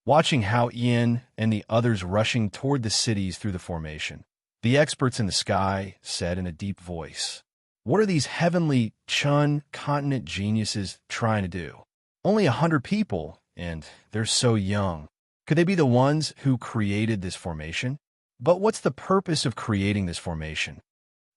Watching Hao Ian and the others rushing toward the cities through the formation, the experts in the sky said in a deep voice, "What are these heavenly Chun continent geniuses trying to do? Only 100 people, and they're so young. Could they be the ones who created this formation? But what's the purpose of creating this formation?"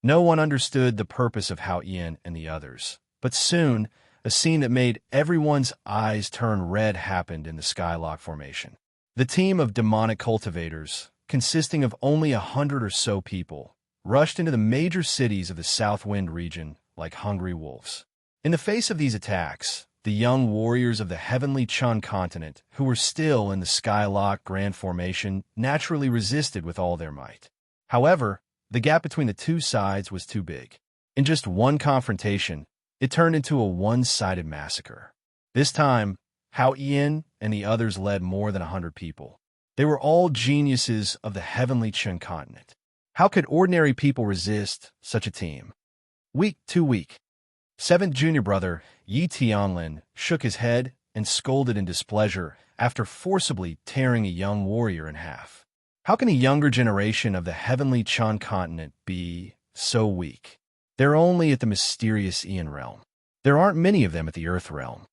No one understood the purpose of Hao Ian and the others, but soon a scene that made everyone's eyes turn red happened in the Skylock Formation. The team of demonic cultivators, consisting of only 100 or so people, rushed into the major cities of the Southwind region like hungry wolves. In the face of these attacks, the young warriors of the heavenly Chun continent, who were still in the Skylock Grand Formation, naturally resisted with all their might. However, the gap between the two sides was too big. In just one confrontation, it turned into a one-sided massacre. This time, Hao Ian and the others led more than 100 people. They were all geniuses of the heavenly Chun continent. How could ordinary people resist such a team? Weak, too weak. Seventh junior brother, Yi Tianlin, shook his head and scolded in displeasure after forcibly tearing a young warrior in half. How can a younger generation of the heavenly Chan continent be so weak? They're only at the mysterious Ian realm. There aren't many of them at the Earth realm.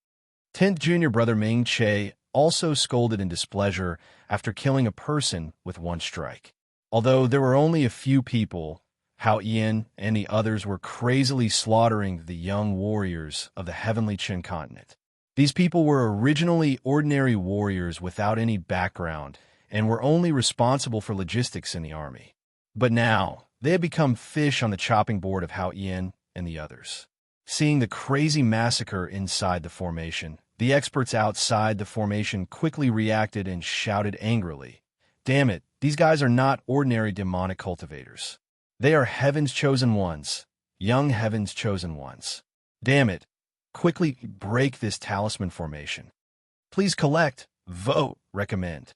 10th junior brother Ming Che also scolded in displeasure after killing a person with one strike. Although there were only a few people, Hao Ian and the others were crazily slaughtering the young warriors of the heavenly Qin continent. These people were originally ordinary warriors without any background and were only responsible for logistics in the army. But now, they had become fish on the chopping board of Hao Ian and the others. Seeing the crazy massacre inside the formation, the experts outside the formation quickly reacted and shouted angrily, "Damn it, these guys are not ordinary demonic cultivators. They are Heaven's chosen ones, young Heaven's chosen ones. Damn it, quickly break this talisman formation. Please collect, vote, recommend."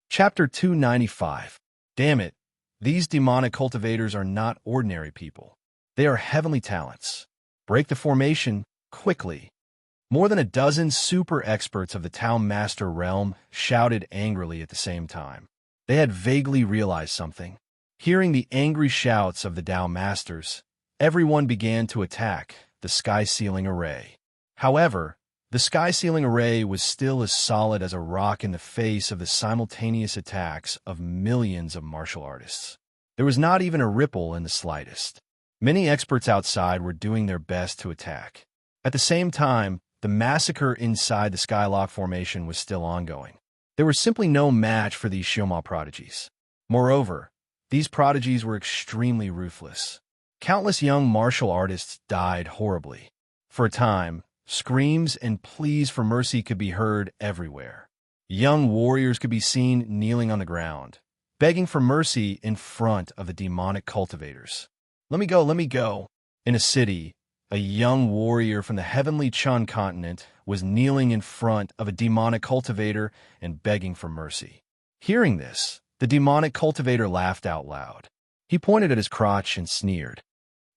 Chapter 295. Damn it, these demonic cultivators are not ordinary people. They are heavenly talents. Break the formation quickly. More than a dozen super experts of the Tao Master realm shouted angrily at the same time. They had vaguely realized something. Hearing the angry shouts of the Tao Masters, everyone began to attack the sky-sealing array. However, the sky-sealing array was still as solid as a rock in the face of the simultaneous attacks of millions of martial artists. There was not even a ripple in the slightest. Many experts outside were doing their best to attack. At the same time, the massacre inside the Skylock formation was still ongoing. There was simply no match for these Shioma prodigies. Moreover, these prodigies were extremely ruthless. Countless young martial artists died horribly. For a time, screams and pleas for mercy could be heard everywhere. Young warriors could be seen kneeling on the ground, begging for mercy in front of the demonic cultivators. Let me go, let me go." In a city, a young warrior from the heavenly Chan continent was kneeling in front of a demonic cultivator and begging for mercy. Hearing this, the demonic cultivator laughed out loud. He pointed at his crotch and sneered.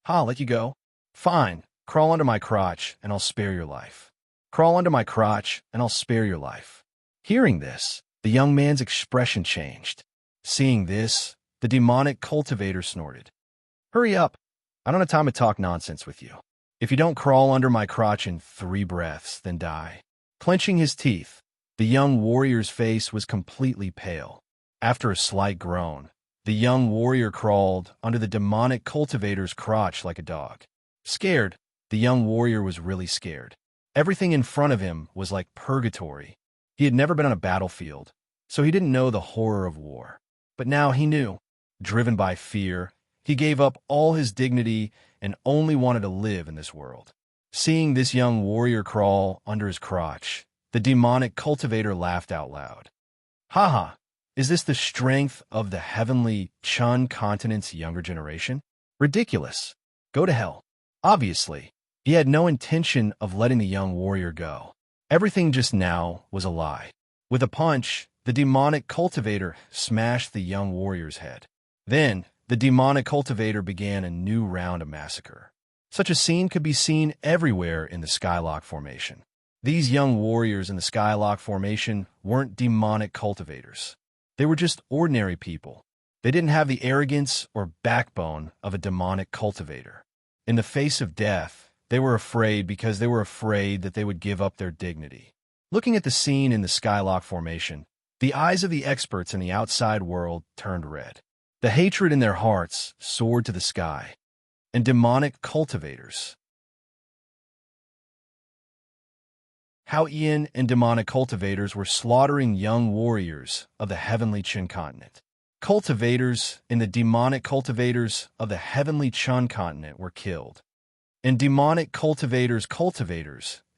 "I'll let you go. Fine, crawl under my crotch and I'll spare your life. Crawl under my crotch and I'll spare your life." Hearing this, the young man's expression changed. Seeing this, the demonic cultivator snorted. "Hurry up. I don't have time to talk nonsense with you. If you don't crawl under my crotch in 3 breaths, then die." Clenching his teeth, the young warrior's face was completely pale. After a slight groan, the young warrior crawled under the demonic cultivator's crotch like a dog. Scared, the young warrior was really scared. Everything in front of him was like purgatory. He had never been on a battlefield, so he didn't know the horror of war. But now he knew. Driven by fear, he gave up all his dignity and only wanted to live in this world. Seeing this young warrior crawl under his crotch, the demonic cultivator laughed out loud. "Haha, is this the strength of the heavenly Chun continent's younger generation? Ridiculous. Go to hell." Obviously, he had no intention of letting the young warrior go. Everything just now was a lie. With a punch, the demonic cultivator smashed the young warrior's head. Then, the demonic cultivator began a new round of massacre. Such a scene could be seen everywhere in the Skylock formation. These young warriors in the Skylock formation weren't demonic cultivators. They were just ordinary people. They didn't have the arrogance or backbone of a demonic cultivator. In the face of death, they were afraid because they were afraid that they would give up their dignity. Looking at the scene in the Skylock formation, the eyes of the experts in the outside world turned red. The hatred in their hearts soared to the sky. And demonic cultivators. Hao Ian and demonic cultivators were slaughtering young warriors of the heavenly Qin continent. Cultivators and the demonic cultivators of the heavenly Chun continent were killed. And demonic cultivators,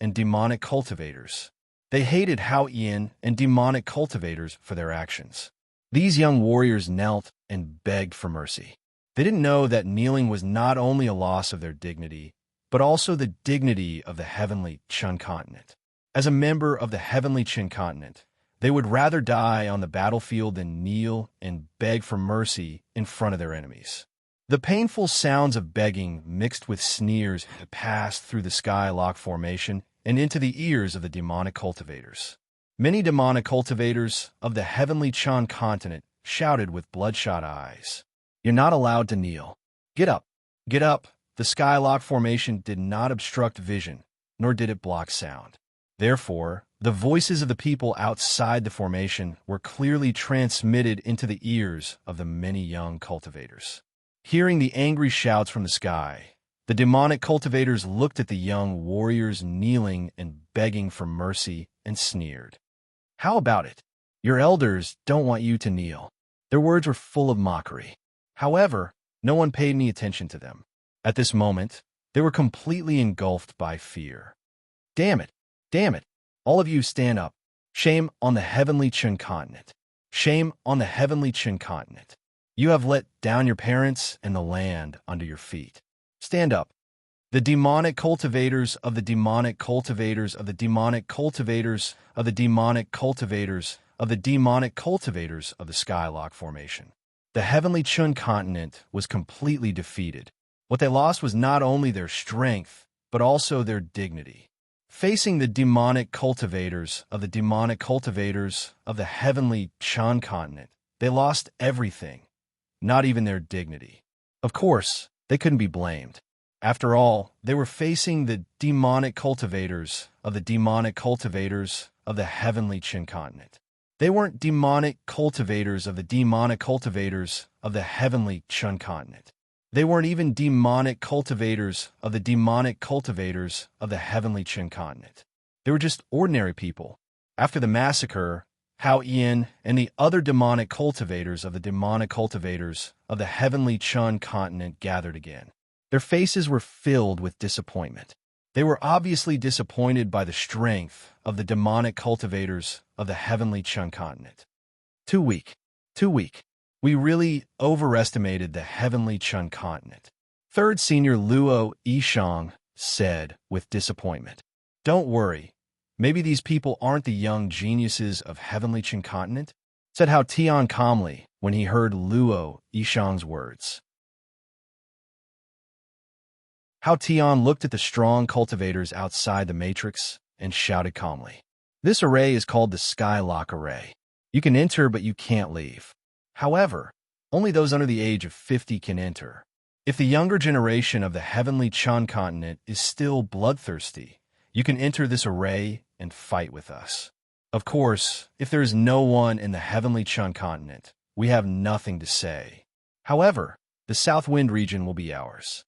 and demonic cultivators. They hated Hao Ian and demonic cultivators for their actions. These young warriors knelt and begged for mercy. They didn't know that kneeling was not only a loss of their dignity, but also the dignity of the heavenly Chun continent. As a member of the heavenly Qin continent, They would rather die on the battlefield than kneel and beg for mercy in front of their enemies. The painful sounds of begging mixed with sneers passed through the Skylock formation and into the ears of the demonic cultivators. Many demonic cultivators of the heavenly Chan continent shouted with bloodshot eyes, "You're not allowed to kneel. Get up! Get up!" The Skylock formation did not obstruct vision, nor did it block sound. Therefore, the voices of the people outside the formation were clearly transmitted into the ears of the many young cultivators. Hearing the angry shouts from the sky, the demonic cultivators looked at the young warriors kneeling and begging for mercy and sneered. "How about it? Your elders don't want you to kneel." Their words were full of mockery. However, no one paid any attention to them. At this moment, they were completely engulfed by fear. "Damn it! Damn it! All of you stand up. Shame on the heavenly Chin continent. Shame on the heavenly Chin continent. You have let down your parents and the land under your feet. Stand up. The demonic cultivators of the demonic cultivators of the demonic cultivators of the demonic cultivators of the demonic cultivators of the Skylock formation. The heavenly Chun continent was completely defeated. What they lost was not only their strength, but also their dignity. Facing the demonic cultivators of the demonic cultivators of the heavenly Chan continent, they lost everything, not even their dignity. Of course, they couldn't be blamed. After all, they were facing the demonic cultivators of the demonic cultivators of the heavenly Chin continent. They weren't demonic cultivators of the demonic cultivators of the heavenly Chun continent. They weren't even demonic cultivators of the demonic cultivators of the heavenly Chin continent. They were just ordinary people. After the massacre, Hao Ian and the other demonic cultivators of the demonic cultivators of the heavenly Chun continent gathered again. Their faces were filled with disappointment. They were obviously disappointed by the strength of the demonic cultivators of the heavenly Chun continent. Too weak. Too weak. We really overestimated the heavenly Chun continent. Third Senior Luo Yishang said with disappointment. "Don't worry. Maybe these people aren't the young geniuses of heavenly Chun continent," said Hao Tian calmly when he heard Luo Yishang's words. Hao Tian looked at the strong cultivators outside the matrix and shouted calmly. "This array is called the Skylock Array. You can enter, but you can't leave. However, only those under the age of 50 can enter. If the younger generation of the heavenly Chan continent is still bloodthirsty, you can enter this array and fight with us. Of course, if there is no one in the heavenly Chun continent, we have nothing to say. However, the South Wind region will be ours."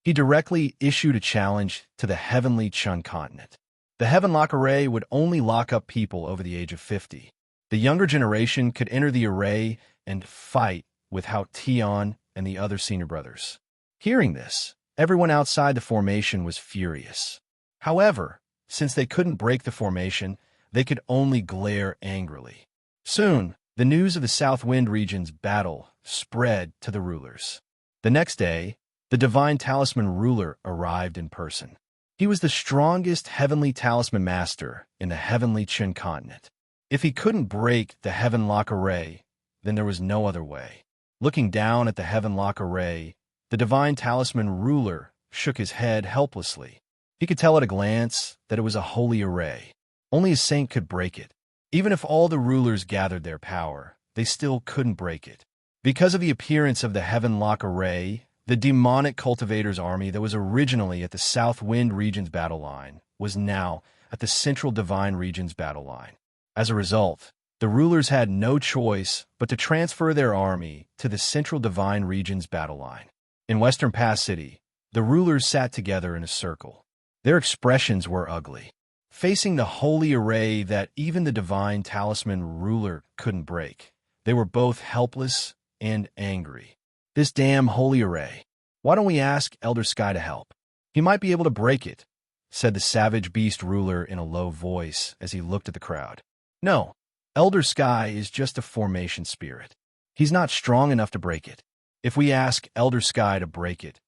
He directly issued a challenge to the heavenly Chun continent. The Heavenlock Array would only lock up people over the age of 50. The younger generation could enter the array and fight with Hao Tian and the other senior brothers. Hearing this, everyone outside the formation was furious. However, since they couldn't break the formation, they could only glare angrily. Soon, the news of the South Wind region's battle spread to the rulers. The next day, the Divine Talisman ruler arrived in person. He was the strongest heavenly talisman master in the heavenly Chin continent. If he couldn't break the Heavenlock Array, then there was no other way. Looking down at the Heavenlock Array, the Divine Talisman ruler shook his head helplessly. He could tell at a glance that it was a holy array. Only a saint could break it. Even if all the rulers gathered their power, they still couldn't break it. Because of the appearance of the Heavenlock Array, the demonic cultivators' army that was originally at the South Wind region's battle line was now at the Central Divine region's battle line. As a result, the rulers had no choice but to transfer their army to the Central Divine region's battle line. In Western Pass City, the rulers sat together in a circle. Their expressions were ugly. Facing the holy array that even the Divine Talisman ruler couldn't break, they were both helpless and angry. "This damn holy array. Why don't we ask Elder Sky to help? He might be able to break it," said the savage beast ruler in a low voice as he looked at the crowd. "No, Elder Sky is just a formation spirit. He's not strong enough to break it. If we ask Elder Sky to break it,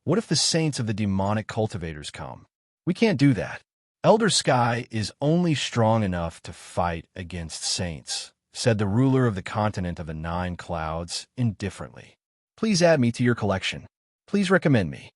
what if the saints of the demonic cultivators come? We can't do that. Elder Sky is only strong enough to fight against saints, said the ruler of the continent of the 9 clouds indifferently. Please add me to your collection. Please recommend me.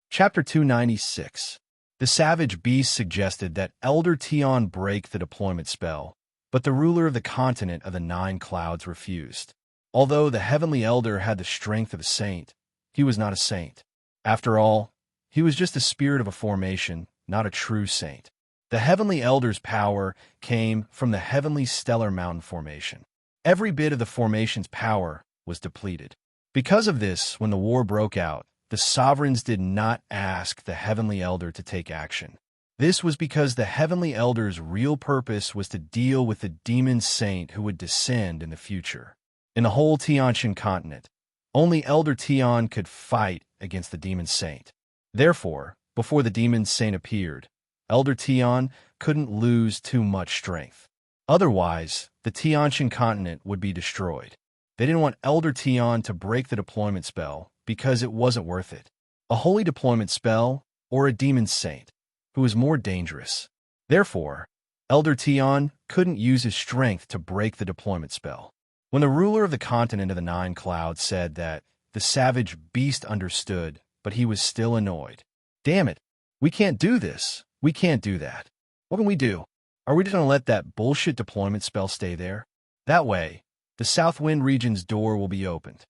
Chapter 296. The savage beast suggested that Elder Tion break the deployment spell, but the ruler of the continent of the 9 clouds refused. Although the heavenly elder had the strength of a saint, he was not a saint. After all, he was just the spirit of a formation, not a true saint. The heavenly elder's power came from the heavenly stellar mountain formation. Every bit of the formation's power was depleted. Because of this, when the war broke out, the sovereigns did not ask the heavenly elder to take action. This was because the heavenly elder's real purpose was to deal with the demon saint who would descend in the future. In the whole Tiantian continent, only Elder Tion could fight against the demon saint. Therefore, before the demon saint appeared, Elder Tion couldn't lose too much strength. Otherwise, the Tiantian continent would be destroyed. They didn't want Elder Tion to break the deployment spell because it wasn't worth it. A holy deployment spell or a demon saint, who was more dangerous. Therefore, Elder Tion couldn't use his strength to break the deployment spell. When the ruler of the continent of the 9 clouds said that, the savage beast understood, but he was still annoyed. Damn it, we can't do this. We can't do that. What can we do? Are we just going to let that bullshit deployment spell stay there? That way, the Southwind region's door will be opened,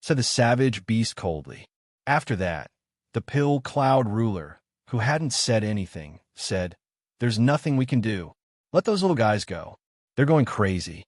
said the savage beast coldly. After that, the Pill Cloud ruler, who hadn't said anything, said, "There's nothing we can do. Let those little guys go. They're going crazy."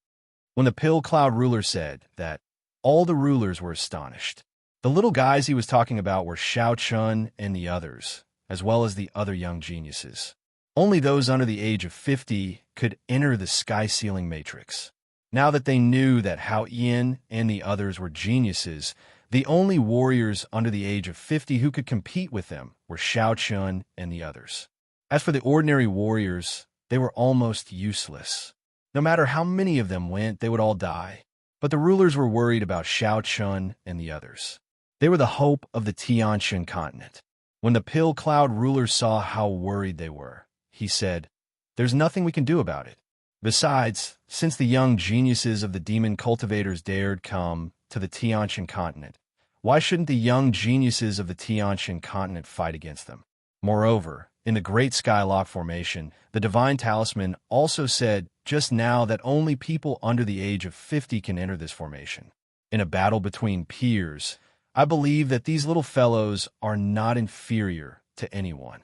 When the Pill Cloud ruler said that, all the rulers were astonished. The little guys he was talking about were Xiao Chun and the others, as well as the other young geniuses. Only those under the age of 50 could enter the sky-sealing matrix. Now that they knew that Hao Yin and the others were geniuses, the only warriors under the age of 50 who could compete with them were Xiao Chun and the others. As for the ordinary warriors, they were almost useless. No matter how many of them went, they would all die. But the rulers were worried about Xiao Chun and the others. They were the hope of the Tiantian continent. When the Pill Cloud ruler saw how worried they were, he said, "There's nothing we can do about it. Besides, since the young geniuses of the demon cultivators dared come to the Tiantian continent, why shouldn't the young geniuses of the Tiantian continent fight against them?" Moreover, in the Great Skylock formation, the Divine Talisman also said just now that only people under the age of 50 can enter this formation. In a battle between peers, I believe that these little fellows are not inferior to anyone.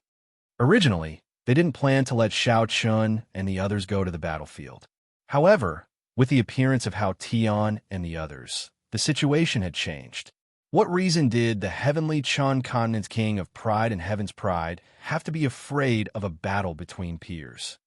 Originally, they didn't plan to let Xiao Chun and the others go to the battlefield. However, with the appearance of Hao Tian and the others, the situation had changed. What reason did the heavenly Chun continent's king of pride and heaven's pride have to be afraid of a battle between peers?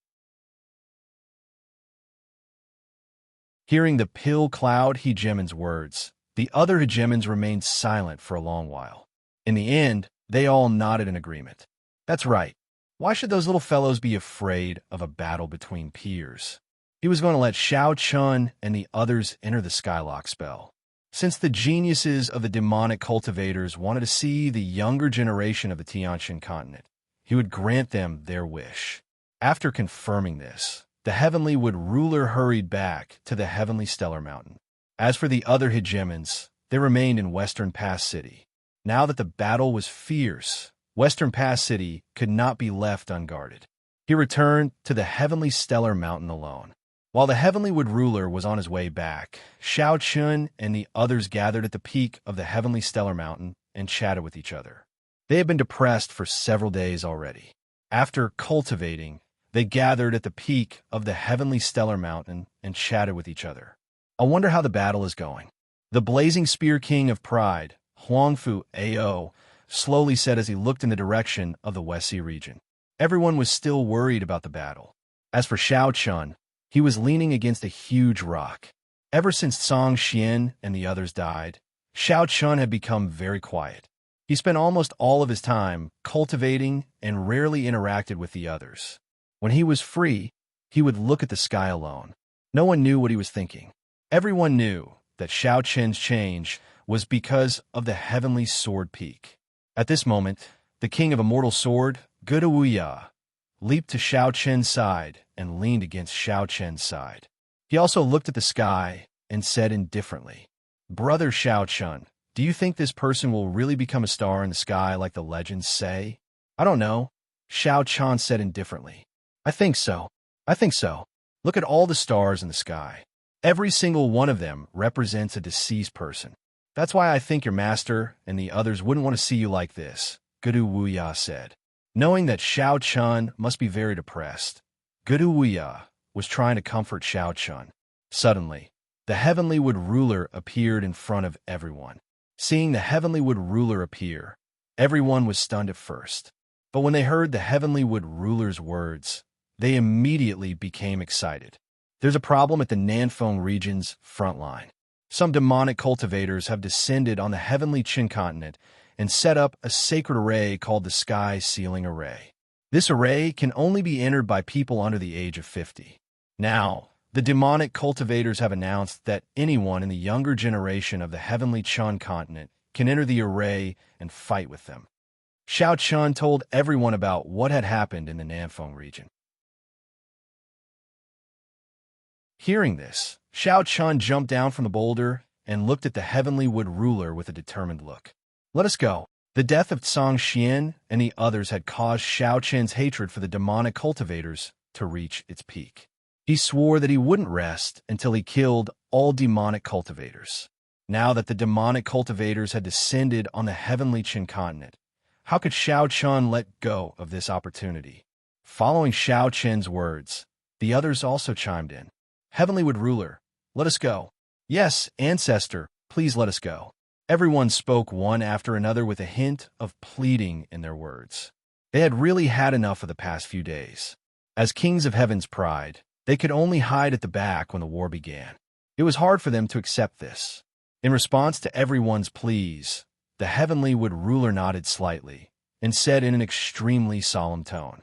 Hearing the Pill Cloud hegemon's words, the other hegemons remained silent for a long while. In the end, they all nodded in agreement. That's right. Why should those little fellows be afraid of a battle between peers? He was going to let Xiao Chun and the others enter the Skylock spell. Since the geniuses of the demonic cultivators wanted to see the younger generation of the Tiantian continent, he would grant them their wish. After confirming this, the heavenly ruler hurried back to the heavenly stellar mountain. As for the other hegemons, they remained in Western Pass City. Now that the battle was fierce, Western Pass City could not be left unguarded. He returned to the heavenly stellar mountain alone. While the heavenly ruler was on his way back, Xiao Chun and the others gathered at the peak of the heavenly stellar mountain and chatted with each other. They had been depressed for several days already. After cultivating, they gathered at the peak of the heavenly stellar mountain and chatted with each other. I wonder how the battle is going. The blazing spear king of pride, Huangfu Ao, slowly said as he looked in the direction of the West Sea region. Everyone was still worried about the battle. As for Xiao Chun, he was leaning against a huge rock. Ever since Song Xian and the others died, Xiao Chun had become very quiet. He spent almost all of his time cultivating and rarely interacted with the others. When he was free, he would look at the sky alone. No one knew what he was thinking. Everyone knew that Xiao Chun's change was because of the heavenly sword peak. At this moment, the king of immortal sword, Guduya, leaped to Xiao Chen's side and leaned against Xiao Chen's side. He also looked at the sky and said indifferently, "Brother Xiao Chen, do you think this person will really become a star in the sky like the legends say?" "I don't know," Xiao Chen said indifferently. "I think so. I think so. Look at all the stars in the sky. Every single one of them represents a deceased person. That's why I think your master and the others wouldn't want to see you like this," Gudu Wuya said. Knowing that Xiao Chen must be very depressed, Gudu Wuya was trying to comfort Xiao Chen. Suddenly, the Heavenly Wood Ruler appeared in front of everyone. Seeing the Heavenly Wood Ruler appear, everyone was stunned at first. But when they heard the Heavenly Wood Ruler's words, they immediately became excited. There's a problem at the Nanfeng region's front line. Some demonic cultivators have descended on the heavenly Qin continent and set up a sacred array called the Sky Sealing Array. This array can only be entered by people under the age of 50. Now, the demonic cultivators have announced that anyone in the younger generation of the heavenly Qin continent can enter the array and fight with them. Xiao Chen told everyone about what had happened in the Nanfeng region. Hearing this, Xiao Chen jumped down from the boulder and looked at the Heavenly Wood Ruler with a determined look. "Let us go." The death of Tsang Xian and the others had caused Xiao Chen's hatred for the demonic cultivators to reach its peak. He swore that he wouldn't rest until he killed all demonic cultivators. Now that the demonic cultivators had descended on the heavenly Qin continent, how could Xiao Chen let go of this opportunity? Following Xiao Chen's words, the others also chimed in. "Heavenly Wood Ruler, let us go." "Yes, Ancestor, please let us go." Everyone spoke one after another with a hint of pleading in their words. They had really had enough of the past few days. As kings of heaven's pride, they could only hide at the back when the war began. It was hard for them to accept this. In response to everyone's pleas, the Heavenly Wood Ruler nodded slightly and said in an extremely solemn tone,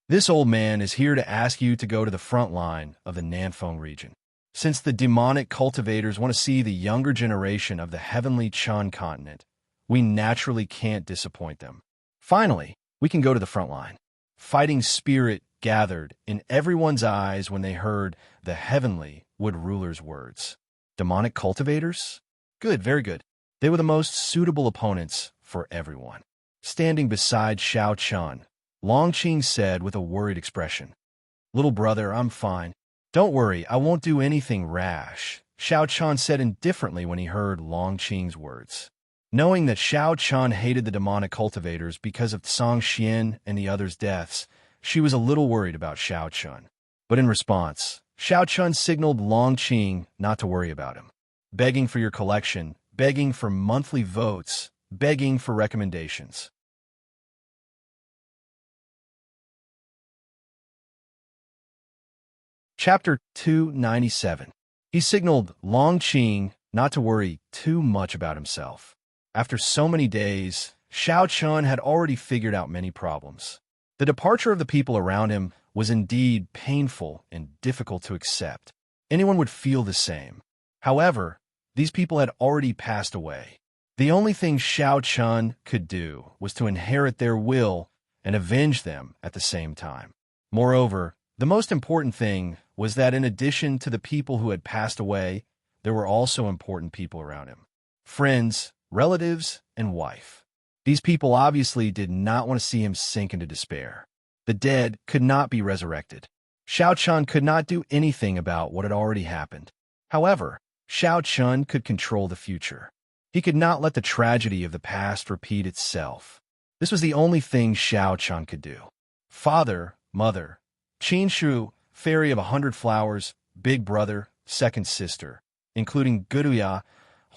"This old man is here to ask you to go to the front line of the Nanfeng region. Since the demonic cultivators want to see the younger generation of the heavenly Qin continent, we naturally can't disappoint them. Finally, we can go to the front line." Fighting spirit gathered in everyone's eyes when they heard the Heavenly Wood Ruler's words. Demonic cultivators? Good, very good. They were the most suitable opponents for everyone. Standing beside Xiao Chen, Longqing said with a worried expression, "Little brother, I'm fine. Don't worry, I won't do anything rash," Xiao Chen said indifferently when he heard Longqing's words. Knowing that Xiao Chen hated the demonic cultivators because of Tsang Xian and the others' deaths, she was a little worried about Xiao Chen. But in response, Xiao Chen signaled Longqing not to worry about him. Begging for your collection, begging for monthly votes, begging for recommendations. Chapter 297. He signaled Longqing not to worry too much about himself. After so many days, Xiao Chen had already figured out many problems. The departure of the people around him was indeed painful and difficult to accept. Anyone would feel the same. However, these people had already passed away. The only thing Xiao Chen could do was to inherit their will and avenge them at the same time. Moreover, the most important thing was that in addition to the people who had passed away, there were also important people around him. Friends, relatives, and wife. These people obviously did not want to see him sink into despair. The dead could not be resurrected. Xiao Chen could not do anything about what had already happened. However, Xiao Chen could control the future. He could not let the tragedy of the past repeat itself. This was the only thing Xiao Chen could do. Father, mother, Qin Shu, Fairy of 100 Flowers, Big Brother, Second Sister, including Guduya,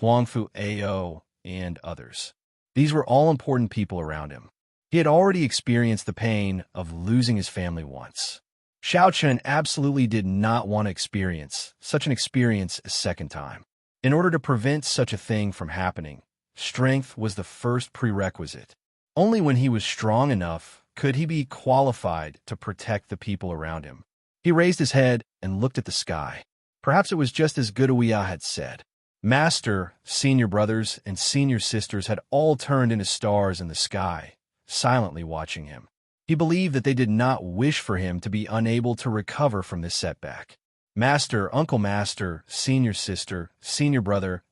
Huangfu Ao, and others. These were all important people around him. He had already experienced the pain of losing his family once. Xiao Chen absolutely did not want to experience such an experience a second time. In order to prevent such a thing from happening, strength was the first prerequisite. Only when he was strong enough could he be qualified to protect the people around him. He raised his head and looked at the sky. Perhaps it was just as Guduya had said. Master, senior brothers, and senior sisters had all turned into stars in the sky, silently watching him. He believed that they did not wish for him to be unable to recover from this setback. Master, Uncle Master, senior sister, senior brother,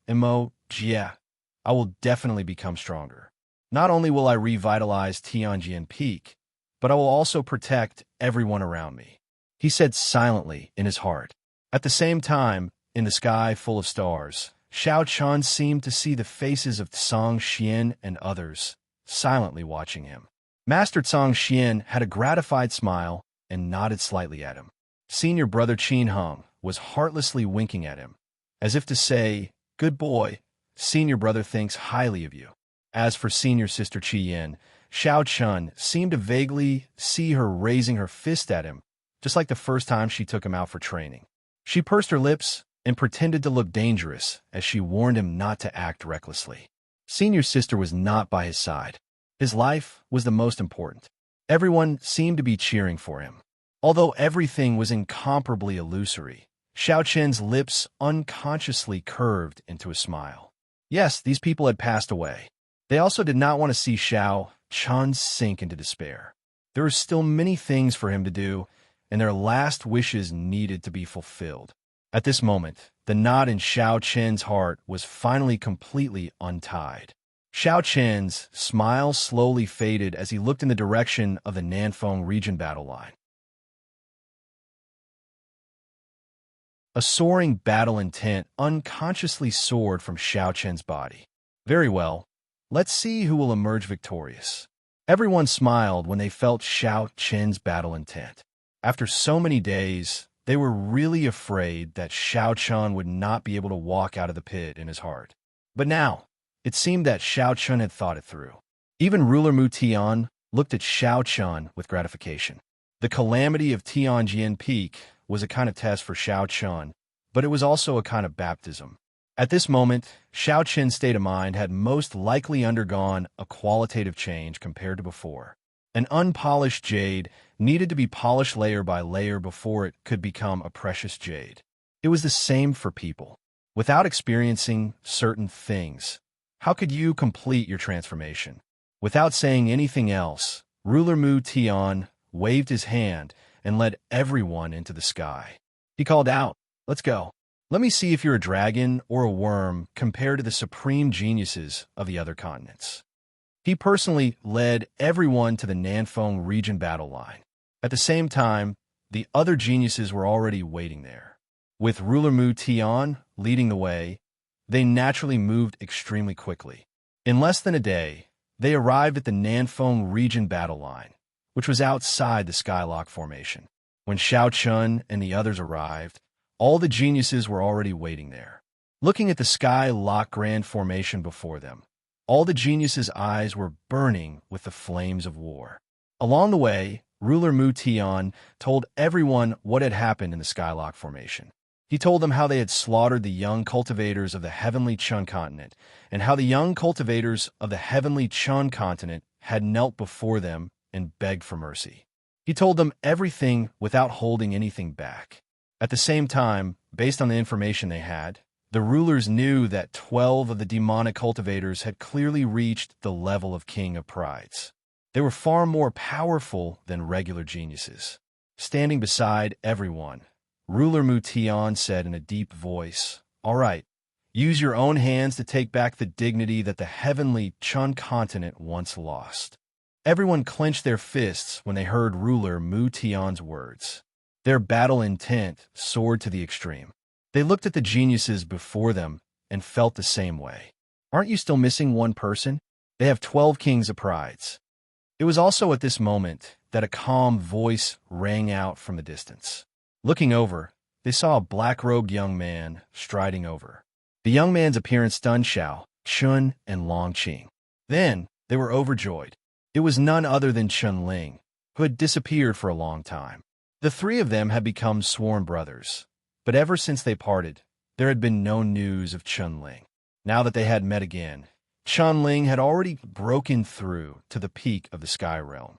yeah, I will definitely become stronger. Not only will I revitalize Tianjin Peak, but I will also protect everyone around me, he said silently in his heart. At the same time, in the sky full of stars, Xiao Chun seemed to see the faces of Tsang Xian and others, silently watching him. Master Tsang Xian had a gratified smile and nodded slightly at him. Senior brother Qin Hung was heartlessly winking at him, as if to say, "Good boy, senior brother thinks highly of you." As for senior sister Qi Yin, Xiao Chun seemed to vaguely see her raising her fist at him, just like the first time she took him out for training. She pursed her lips and pretended to look dangerous as she warned him not to act recklessly. Senior sister was not by his side. His life was the most important. Everyone seemed to be cheering for him. Although everything was incomparably illusory, Xiao Chen's lips unconsciously curved into a smile. Yes, these people had passed away. They also did not want to see Xiao Chun sink into despair. There were still many things for him to do, and their last wishes needed to be fulfilled. At this moment, the knot in Xiao Chen's heart was finally completely untied. Xiao Chen's smile slowly faded as he looked in the direction of the Nanfeng region battle line. A soaring battle intent unconsciously soared from Xiao Chen's body. Very well, let's see who will emerge victorious. Everyone smiled when they felt Xiao Chen's battle intent. After so many days, they were really afraid that Xiao Chun would not be able to walk out of the pit in his heart. But now, it seemed that Xiao Chun had thought it through. Even ruler Mu Tian looked at Xiao Chun with gratification. The calamity of Tianjin Peak was a kind of test for Xiao Chun, but it was also a kind of baptism. At this moment, Xiao Chen's state of mind had most likely undergone a qualitative change compared to before. An unpolished jade needed to be polished layer by layer before it could become a precious jade. It was the same for people. Without experiencing certain things, how could you complete your transformation? Without saying anything else, ruler Mu Tian waved his hand and led everyone into the sky. He called out, "Let's go. Let me see if you're a dragon or a worm compared to the supreme geniuses of the other continents." He personally led everyone to the Nanfeng region battle line. At the same time, the other geniuses were already waiting there. With ruler Mu Tian leading the way, they naturally moved extremely quickly. In less than a day, they arrived at the Nanfeng region battle line, which was outside the Skylock formation. When Xiao Chun and the others arrived, all the geniuses were already waiting there. Looking at the Skylock Grand formation before them, all the geniuses' eyes were burning with the flames of war. Along the way, ruler Mu Tian told everyone what had happened in the Skylock formation. He told them how they had slaughtered the young cultivators of the heavenly Chun continent, and how the young cultivators of the heavenly Chun continent had knelt before them and begged for mercy. He told them everything without holding anything back. At the same time, based on the information they had, the rulers knew that 12 of the demonic cultivators had clearly reached the level of King of Prides. They were far more powerful than regular geniuses. Standing beside everyone, ruler Mu Tian said in a deep voice, "All right, use your own hands to take back the dignity that the heavenly Chun continent once lost." Everyone clenched their fists when they heard ruler Mu Tian's words. Their battle intent soared to the extreme. They looked at the geniuses before them and felt the same way. Aren't you still missing one person? They have 12 kings of prides. It was also at this moment that a calm voice rang out from the distance. Looking over, they saw a black-robed young man striding over. The young man's appearance stunned Xiao, Chun, and Long Qing. Then they were overjoyed. It was none other than Chun Ling, who had disappeared for a long time. The three of them had become sworn brothers. But ever since they parted, there had been no news of Chun Ling. Now that they had met again, Chun Ling had already broken through to the peak of the Sky Realm.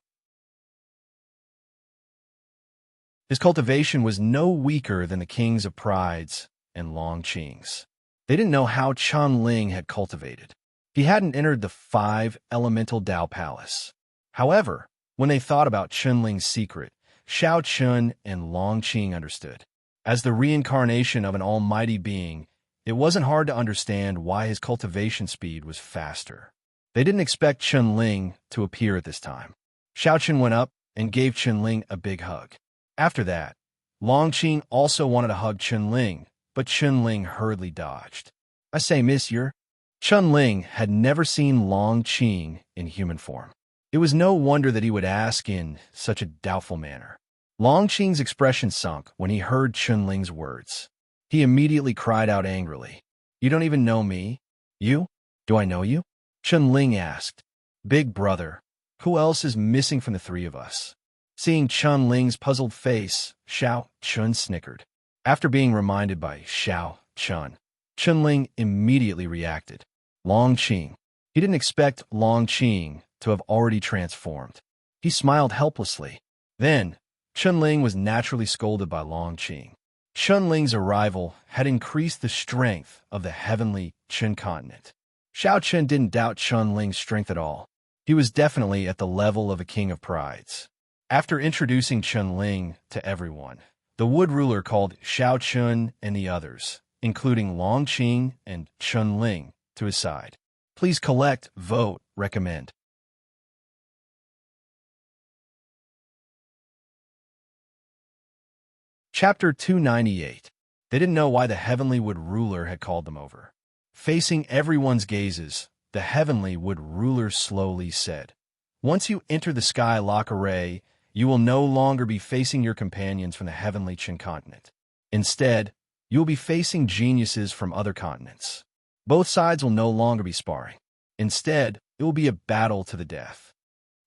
His cultivation was no weaker than the Kings of Prides and Long Qing's. They didn't know how Chun Ling had cultivated. He hadn't entered the 5-elemental Tao Palace. However, when they thought about Chun Ling's secret, Xiao Chun and Long Qing understood. As the reincarnation of an almighty being, it wasn't hard to understand why his cultivation speed was faster. They didn't expect Chun Ling to appear at this time. Xiao Chun went up and gave Chun Ling a big hug. After that, Long Qing also wanted to hug Chun Ling, but Chun Ling hurriedly dodged. "I say, monsieur." Chun Ling had never seen Long Qing in human form. It was no wonder that he would ask in such a doubtful manner. Long Qing's expression sunk when he heard Chun Ling's words. He immediately cried out angrily, "You don't even know me? You? Do I know you?" Chun Ling asked, "Big brother, who else is missing from the three of us?" Seeing Chun Ling's puzzled face, Xiao Chun snickered. After being reminded by Xiao Chun, Chun Ling immediately reacted. Long Qing. He didn't expect Long Qing to have already transformed. He smiled helplessly. Then, Chun Ling was naturally scolded by Long Qing. Chun Ling's arrival had increased the strength of the heavenly Qin continent. Xiao Chun didn't doubt Chun Ling's strength at all. He was definitely at the level of a king of prides. After introducing Chun Ling to everyone, the wood ruler called Xiao Chun and the others, including Long Qing and Chun Ling, to his side. "Please collect, vote, recommend." Chapter 298. They didn't know why the Heavenly Wood Ruler had called them over. Facing everyone's gazes, the Heavenly Wood Ruler slowly said, "Once you enter the Sky Lock Array, you will no longer be facing your companions from the Heavenly Qin continent. Instead, you will be facing geniuses from other continents. Both sides will no longer be sparring. Instead, it will be a battle to the death.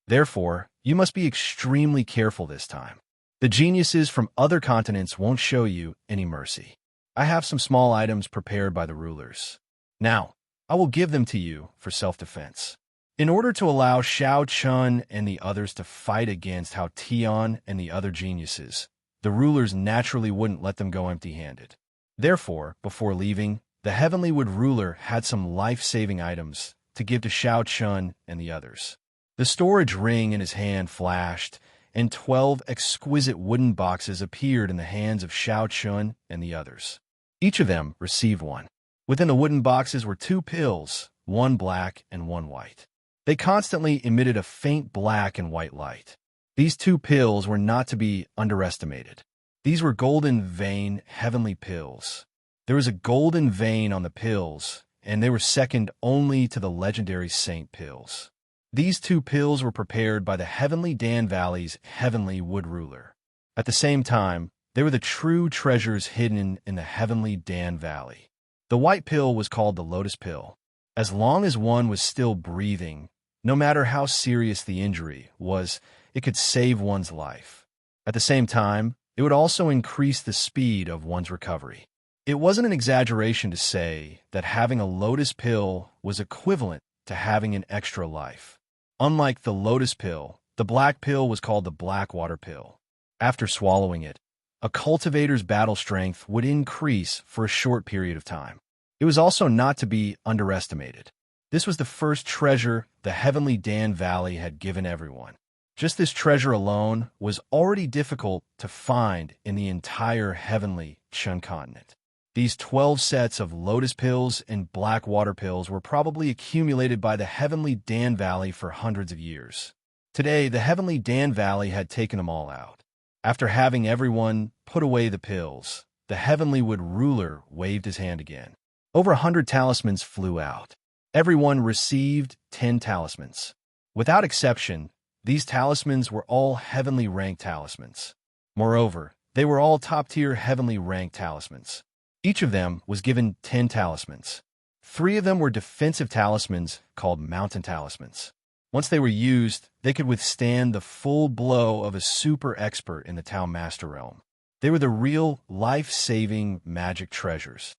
Therefore, you must be extremely careful this time. The geniuses from other continents won't show you any mercy. I have some small items prepared by the rulers. Now, I will give them to you for self-defense." In order to allow Xiao Chun and the others to fight against Hao Tian and the other geniuses, the rulers naturally wouldn't let them go empty-handed. Therefore, before leaving, the Heavenly Wood Ruler had some life-saving items to give to Xiao Chun and the others. The storage ring in his hand flashed, and 12 exquisite wooden boxes appeared in the hands of Xiao Chun and the others. Each of them received one. Within the wooden boxes were 2 pills, one black and one white. They constantly emitted a faint black and white light. These 2 pills were not to be underestimated. These were golden vein heavenly pills. There was a golden vein on the pills, and they were second only to the legendary saint pills. These 2 pills were prepared by the Heavenly Dan Valley's Heavenly Wood Ruler. At the same time, they were the true treasures hidden in the Heavenly Dan Valley. The white pill was called the Lotus Pill. As long as one was still breathing, no matter how serious the injury was, it could save one's life. At the same time, it would also increase the speed of one's recovery. It wasn't an exaggeration to say that having a Lotus Pill was equivalent to having an extra life. Unlike the Lotus Pill, the black pill was called the Blackwater Pill. After swallowing it, a cultivator's battle strength would increase for a short period of time. It was also not to be underestimated. This was the first treasure the Heavenly Dan Valley had given everyone. Just this treasure alone was already difficult to find in the entire Heavenly Qin continent. These 12 sets of Lotus Pills and Blackwater Pills were probably accumulated by the Heavenly Dan Valley for hundreds of years. Today, the Heavenly Dan Valley had taken them all out. After having everyone put away the pills, the Heavenly Wood Ruler waved his hand again. Over 100 talismans flew out. Everyone received 10 talismans. Without exception, these talismans were all heavenly ranked talismans. Moreover, they were all top-tier heavenly ranked talismans. Each of them was given 10 talismans. 3 of them were defensive talismans called mountain talismans. Once they were used, they could withstand the full blow of a super expert in the Tao Master Realm. They were the real life-saving magic treasures.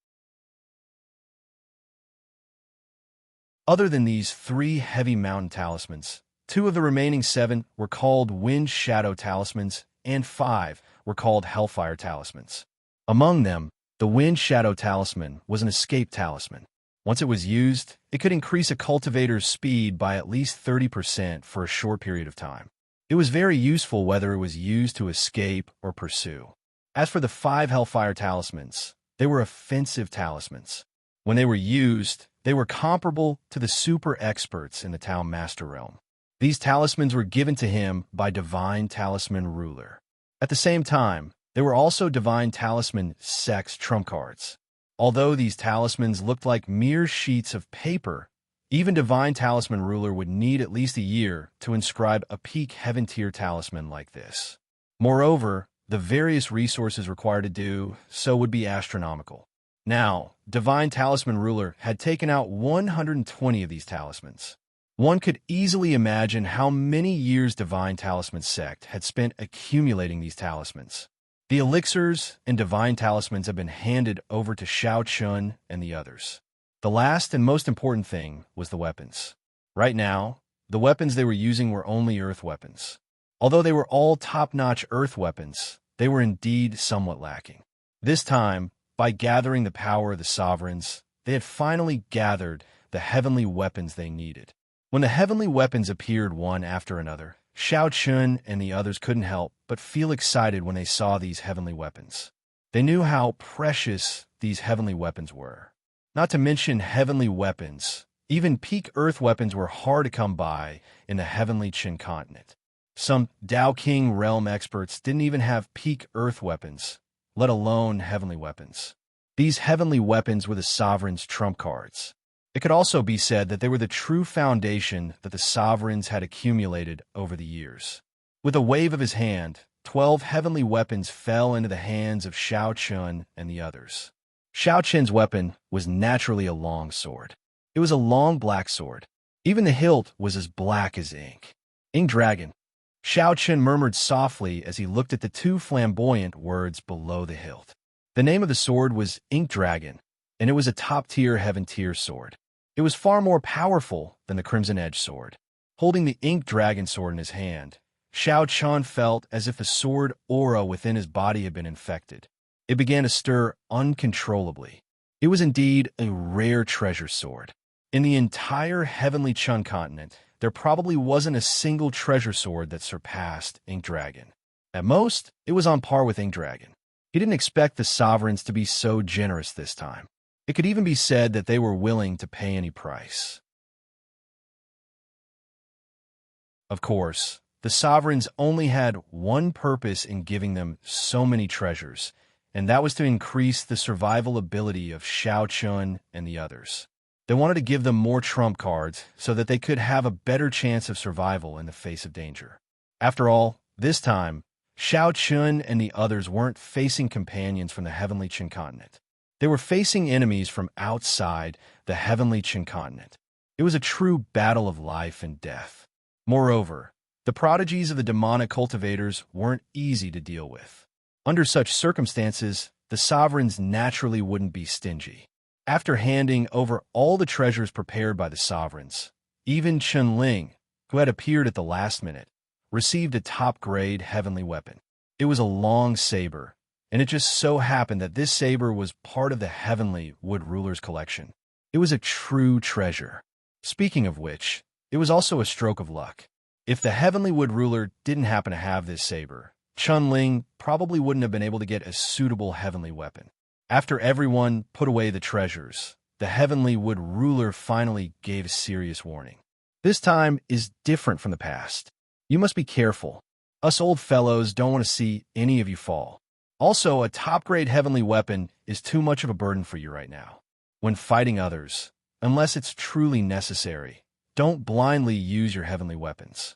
Other than these 3 heavy mountain talismans, 2 of the remaining 7 were called Wind Shadow talismans, and 5 were called Hellfire talismans. Among them, The Wind Shadow Talisman was an escape talisman. Once it was used, it could increase a cultivator's speed by at least 30% for a short period of time. It was very useful whether it was used to escape or pursue. As for the 5 Hellfire Talismans, they were offensive talismans. When they were used, they were comparable to the super experts in the Town Master realm. These talismans were given to him by Divine Talisman Ruler. At the same time, there were also Divine Talisman Sex trump cards. Although these talismans looked like mere sheets of paper, even Divine Talisman Ruler would need at least a year to inscribe a peak heaven tier talisman like this. Moreover, the various resources required to do so would be astronomical. Now, Divine Talisman Ruler had taken out 120 of these talismans. One could easily imagine how many years Divine Talisman Sect had spent accumulating these talismans. The elixirs and divine talismans have been handed over to Shao Chun and the others. The last and most important thing was the weapons. Right now, the weapons they were using were only earth weapons. Although they were all top-notch earth weapons, they were indeed somewhat lacking. This time, by gathering the power of the sovereigns, they had finally gathered the heavenly weapons they needed. When the heavenly weapons appeared one after another, Shao Chun and the others couldn't help but feel excited when they saw these heavenly weapons. They knew how precious these heavenly weapons were. Not to mention heavenly weapons, even peak earth weapons were hard to come by in the heavenly Qin continent. Some Dao King realm experts didn't even have peak earth weapons, let alone heavenly weapons. These heavenly weapons were the sovereigns' trump cards. It could also be said that they were the true foundation that the sovereigns had accumulated over the years. With a wave of his hand, 12 heavenly weapons fell into the hands of Shao Chun and the others. Shao Chun's weapon was naturally a long sword. It was a long black sword. Even the hilt was as black as ink. Ink Dragon. Shao Chun murmured softly as he looked at the 2 flamboyant words below the hilt. The name of the sword was Ink Dragon, and it was a top-tier heaven-tier sword. It was far more powerful than the Crimson Edge sword. Holding the Ink Dragon sword in his hand, Shao Chun felt as if the sword aura within his body had been infected. It began to stir uncontrollably. It was indeed a rare treasure sword. In the entire heavenly Chun continent, there probably wasn't a single treasure sword that surpassed Ink Dragon. At most, it was on par with Ink Dragon. He didn't expect the sovereigns to be so generous this time. It could even be said that they were willing to pay any price. Of course, the sovereigns only had one purpose in giving them so many treasures, and that was to increase the survival ability of Shao Chun and the others. They wanted to give them more trump cards so that they could have a better chance of survival in the face of danger. After all, this time, Shao Chun and the others weren't facing companions from the heavenly Qin continent. They were facing enemies from outside the heavenly Qin continent. It was a true battle of life and death. Moreover, the prodigies of the demonic cultivators weren't easy to deal with. Under such circumstances, the sovereigns naturally wouldn't be stingy. After handing over all the treasures prepared by the sovereigns, even Chen Ling, who had appeared at the last minute, received a top-grade heavenly weapon. It was a long saber, and it just so happened that this saber was part of the heavenly Wood Ruler's collection. It was a true treasure. Speaking of which, it was also a stroke of luck. If the heavenly Wood Ruler didn't happen to have this saber, Chun Ling probably wouldn't have been able to get a suitable heavenly weapon. After everyone put away the treasures, the heavenly Wood Ruler finally gave a serious warning. This time is different from the past. You must be careful. Us old fellows don't want to see any of you fall. Also, a top-grade heavenly weapon is too much of a burden for you right now. When fighting others, unless it's truly necessary, don't blindly use your heavenly weapons.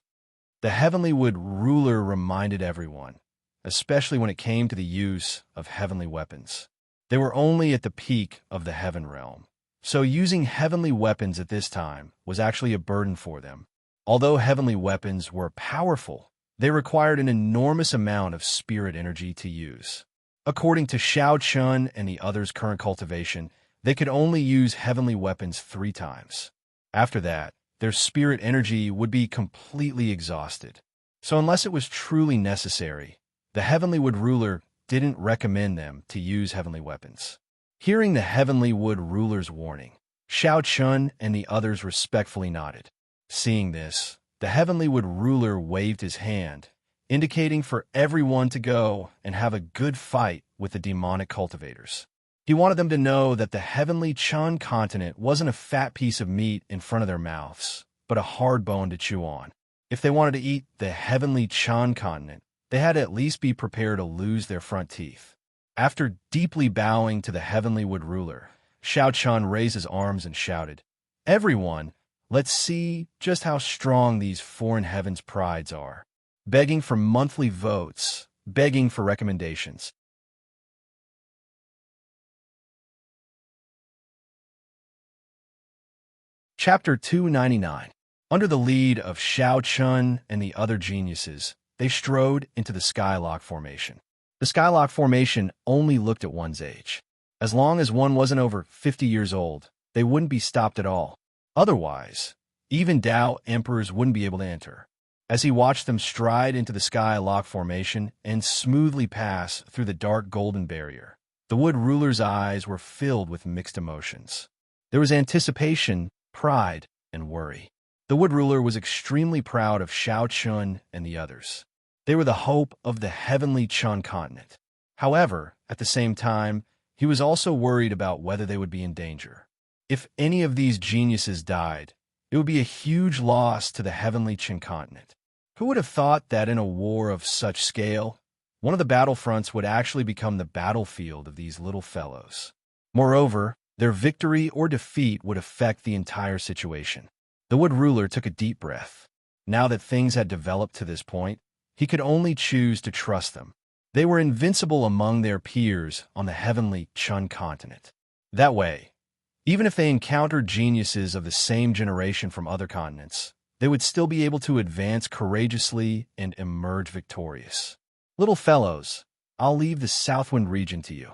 The heavenly Wood Ruler reminded everyone, especially when it came to the use of heavenly weapons. They were only at the peak of the heaven realm, so using heavenly weapons at this time was actually a burden for them. Although heavenly weapons were powerful, they required an enormous amount of spirit energy to use. According to Shao Chun and the others' current cultivation, they could only use heavenly weapons 3 times. After that, their spirit energy would be completely exhausted. So unless it was truly necessary, the heavenly Wood Ruler didn't recommend them to use heavenly weapons. Hearing the Heavenly Wood ruler's warning, Shao Chun and the others respectfully nodded. Seeing this, the Heavenly Wood ruler waved his hand, indicating for everyone to go and have a good fight with the demonic cultivators. He wanted them to know that the Heavenly Chun continent wasn't a fat piece of meat in front of their mouths, but a hard bone to chew on. If they wanted to eat the Heavenly Chun continent, they had to at least be prepared to lose their front teeth. After deeply bowing to the Heavenly Wood ruler, Shao Chun raised his arms and shouted, "Everyone, let's see just how strong these foreign heavens' prides are." Begging for monthly votes, begging for recommendations. Chapter 299. Under the lead of Shao Chun and the other geniuses, they strode into the Skylock Formation. The Skylock Formation only looked at one's age. As long as one wasn't over 50 years old, they wouldn't be stopped at all. Otherwise, even Tao emperors wouldn't be able to enter. As he watched them stride into the Skylock Formation and smoothly pass through the dark golden barrier, the Wood Ruler's eyes were filled with mixed emotions. There was anticipation, pride, and worry. The Wood Ruler was extremely proud of Shao Chun and the others. They were the hope of the Heavenly Chun continent. However, at the same time, he was also worried about whether they would be in danger. If any of these geniuses died, it would be a huge loss to the Heavenly Chun continent. Who would have thought that in a war of such scale, one of the battlefronts would actually become the battlefield of these little fellows? Moreover, their victory or defeat would affect the entire situation. The Wood Ruler took a deep breath. Now that things had developed to this point, he could only choose to trust them. They were invincible among their peers on the Heavenly Chun continent. That way, even if they encountered geniuses of the same generation from other continents, they would still be able to advance courageously and emerge victorious. "Little fellows, I'll leave the Southwind region to you,"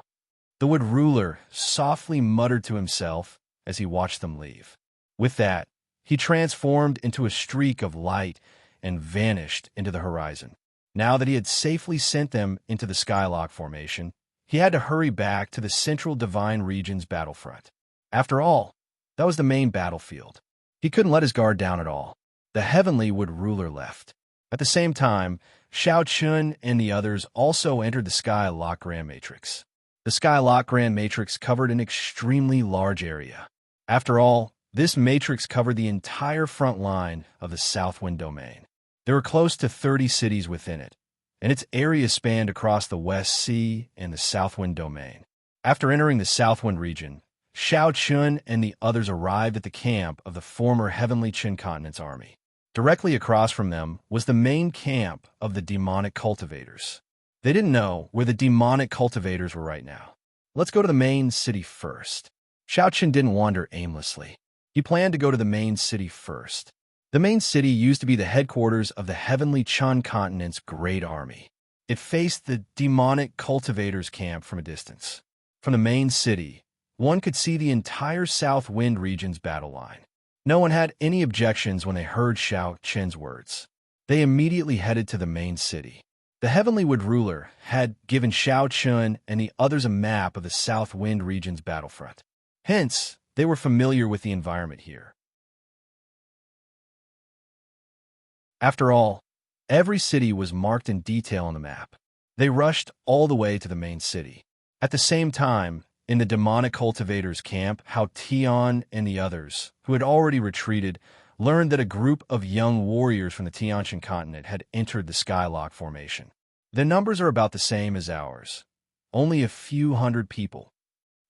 the Wood Ruler softly muttered to himself as he watched them leave. With that, he transformed into a streak of light and vanished into the horizon. Now that he had safely sent them into the Skylock Formation, he had to hurry back to the Central Divine Region's battlefront. After all, that was the main battlefield. He couldn't let his guard down at all. The Heavenly Wood Ruler left. At the same time, Shao Chun and the others also entered the Skylock Grand Matrix. The Skylock Grand Matrix covered an extremely large area. After all, this matrix covered the entire front line of the Southwind domain. There were close to 30 cities within it, and its area spanned across the West Sea and the Southwind domain. After entering the Southwind region, Shao Chun and the others arrived at the camp of the former Heavenly Chun Continent's army. Directly across from them was the main camp of the demonic cultivators. They didn't know where the demonic cultivators were right now. Let's go to the main city first. Shao Chun didn't wander aimlessly. He planned to go to the main city first. The main city used to be the headquarters of the Heavenly Chun Continent's great army. It faced the demonic cultivators' camp from a distance. From the main city, one could see the entire Southwind region's battle line. No one had any objections when they heard Shao Chun's words. They immediately headed to the main city. The Heavenly Wood Ruler had given Shao Chun and the others a map of the Southwind region's battlefront. Hence, they were familiar with the environment here. After all, every city was marked in detail on the map. They rushed all the way to the main city. At the same time, in the demonic cultivators' camp, Hao Tian and the others, who had already retreated, learned that a group of young warriors from the Tiantian continent had entered the Skylock Formation. The numbers are about the same as ours, only a few hundred people.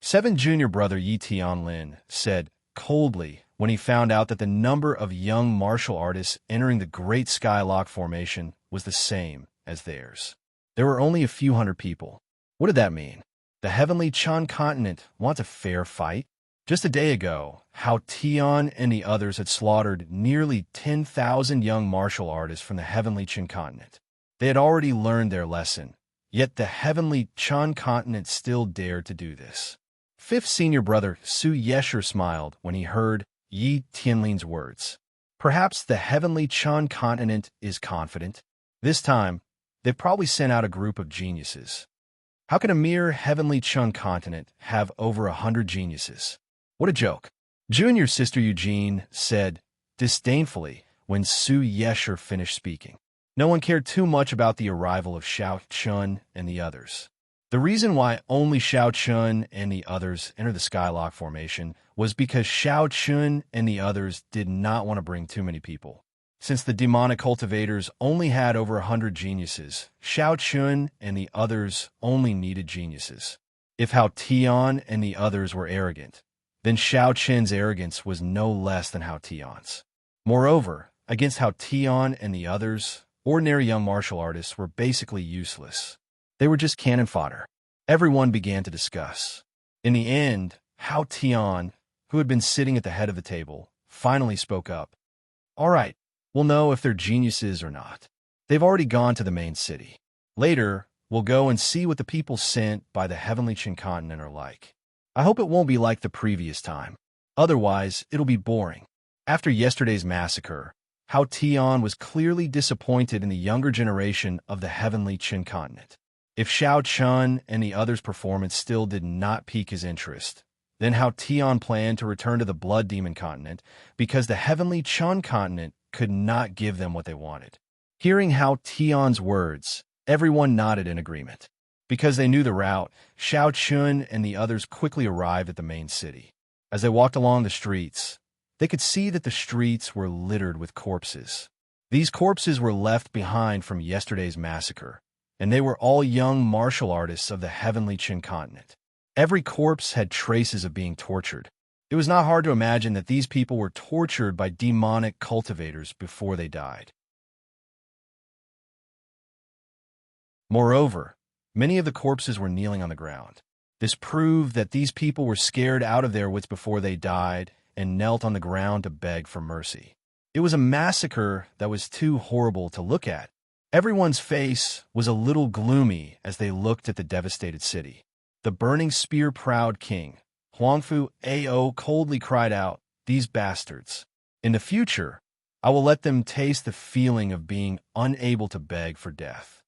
7 junior brother Yi Tianlin said coldly when he found out that the number of young martial artists entering the Great Skylock Formation was the same as theirs. There were only a few hundred people. What did that mean? The Heavenly Chun Continent wants a fair fight? Just a day ago, Hao Tian and the others had slaughtered nearly 10,000 young martial artists from the Heavenly Chun Continent. They had already learned their lesson, yet the Heavenly Chun Continent still dared to do this. 5th senior brother Su Yesher smiled when he heard Yi Tianlin's words. Perhaps the Heavenly Chun Continent is confident. This time, they've probably sent out a group of geniuses. How can a mere heavenly Chun continent have over 100 geniuses? What a joke. Junior's sister Eugene said disdainfully when Su Yesher finished speaking. No one cared too much about the arrival of Xiao Chun and the others. The reason why only Xiao Chun and the others entered the Skylock formation was because Xiao Chun and the others did not want to bring too many people. Since the demonic cultivators only had over 100 geniuses, Xiao Chun and the others only needed geniuses. If Hao Tian and the others were arrogant, then Xiao Chen's arrogance was no less than Hao Tian's. Moreover, against Hao Tian and the others, ordinary young martial artists were basically useless. They were just cannon fodder. Everyone began to discuss. In the end, Hao Tian, who had been sitting at the head of the table, finally spoke up. All right, we'll know if they're geniuses or not. They've already gone to the main city. Later, we'll go and see what the people sent by the Heavenly Qin Continent are like. I hope it won't be like the previous time. Otherwise, it'll be boring. After yesterday's massacre, Hao Tian was clearly disappointed in the younger generation of the Heavenly Qin Continent. If Xiao Chun and the others' performance still did not pique his interest, then Hao Tian planned to return to the Blood Demon Continent because the Heavenly Chun Continent could not give them what they wanted. Hearing Hao Tian's words, everyone nodded in agreement. Because they knew the route, Xiao Chun and the others quickly arrived at the main city. As they walked along the streets, they could see that the streets were littered with corpses. These corpses were left behind from yesterday's massacre, and they were all young martial artists of the Heavenly Qin Continent. Every corpse had traces of being tortured. It was not hard to imagine that these people were tortured by demonic cultivators before they died. Moreover, many of the corpses were kneeling on the ground. This proved that these people were scared out of their wits before they died and knelt on the ground to beg for mercy. It was a massacre that was too horrible to look at. Everyone's face was a little gloomy as they looked at the devastated city. The burning spear-proud king, Huangfu Ao, coldly cried out, "These bastards! In the future, I will let them taste the feeling of being unable to beg for death."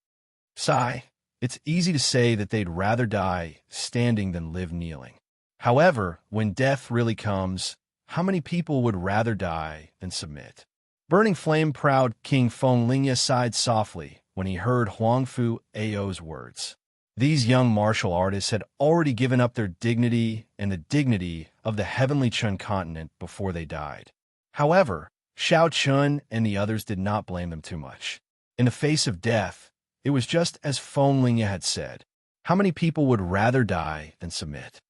Sigh. It's easy to say that they'd rather die standing than live kneeling. However, when death really comes, how many people would rather die than submit? Burning flame-proud King Fenglingya sighed softly when he heard Huangfu Ao's words. These young martial artists had already given up their dignity and the dignity of the Heavenly Chun Continent before they died. However, Xiao Chun and the others did not blame them too much. In the face of death, it was just as Fenglingya had said. How many people would rather die than submit?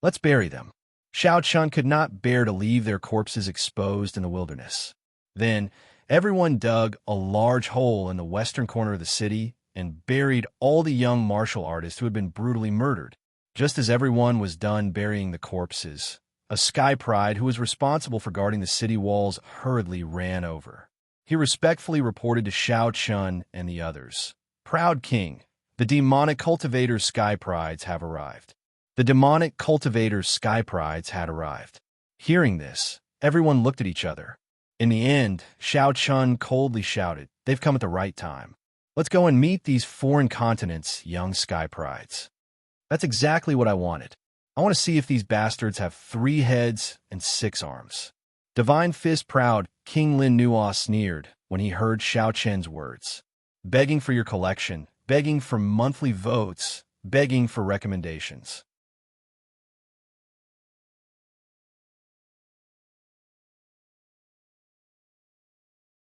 Let's bury them. Xiao Chun could not bear to leave their corpses exposed in the wilderness. Then, everyone dug a large hole in the western corner of the city and buried all the young martial artists who had been brutally murdered. Just as everyone was done burying the corpses, a sky pride who was responsible for guarding the city walls hurriedly ran over. He respectfully reported to Xiao Chun and the others. "Proud king, the demonic cultivators' sky prides have arrived." The demonic cultivators' sky prides had arrived. Hearing this, everyone looked at each other. In the end, Xiao Chun coldly shouted, "They've come at the right time. Let's go and meet these foreign continents' young sky prides." That's exactly what I wanted. I want to see if these bastards have 3 heads and 6 arms. Divine Fist-proud King Lin Nuo sneered when he heard Xiao Chen's words. Begging for your collection, begging for monthly votes, begging for recommendations.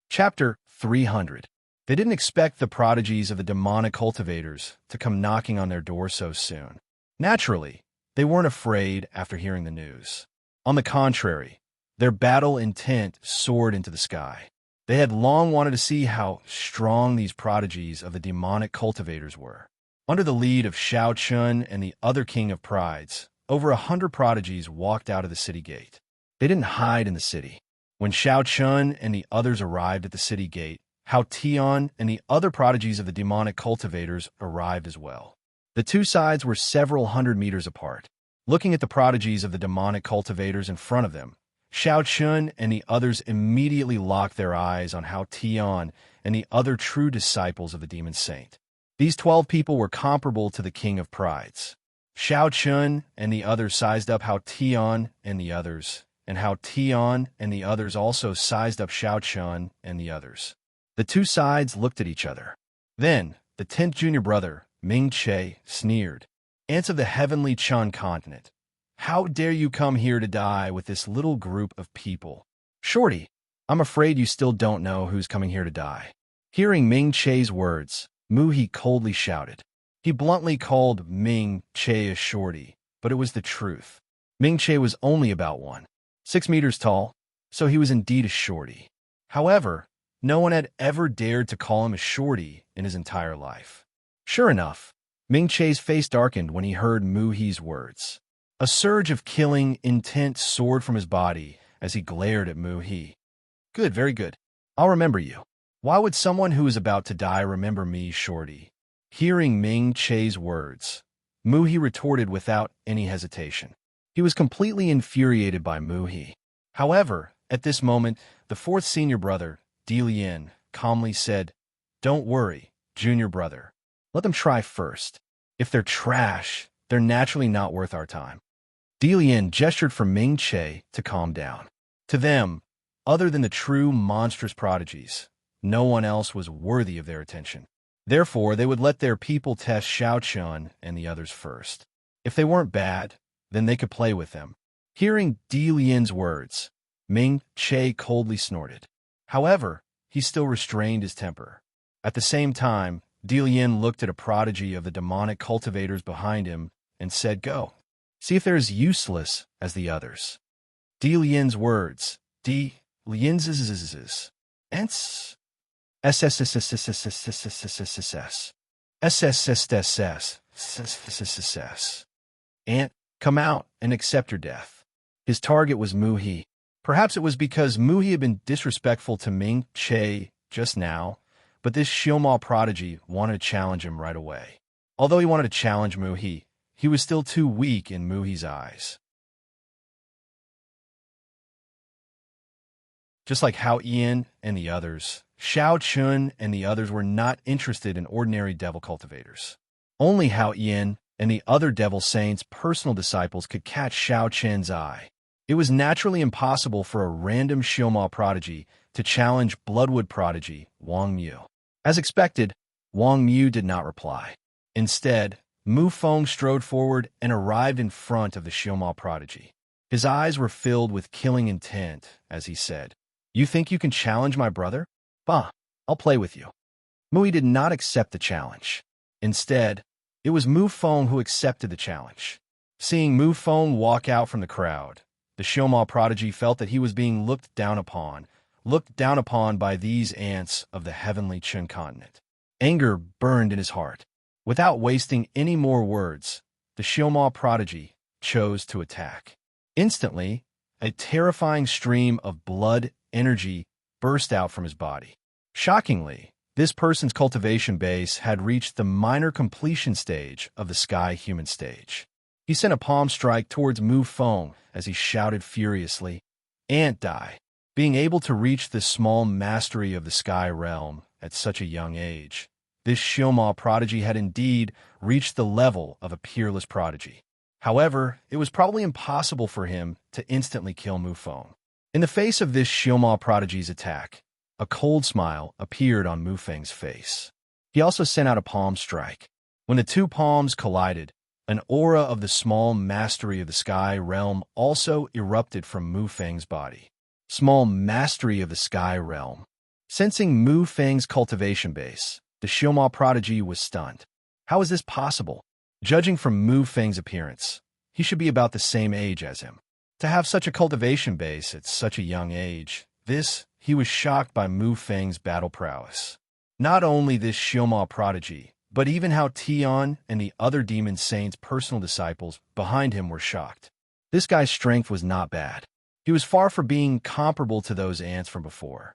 Chapter 300. They didn't expect the prodigies of the demonic cultivators to come knocking on their door so soon. Naturally, they weren't afraid after hearing the news. On the contrary, their battle intent soared into the sky. They had long wanted to see how strong these prodigies of the demonic cultivators were. Under the lead of Xiao Chun and the other king of prides, over 100 prodigies walked out of the city gate. They didn't hide in the city. When Xiao Chun and the others arrived at the city gate, Hao Tian and the other prodigies of the demonic cultivators arrived as well. The two sides were several hundred meters apart. Looking at the prodigies of the demonic cultivators in front of them, Xiao Chun and the others immediately locked their eyes on Hao Tian and the other true disciples of the demon saint. These 12 people were comparable to the king of prides. Xiao Chun and the others sized up how Tian and the others, and how Tian and the others also sized up Xiao Chun and the others. The two sides looked at each other. Then, the 10th junior brother, Ming Che, sneered. Ants of the heavenly Chun continent, how dare you come here to die with this little group of people? Shorty, I'm afraid you still don't know who's coming here to die. Hearing Ming Che's words, Mu He coldly shouted. He bluntly called Ming Che a shorty, but it was the truth. Ming Che was only about 6 meters tall, so he was indeed a shorty. However, no one had ever dared to call him a shorty in his entire life. Sure enough, Ming Che's face darkened when he heard Mu He's words. A surge of killing intent soared from his body as he glared at Mu He. Good, very good. I'll remember you. Why would someone who is about to die remember me, shorty? Hearing Ming Che's words, Mu He retorted without any hesitation. He was completely infuriated by Mu He. However, at this moment, the 4th senior brother, Di Lian, calmly said, Don't worry, junior brother. Let them try first. If they're trash, they're naturally not worth our time. Di Lian gestured for Ming Che to calm down. To them, other than the true monstrous prodigies, no one else was worthy of their attention. Therefore, they would let their people test Xiao Chun and the others first. If they weren't bad, then they could play with them. Hearing Di Lian's words, Ming Che coldly snorted. However, he still restrained his temper. At the same time, Di Lian looked at a prodigy of the demonic cultivators behind him and said, Go. See if they're as useless as the others. Di Lian's words, Di Lian's ents Ant, come out and accept your death. His target was Mu He. Perhaps it was because Mu He had been disrespectful to Ming Che just now, but this Xiaomo prodigy wanted to challenge him right away. Although he wanted to challenge Mu He, he was still too weak in Mu He's eyes. Just like Hao Ian and the others, Xiao Chun and the others were not interested in ordinary devil cultivators. Only Hao Ian and the other devil saints' personal disciples could catch Xiao Chen's eye. It was naturally impossible for a random Xiaomo prodigy to challenge Bloodwood prodigy Wang Mu. As expected, Wang Mu did not reply. Instead, Mu Feng strode forward and arrived in front of the Xiaomo prodigy. His eyes were filled with killing intent as he said, You think you can challenge my brother? Bah, I'll play with you. Mu did not accept the challenge. Instead, it was Mu Feng who accepted the challenge. Seeing Mu Feng walk out from the crowd, the Xiaomo prodigy felt that he was being looked down upon by these ants of the heavenly Chun continent. Anger burned in his heart. Without wasting any more words, the Xiaomo prodigy chose to attack. Instantly, a terrifying stream of blood energy burst out from his body. Shockingly, this person's cultivation base had reached the minor completion stage of the sky human stage. He sent a palm strike towards Mu Feng as he shouted furiously, Ant die! Being able to reach this small mastery of the sky realm at such a young age, this Xiaomo prodigy had indeed reached the level of a peerless prodigy. However, it was probably impossible for him to instantly kill Mu Feng. In the face of this Xiaomo prodigy's attack, a cold smile appeared on Mu Feng's face. He also sent out a palm strike. When the two palms collided, an aura of the small mastery of the sky realm also erupted from Mu Feng's body. Small mastery of the sky realm. Sensing Mu Feng's cultivation base, the Xiaomo prodigy was stunned. How is this possible? Judging from Mu Feng's appearance, he should be about the same age as him. To have such a cultivation base at such a young age, he was shocked by Mu Feng's battle prowess. Not only this Xiaomo prodigy, but even how Tian and the other demon saints' personal disciples behind him were shocked. This guy's strength was not bad. He was far from being comparable to those ants from before.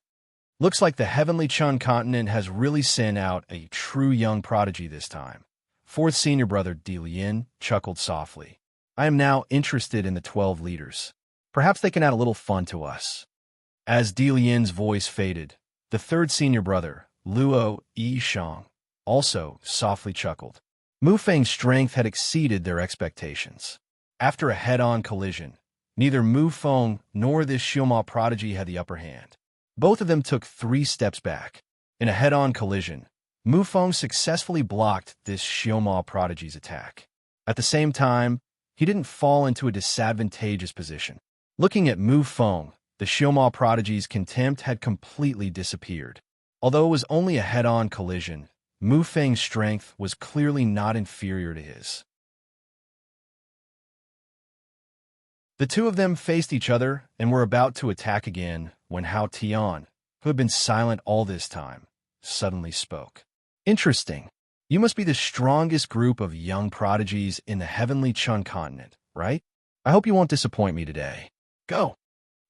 Looks like the heavenly Chun continent has really sent out a true young prodigy this time. 4th senior brother Di Lian chuckled softly. I am now interested in the 12 leaders. Perhaps they can add a little fun to us. As Di Lian's voice faded, the 3rd senior brother, Luo Yishang, also softly chuckled. Mu Feng's strength had exceeded their expectations. After a head-on collision, neither Mu Feng nor this Xiaoma prodigy had the upper hand. Both of them took 3 steps back. In a head-on collision, Mu Feng successfully blocked this Xiaoma prodigy's attack. At the same time, he didn't fall into a disadvantageous position. Looking at Mu Feng, the Xiaoma prodigy's contempt had completely disappeared. Although it was only a head-on collision, Mu Feng's strength was clearly not inferior to his. The two of them faced each other and were about to attack again when Hao Tian, who had been silent all this time, suddenly spoke. Interesting. You must be the strongest group of young prodigies in the heavenly Chun continent, right? I hope you won't disappoint me today. Go.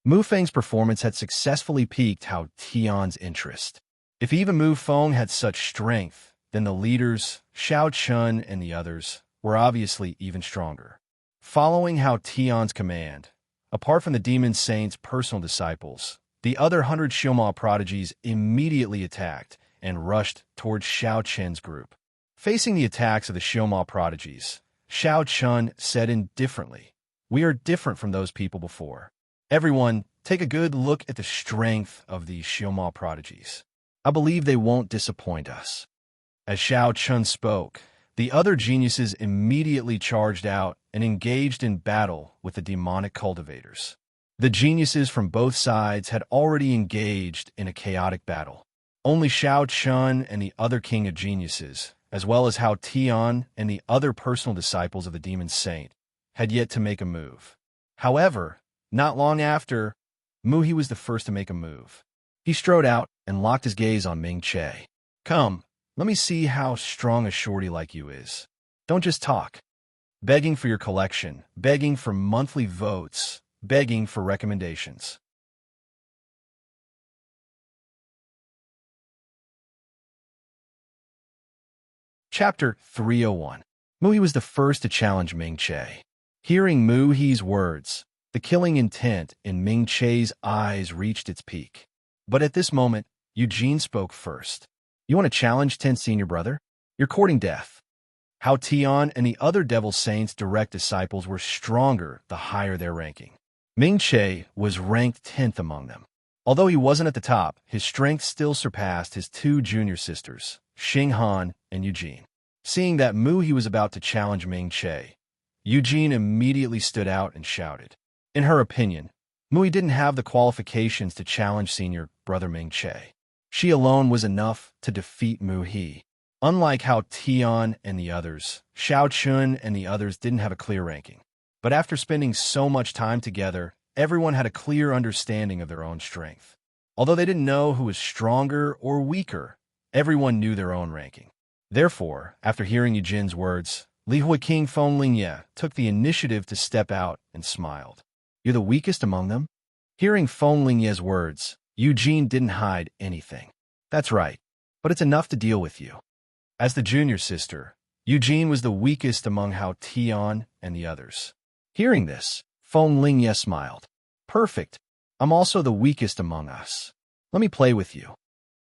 Mu Feng's performance had successfully piqued Hao Tian's interest. If even Mu Feng had such strength, then the leaders, Xiao Chun and the others, were obviously even stronger. Following Hao Tian's command, apart from the demon saint's personal disciples, the other 100 Xiaoma prodigies immediately attacked and rushed towards Xiao Chen's group. Facing the attacks of the Xiaoma prodigies, Xiao Chun said indifferently, "We are different from those people before. Everyone, take a good look at the strength of these Xiaoma prodigies. I believe they won't disappoint us." As Xiao Chun spoke, the other geniuses immediately charged out and engaged in battle with the demonic cultivators. The geniuses from both sides had already engaged in a chaotic battle. Only Xiao Chun and the other king of geniuses, as well as Hao Tian and the other personal disciples of the demon saint, had yet to make a move. However, not long after, Mu was the first to make a move. He strode out and locked his gaze on Ming Che. "Come, let me see how strong a shorty like you is. Don't just talk. Begging for your collection, begging for monthly votes, begging for recommendations." Chapter 301. Mu was the first to challenge Ming Che. Hearing Mu-He's words, the killing intent in Ming Che's eyes reached its peak. But at this moment, Eugene spoke first. "You want to challenge Ten Senior Brother? You're courting death." Hao Tian and the other Devil Saints' direct disciples were stronger the higher their ranking. Ming Che was ranked 10th among them. Although he wasn't at the top, his strength still surpassed his 2 junior sisters, Xing Han and Eugene. Seeing that Mu was about to challenge Ming Che, Eugene immediately stood out and shouted. In her opinion, Mu didn't have the qualifications to challenge senior brother Ming Che. She alone was enough to defeat Mu. Unlike Hao Tian and the others, Xiao Chun and the others didn't have a clear ranking. But after spending so much time together, everyone had a clear understanding of their own strength. Although they didn't know who was stronger or weaker, everyone knew their own ranking. Therefore, after hearing Eugene's words, Li Hui King Feng Lingye took the initiative to step out and smiled. "You're the weakest among them?" Hearing Feng Lingye's words, Eugene didn't hide anything. "That's right, but it's enough to deal with you." As the junior sister, Eugene was the weakest among Hao Tian and the others. Hearing this, Feng Lingye smiled. "Perfect. I'm also the weakest among us. Let me play with you."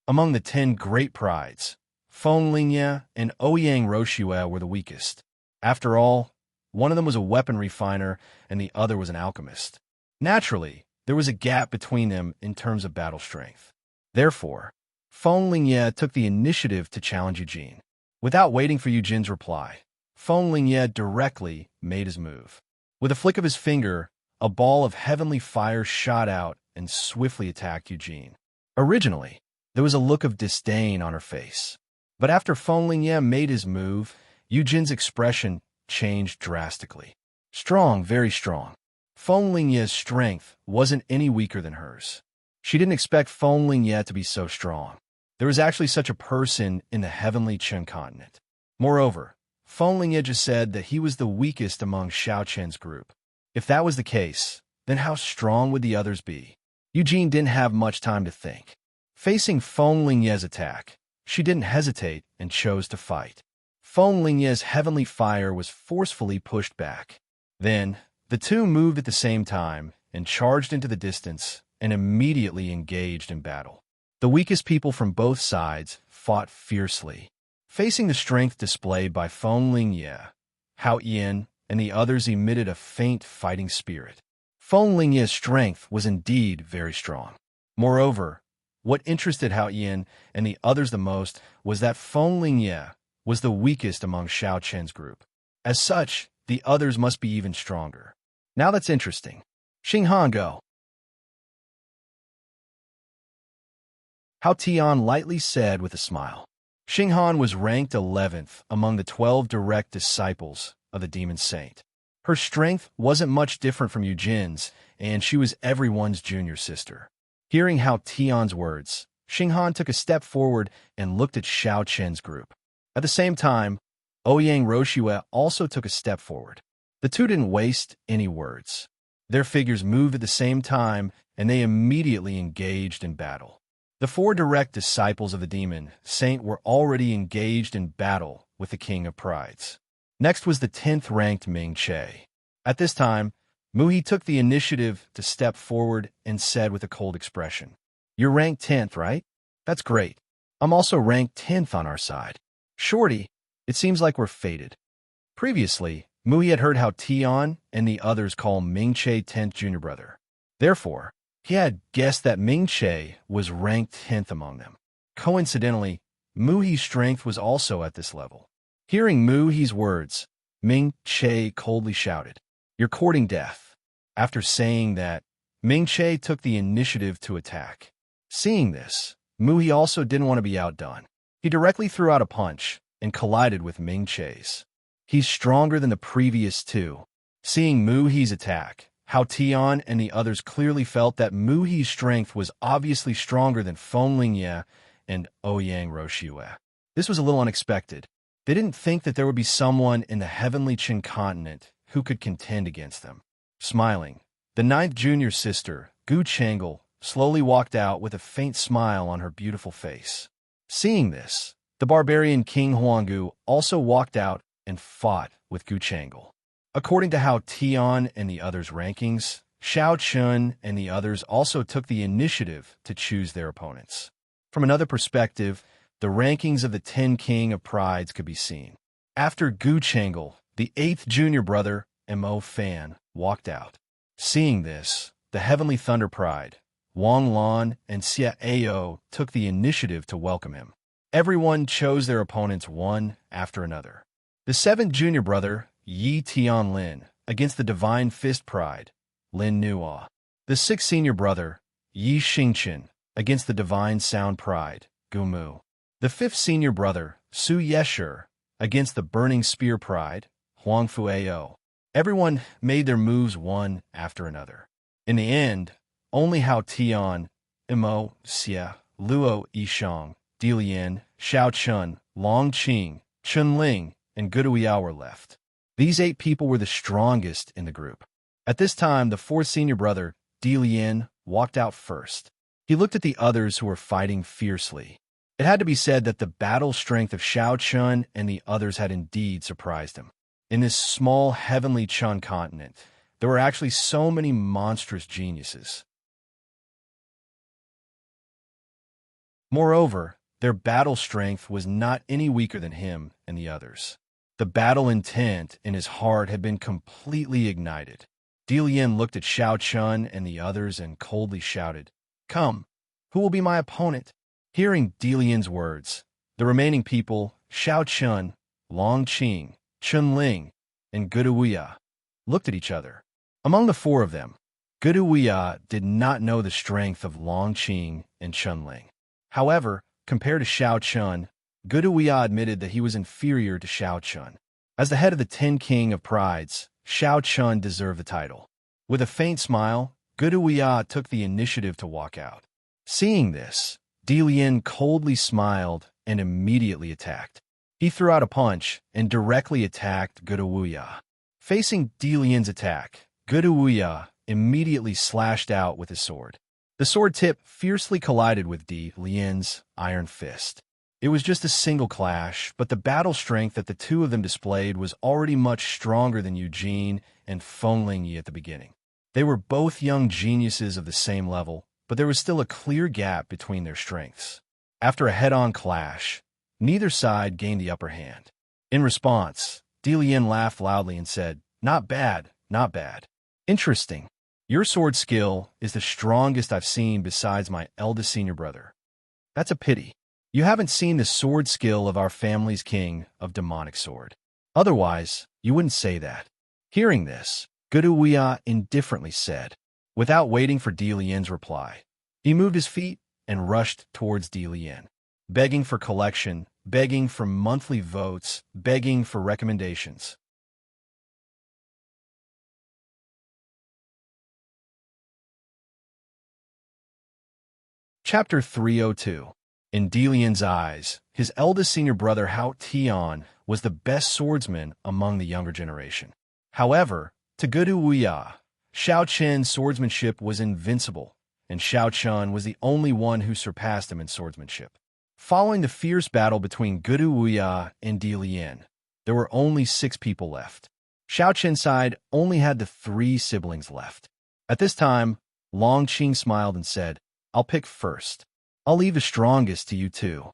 Among the 10 great prides, Feng Lingye and Ouyang Roshue were the weakest. After all, one of them was a weapon refiner and the other was an alchemist. Naturally, there was a gap between them in terms of battle strength. Therefore, Feng Lingye took the initiative to challenge Eugene. Without waiting for Eugene's reply, Feng Lingye directly made his move. With a flick of his finger, a ball of heavenly fire shot out and swiftly attacked Eugene. Originally, there was a look of disdain on her face. But after Feng Lingye made his move, Eugene's expression changed drastically. Strong, very strong. Feng Lingye's strength wasn't any weaker than hers. She didn't expect Feng Lingye to be so strong. There was actually such a person in the heavenly Chen continent. Moreover, Feng Lingye just said that he was the weakest among Xiao Chen's group. If that was the case, then how strong would the others be? Eugene didn't have much time to think. Facing Feng Lingye's attack, she didn't hesitate and chose to fight. Feng Lingye's heavenly fire was forcefully pushed back. Then, the two moved at the same time and charged into the distance and immediately engaged in battle. The weakest people from both sides fought fiercely. Facing the strength displayed by Feng Lingye, Hao Yin and the others emitted a faint fighting spirit. Feng Lingye's strength was indeed very strong. Moreover, what interested Hao Yin and the others the most was that Feng Lingye was the weakest among Xiao Chen's group. As such, the others must be even stronger. Now that's interesting. Xinghan, go. Hao Tian lightly said with a smile. Xinghan was ranked 11th among the 12 direct disciples of the demon saint. Her strength wasn't much different from Yujin's, and she was everyone's junior sister. Hearing Hao Tian's words, Xinghan took a step forward and looked at Xiao Chen's group. At the same time, Ouyang Roshue also took a step forward. The two didn't waste any words. Their figures moved at the same time, and they immediately engaged in battle. The 4 direct disciples of the demon saint were already engaged in battle with the King of Prides. Next was the 10th-ranked Ming Che. At this time, Muhi took the initiative to step forward and said with a cold expression, "You're ranked 10th, right? That's great. I'm also ranked 10th on our side. Shorty, it seems like we're fated." Previously, Muhi had heard how Tian and the others call Ming Che 10th junior brother. Therefore, he had guessed that Ming Che was ranked 10th among them. Coincidentally, Muhi's strength was also at this level. Hearing Muhi's words, Ming Che coldly shouted, "You're courting death." After saying that, Ming Che took the initiative to attack. Seeing this, Muhi also didn't want to be outdone. He directly threw out a punch and collided with Ming Che's. He's stronger than the previous 2. Seeing Muhi's attack, Hao Tian and the others clearly felt that Muhi's strength was obviously stronger than Feng Lingye and Ouyang Roshue. This was a little unexpected. They didn't think that there would be someone in the heavenly Qin continent who could contend against them. Smiling, the 9th junior sister, Gu Changel, slowly walked out with a faint smile on her beautiful face. Seeing this, the barbarian King Huanggu also walked out and fought with Gu Changel. According to Hao Tian and the others' rankings, Xiao Chun and the others also took the initiative to choose their opponents. From another perspective, the rankings of the 10 King of Prides could be seen. After Gu Changel, the 8th junior brother, Mo Fan, walked out. Seeing this, the Heavenly Thunder Pride, Wang Lan and Xia Ao took the initiative to welcome him. Everyone chose their opponents one after another. The 7th junior brother, Yi Tianlin, against the Divine Fist Pride, Lin Nuo. The 6th senior brother, Yi Xingchen, against the Divine Sound Pride, Gu Mu. The 5th senior brother, Su Yesher, against the Burning Spear Pride, Huang Fuao. Everyone made their moves one after another. In the end, only Hao Tian, Mo Xia, Luo Yishang, Dilian, Xiao Chun, Long Qing, Chun Ling, and Guduiyao were left. These 8 people were the strongest in the group. At this time, the 4th senior brother, Dilian, walked out first. He looked at the others who were fighting fiercely. It had to be said that the battle strength of Xiao Chun and the others had indeed surprised him. In this small heavenly Chun continent, there were actually so many monstrous geniuses. Moreover, their battle strength was not any weaker than him and the others. The battle intent in his heart had been completely ignited. Dilian looked at Xiao Chun and the others and coldly shouted, "Come, who will be my opponent?" Hearing Dilian's words, the remaining people, Xiao Chun, Long Qing, Chun Ling, and Guduiya, looked at each other. Among the 4 of them, Guduiya did not know the strength of Long Qing and Chun Ling. However, compared to Xiao Chun, Guduiya admitted that he was inferior to Xiao Chun. As the head of the 10 King of Prides, Xiao Chun deserved the title. With a faint smile, Guduiya took the initiative to walk out. Seeing this, Dilian coldly smiled and immediately attacked. He threw out a punch and directly attacked Guduiya. Facing Dilian's attack, Guduiya immediately slashed out with his sword. The sword tip fiercely collided with Dilian's iron fist. It was just a single clash, but the battle strength that the 2 of them displayed was already much stronger than Eugene and Feng Lingyi at the beginning. They were both young geniuses of the same level, but there was still a clear gap between their strengths. After a head-on clash, neither side gained the upper hand. In response, Dilian laughed loudly and said, "Not bad, not bad. Interesting. Your sword skill is the strongest I've seen besides my eldest senior brother. That's a pity. You haven't seen the sword skill of our family's king of demonic sword. Otherwise, you wouldn't say that." Hearing this, Guduya indifferently said, without waiting for Dilian's reply. He moved his feet and rushed towards Dilian, begging for collection, begging for monthly votes, begging for recommendations. Chapter 302. In Delian's eyes, his eldest senior brother Hao Tian was the best swordsman among the younger generation. However, to Guduya, Xiao Chen's swordsmanship was invincible, and Xiao Chun was the only one who surpassed him in swordsmanship. Following the fierce battle between Guduya and Dilian, there were only 6 people left. Xiao Chen's side only had the 3 siblings left. At this time, Long Qing smiled and said, "I'll pick first. I'll leave the strongest to you two."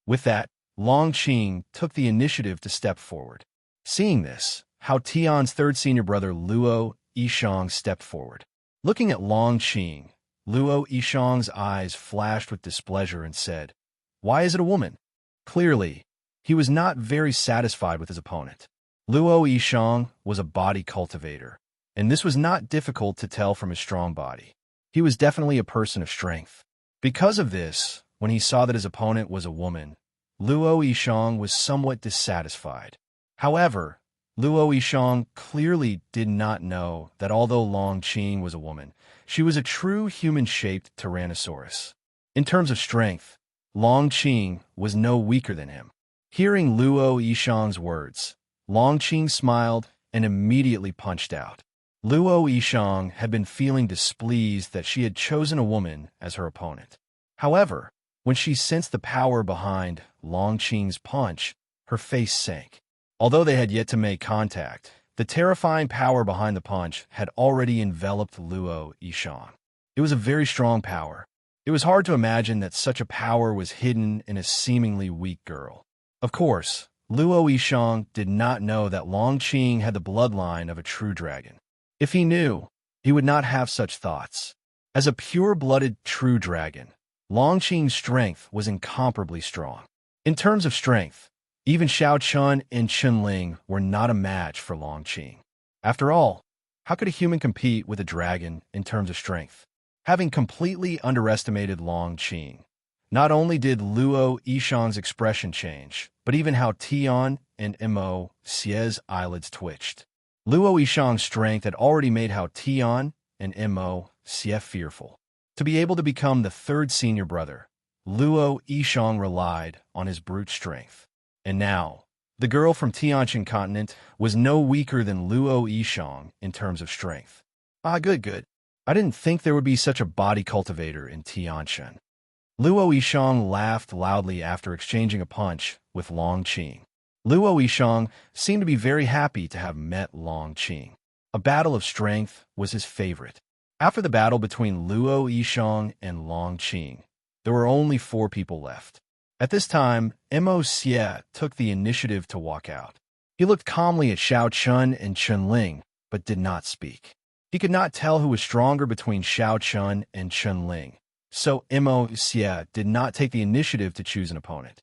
With that, Long Qing took the initiative to step forward. Seeing this, Hao Tian's third senior brother Luo Yishang stepped forward. Looking at Long Qing, Luo Yishang's eyes flashed with displeasure and said, "Why is it a woman?" Clearly, he was not very satisfied with his opponent. Luo Yishang was a body cultivator, and this was not difficult to tell from his strong body. He was definitely a person of strength. Because of this, when he saw that his opponent was a woman, Luo Yishang was somewhat dissatisfied. However, Luo Yishang clearly did not know that although Long Qing was a woman, she was a true human-shaped Tyrannosaurus. In terms of strength, Long Qing was no weaker than him. Hearing Luo Yishang's words, Long Qing smiled and immediately punched out. Luo Yishang had been feeling displeased that she had chosen a woman as her opponent. However, when she sensed the power behind Long Qing's punch, her face sank. Although they had yet to make contact, the terrifying power behind the punch had already enveloped Luo Yishang. It was a very strong power. It was hard to imagine that such a power was hidden in a seemingly weak girl. Of course, Luo Yishang did not know that Long Qing had the bloodline of a true dragon. If he knew, he would not have such thoughts. As a pure-blooded true dragon, Long Qing's strength was incomparably strong. In terms of strength, even Xiao Chun and Chunling were not a match for Long Qing. After all, how could a human compete with a dragon in terms of strength? Having completely underestimated Long Qing, not only did Luo Yishang's expression change, but even Hao Tian and Mo Xie's eyelids twitched. Luo Yishang's strength had already made Hao Tian and Mo Xie fearful. To be able to become the third senior brother, Luo Yishang relied on his brute strength. And now, the girl from Tianjin continent was no weaker than Luo Yishang in terms of strength. Good. I didn't think there would be such a body cultivator in Tianjin. Luo Yishang laughed loudly after exchanging a punch with Long Qing. Luo Yishang seemed to be very happy to have met Long Qing. A battle of strength was his favorite. After the battle between Luo Yishang and Long Qing, there were only 4 people left. At this time, Mo Xie took the initiative to walk out. He looked calmly at Xiao Chun and Chunling, but did not speak. He could not tell who was stronger between Xiao Chun and Chunling, so Mo Xie did not take the initiative to choose an opponent.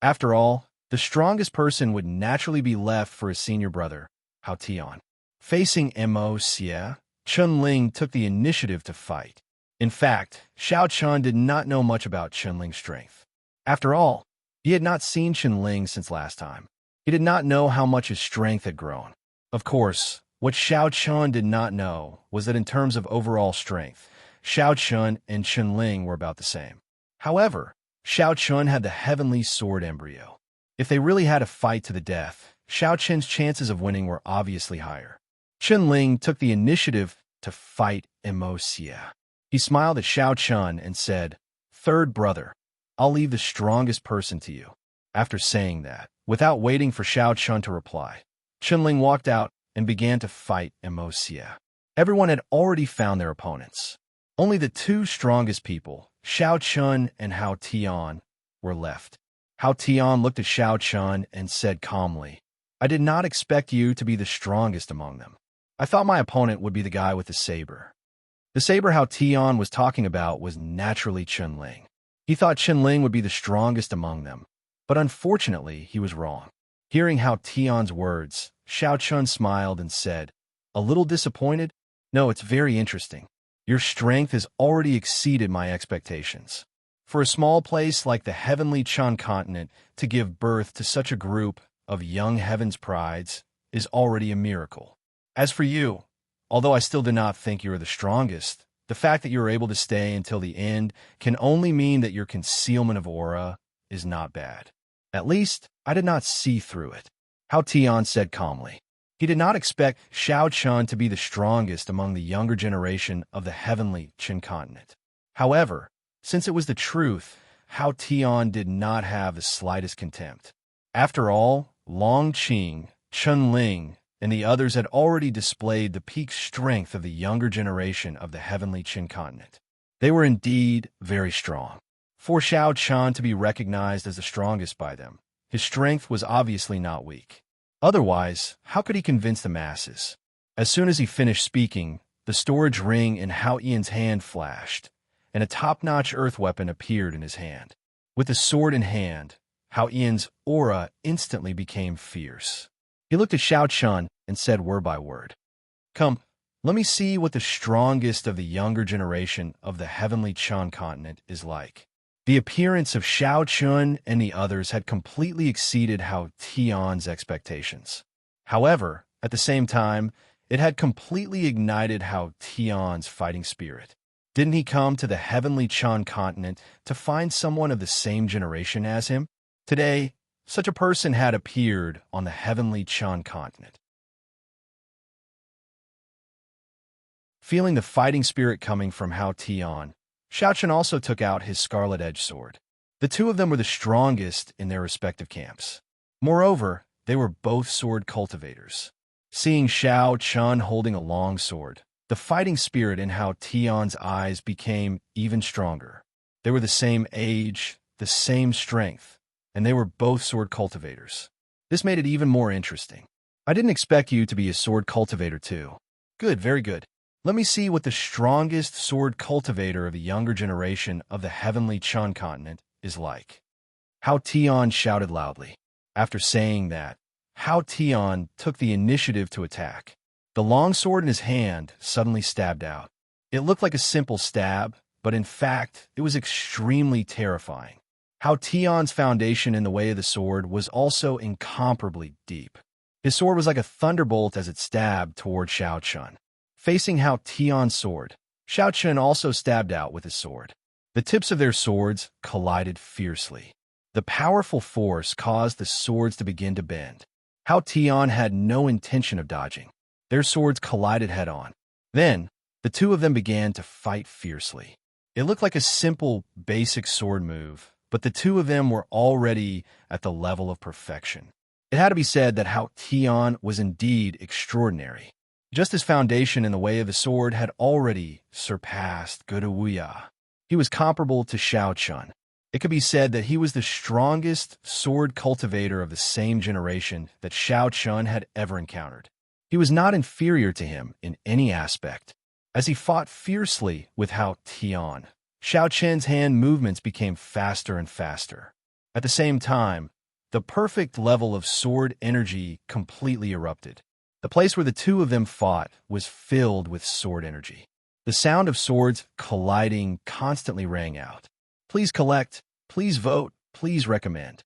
After all, the strongest person would naturally be left for his senior brother, Hao Tian. Facing Mo Xie, Chunling took the initiative to fight. In fact, Xiao Chun did not know much about Chunling's strength. After all, he had not seen Chunling since last time. He did not know how much his strength had grown. Of course, what Xiao Chun did not know was that in terms of overall strength, Xiao Chun and Chunling were about the same. However, Xiao Chun had the heavenly sword embryo. If they really had a fight to the death, Xiao Chun's chances of winning were obviously higher. Chunling took the initiative to fight Mo Xie. He smiled at Xiao Chun and said, "Third brother, I'll leave the strongest person to you." After saying that, without waiting for Xiao Chun to reply, Chunling walked out and began to fight Mo Xie. Everyone had already found their opponents. Only the two strongest people, Xiao Chun and Hao Tian, were left. Hao Tian looked at Xiao Chun and said calmly, "I did not expect you to be the strongest among them. I thought my opponent would be the guy with the saber." The saber Hao Tian was talking about was naturally Chunling. He thought Chunling would be the strongest among them, but unfortunately he was wrong. Hearing Hao Tian's words, Xiao Chun smiled and said, "A little disappointed? No, it's very interesting. Your strength has already exceeded my expectations. For a small place like the heavenly Chan continent to give birth to such a group of young heaven's prides is already a miracle. As for you, although I still do not think you are the strongest, the fact that you are able to stay until the end can only mean that your concealment of aura is not bad. At least, I did not see through it," Hao Tian said calmly. He did not expect Xiao Chun to be the strongest among the younger generation of the heavenly Qin continent. However, since it was the truth, Hao Tian did not have the slightest contempt. After all, Long Qing, Chun Ling, and the others had already displayed the peak strength of the younger generation of the heavenly Qin continent. They were indeed very strong. For Xiao Chun to be recognized as the strongest by them, his strength was obviously not weak. Otherwise, how could he convince the masses? As soon as he finished speaking, the storage ring in Hao Ian's hand flashed, and a top-notch earth weapon appeared in his hand. With the sword in hand, Hao Ian's aura instantly became fierce. He looked at Xiao Chun and said word by word, "Come, let me see what the strongest of the younger generation of the heavenly Chan continent is like." The appearance of Xiao Chun and the others had completely exceeded Hao Tian's expectations. However, at the same time, it had completely ignited Hao Tian's fighting spirit. Didn't he come to the heavenly Chan continent to find someone of the same generation as him? Today, such a person had appeared on the heavenly Chan continent. Feeling the fighting spirit coming from Hao Tian, Xiao Chun also took out his scarlet-edged sword. The two of them were the strongest in their respective camps. Moreover, they were both sword cultivators. Seeing Xiao Chun holding a long sword, the fighting spirit in Hao Tian's eyes became even stronger. They were the same age, the same strength, and they were both sword cultivators. This made it even more interesting. "I didn't expect you to be a sword cultivator too." "Good, very good. Let me see what the strongest sword cultivator of the younger generation of the heavenly Chan continent is like," Hao Tian shouted loudly. After saying that, Hao Tian took the initiative to attack. The long sword in his hand suddenly stabbed out. It looked like a simple stab, but in fact, it was extremely terrifying. Hao Tian's foundation in the way of the sword was also incomparably deep. His sword was like a thunderbolt as it stabbed toward Xiao Chun. Facing Hao Tian's sword, Xiao Chun also stabbed out with his sword. The tips of their swords collided fiercely. The powerful force caused the swords to begin to bend. Hao Tian had no intention of dodging. Their swords collided head-on. Then, the two of them began to fight fiercely. It looked like a simple, basic sword move, but the two of them were already at the level of perfection. It had to be said that Hao Tian was indeed extraordinary. Just his foundation in the way of the sword had already surpassed Guduya. He was comparable to Xiao Chun. It could be said that he was the strongest sword cultivator of the same generation that Xiao Chun had ever encountered. He was not inferior to him in any aspect. As he fought fiercely with Hao Tian, Xiao Chun's hand movements became faster and faster. At the same time, the perfect level of sword energy completely erupted. The place where the two of them fought was filled with sword energy. The sound of swords colliding constantly rang out. Please collect, please vote, please recommend.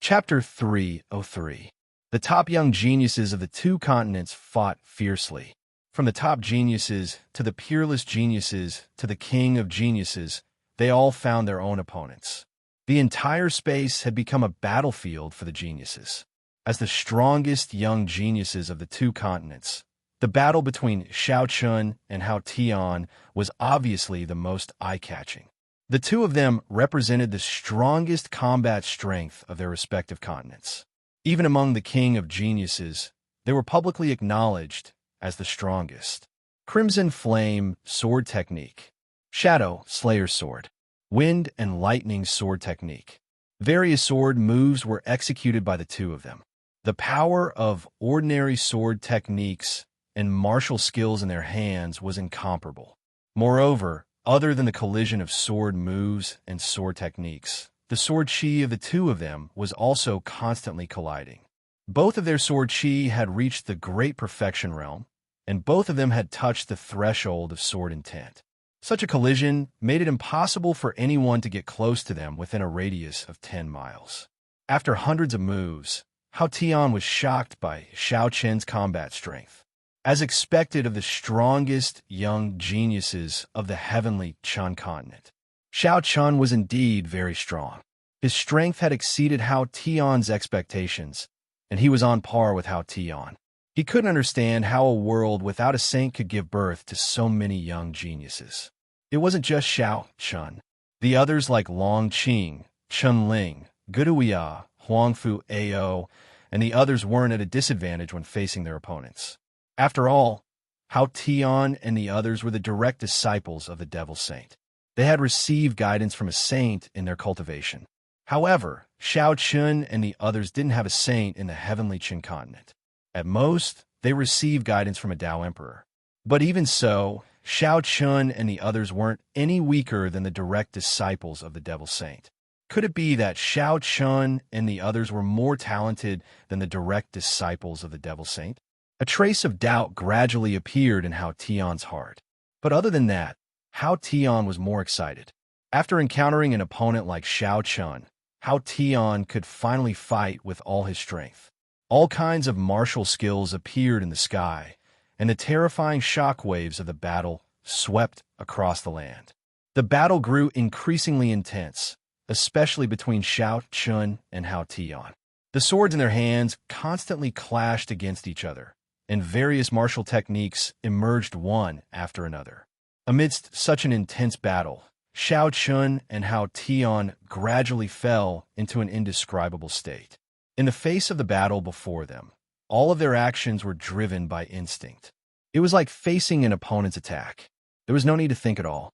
Chapter 303. The top young geniuses of the two continents fought fiercely. From the top geniuses to the peerless geniuses to the king of geniuses, they all found their own opponents. The entire space had become a battlefield for the geniuses. As the strongest young geniuses of the two continents, the battle between Xiao Chun and Hao Tian was obviously the most eye-catching. The two of them represented the strongest combat strength of their respective continents. Even among the king of geniuses, they were publicly acknowledged as the strongest. Crimson Flame Sword Technique. Shadow Slayer's Sword. Wind and Lightning Sword Technique. Various sword moves were executed by the two of them. The power of ordinary sword techniques and martial skills in their hands was incomparable. Moreover, other than the collision of sword moves and sword techniques, the sword chi of the two of them was also constantly colliding. Both of their sword chi had reached the great perfection realm, and both of them had touched the threshold of sword intent. Such a collision made it impossible for anyone to get close to them within a radius of 10 miles. After hundreds of moves, Hao Tian was shocked by Xiao Chen's combat strength. As expected of the strongest young geniuses of the heavenly Chen continent, Xiao Chen was indeed very strong. His strength had exceeded Hao Tian's expectations, and he was on par with Hao Tian. He couldn't understand how a world without a saint could give birth to so many young geniuses. It wasn't just Xiao Chen. The others like Long Qing, Chen Ling, Guduya, Huangfu Ao, and the others weren't at a disadvantage when facing their opponents. After all, Hao Tian and the others were the direct disciples of the Devil Saint. They had received guidance from a saint in their cultivation. However, Xiao Chen and the others didn't have a saint in the heavenly Qin continent. At most, they received guidance from a Tao emperor. But even so, Xiao Chen and the others weren't any weaker than the direct disciples of the Devil Saint. Could it be that Xiao Chen and the others were more talented than the direct disciples of the Devil Saint? A trace of doubt gradually appeared in Hao Tian's heart. But other than that, Hao Tian was more excited. After encountering an opponent like Xiao Chen, Hao Tian could finally fight with all his strength. All kinds of martial skills appeared in the sky, and the terrifying shockwaves of the battle swept across the land. The battle grew increasingly intense, especially between Xiao Chen and Hao Tian. The swords in their hands constantly clashed against each other, and various martial techniques emerged one after another. Amidst such an intense battle, Xiao Chen and Hao Tian gradually fell into an indescribable state. In the face of the battle before them, all of their actions were driven by instinct. It was like facing an opponent's attack. There was no need to think at all.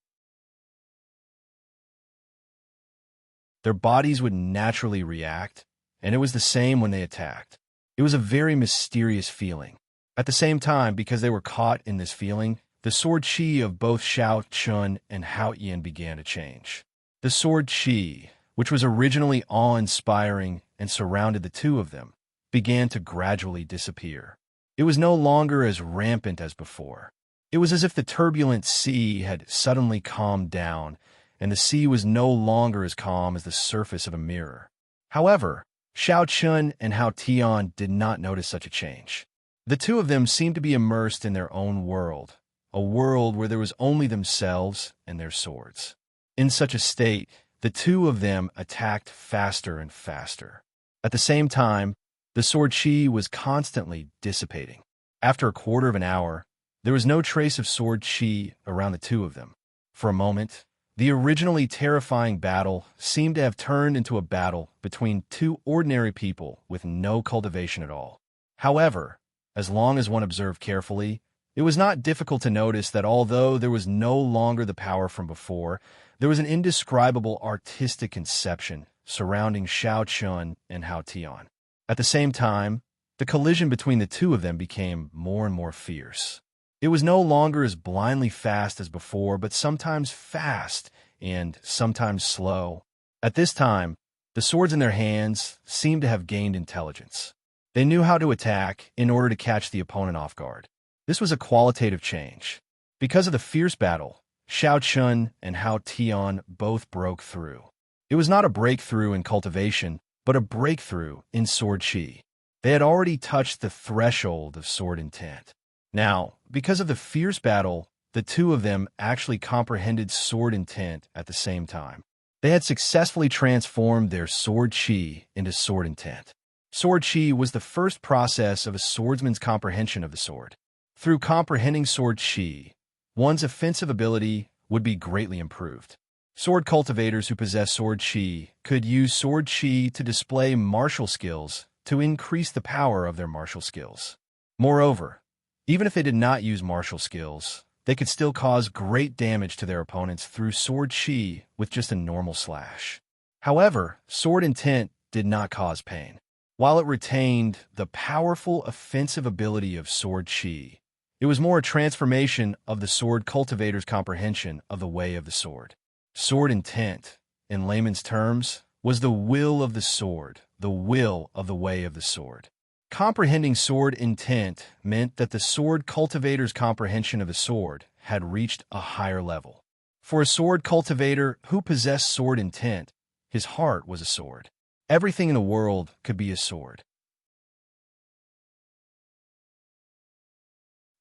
Their bodies would naturally react, and it was the same when they attacked. It was a very mysterious feeling. At the same time, because they were caught in this feeling, the sword chi of both Xiao Chen and Hao Yan began to change. The sword chi, which was originally awe-inspiring and surrounded the two of them, began to gradually disappear. It was no longer as rampant as before. It was as if the turbulent sea had suddenly calmed down, and the sea was no longer as calm as the surface of a mirror. However, Xiao Chen and Hao Tian did not notice such a change. The two of them seemed to be immersed in their own world, a world where there was only themselves and their swords. In such a state, the two of them attacked faster and faster. At the same time, the sword chi was constantly dissipating. After a quarter of an hour, there was no trace of sword chi around the two of them. For a moment, the originally terrifying battle seemed to have turned into a battle between two ordinary people with no cultivation at all. However, as long as one observed carefully, it was not difficult to notice that although there was no longer the power from before, there was an indescribable artistic conception surrounding Xiao Chen and Hao Tian. At the same time, the collision between the two of them became more and more fierce. It was no longer as blindly fast as before, but sometimes fast and sometimes slow. At this time, the swords in their hands seemed to have gained intelligence. They knew how to attack in order to catch the opponent off guard. This was a qualitative change. Because of the fierce battle, Xiao Chen and Hao Tian both broke through. It was not a breakthrough in cultivation, but a breakthrough in sword chi. They had already touched the threshold of sword intent. Now, because of the fierce battle, the two of them actually comprehended sword intent at the same time. They had successfully transformed their sword chi into sword intent. Sword chi was the first process of a swordsman's comprehension of the sword. Through comprehending sword chi, one's offensive ability would be greatly improved. Sword cultivators who possess sword chi could use sword chi to display martial skills to increase the power of their martial skills. Moreover, even if they did not use martial skills, they could still cause great damage to their opponents through sword chi with just a normal slash. However, sword intent did not cause pain. While it retained the powerful offensive ability of sword chi, it was more a transformation of the sword cultivator's comprehension of the way of the sword. Sword intent, in layman's terms, was the will of the sword, the will of the way of the sword. Comprehending sword intent meant that the sword cultivator's comprehension of a sword had reached a higher level. For a sword cultivator who possessed sword intent, his heart was a sword. Everything in the world could be a sword.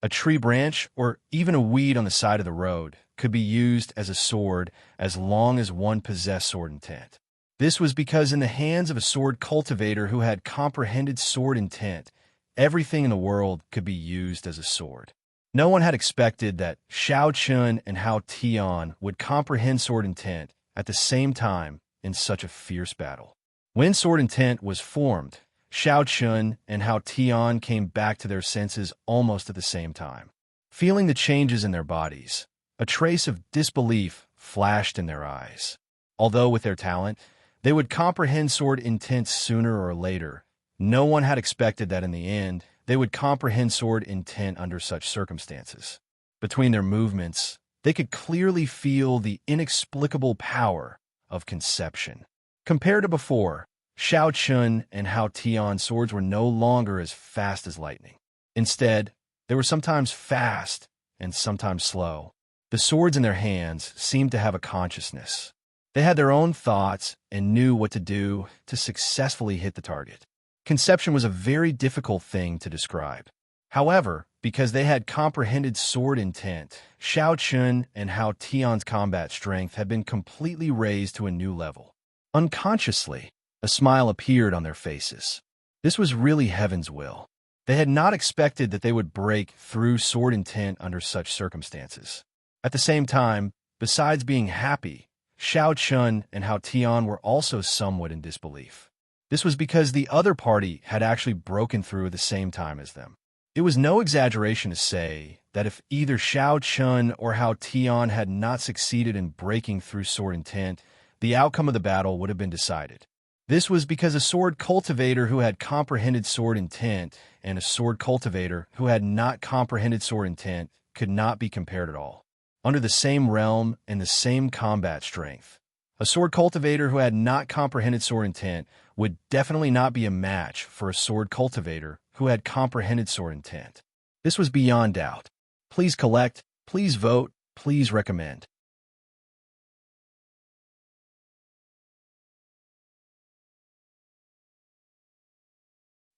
A tree branch or even a weed on the side of the road could be used as a sword as long as one possessed sword intent. This was because in the hands of a sword cultivator who had comprehended sword intent, everything in the world could be used as a sword. No one had expected that Shao Chun and Hao Tian would comprehend sword intent at the same time in such a fierce battle. When sword intent was formed, Shao Chun and Hao Tian came back to their senses almost at the same time. Feeling the changes in their bodies, a trace of disbelief flashed in their eyes. Although with their talent, they would comprehend sword intent sooner or later, no one had expected that in the end, they would comprehend sword intent under such circumstances. Between their movements, they could clearly feel the inexplicable power of conception. Compared to before, Shao Chun and Hao Tian's swords were no longer as fast as lightning. Instead, they were sometimes fast and sometimes slow. The swords in their hands seemed to have a consciousness. They had their own thoughts and knew what to do to successfully hit the target. Conception was a very difficult thing to describe. However, because they had comprehended sword intent, Shao Chun and Hao Tian's combat strength had been completely raised to a new level. Unconsciously, a smile appeared on their faces. This was really heaven's will. They had not expected that they would break through sword intent under such circumstances. At the same time, besides being happy, Shao Chun and Hao Tian were also somewhat in disbelief. This was because the other party had actually broken through at the same time as them. It was no exaggeration to say that if either Shao Chun or Hao Tian had not succeeded in breaking through sword intent, the outcome of the battle would have been decided. This was because a sword cultivator who had comprehended sword intent and a sword cultivator who had not comprehended sword intent could not be compared at all. Under the same realm and the same combat strength, a sword cultivator who had not comprehended sword intent would definitely not be a match for a sword cultivator who had comprehended sword intent. This was beyond doubt. Please collect, please vote, please recommend.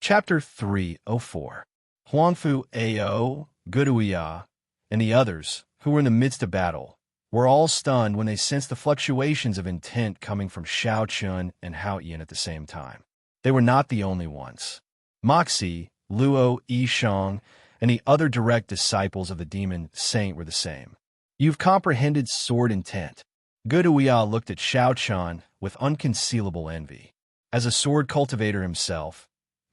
Chapter 304. Huangfu Ao, Guduya, and the others, who were in the midst of battle, were all stunned when they sensed the fluctuations of intent coming from Shao Chun and Hao Yan at the same time. They were not the only ones. Moxie, Luo Yishang, and the other direct disciples of the demon saint were the same. You've comprehended sword intent. Guduya looked at Shao Chun with unconcealable envy. As a sword cultivator himself,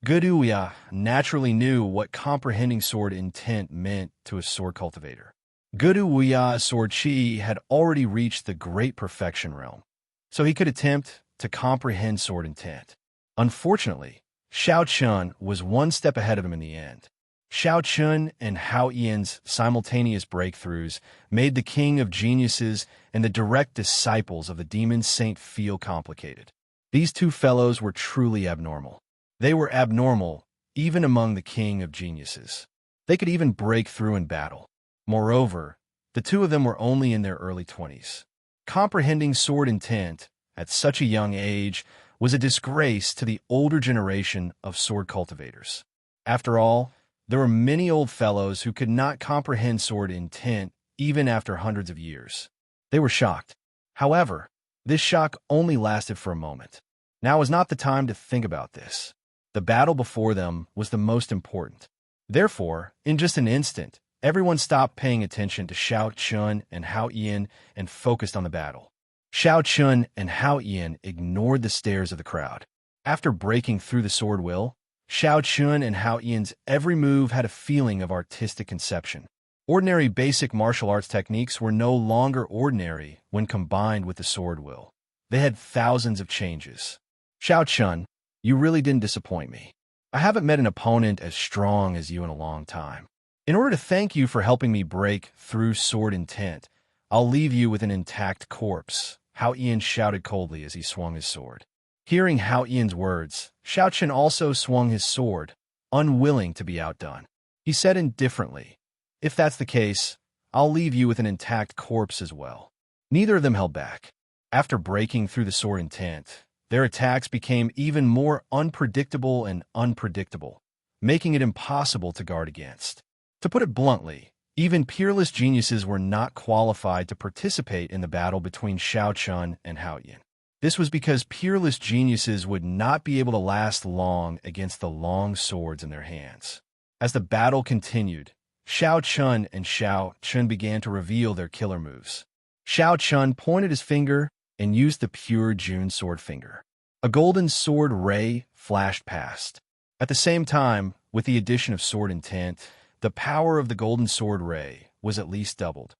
Guduya naturally knew what comprehending sword intent meant to a sword cultivator. Guduya's sword chi had already reached the great perfection realm, so he could attempt to comprehend sword intent. Unfortunately, Shao Chun was one step ahead of him in the end. Shao Chun and Hao Yan's simultaneous breakthroughs made the king of geniuses and the direct disciples of the demon saint feel complicated. These two fellows were truly abnormal. They were abnormal even among the king of geniuses. They could even break through in battle. Moreover, the two of them were only in their early 20s. Comprehending sword intent at such a young age was a disgrace to the older generation of sword cultivators. After all, there were many old fellows who could not comprehend sword intent even after hundreds of years. They were shocked. However, this shock only lasted for a moment. Now was not the time to think about this. The battle before them was the most important. Therefore, in just an instant, everyone stopped paying attention to Shao Chun and Hao Yan and focused on the battle. Shao Chun and Hao Yan ignored the stares of the crowd. After breaking through the sword will, Xiao Chun and Hao Yian's every move had a feeling of artistic conception. Ordinary basic martial arts techniques were no longer ordinary when combined with the sword will. They had thousands of changes. Xiao Chun, you really didn't disappoint me. I haven't met an opponent as strong as you in a long time. In order to thank you for helping me break through sword intent, I'll leave you with an intact corpse, Hao Yian shouted coldly as he swung his sword. Hearing Hao Yian's words, Xiao Chun also swung his sword, unwilling to be outdone. He said indifferently, if that's the case, I'll leave you with an intact corpse as well. Neither of them held back. After breaking through the sword intent, their attacks became even more unpredictable and unpredictable, making it impossible to guard against. To put it bluntly, even peerless geniuses were not qualified to participate in the battle between Xiao Chun and Hao Yian. This was because peerless geniuses would not be able to last long against the long swords in their hands. As the battle continued, Xiao Chun and Xiao Chun began to reveal their killer moves. Xiao Chun pointed his finger and used the pure June sword finger. A golden sword ray flashed past. At the same time, with the addition of sword intent, the power of the golden sword ray was at least doubled.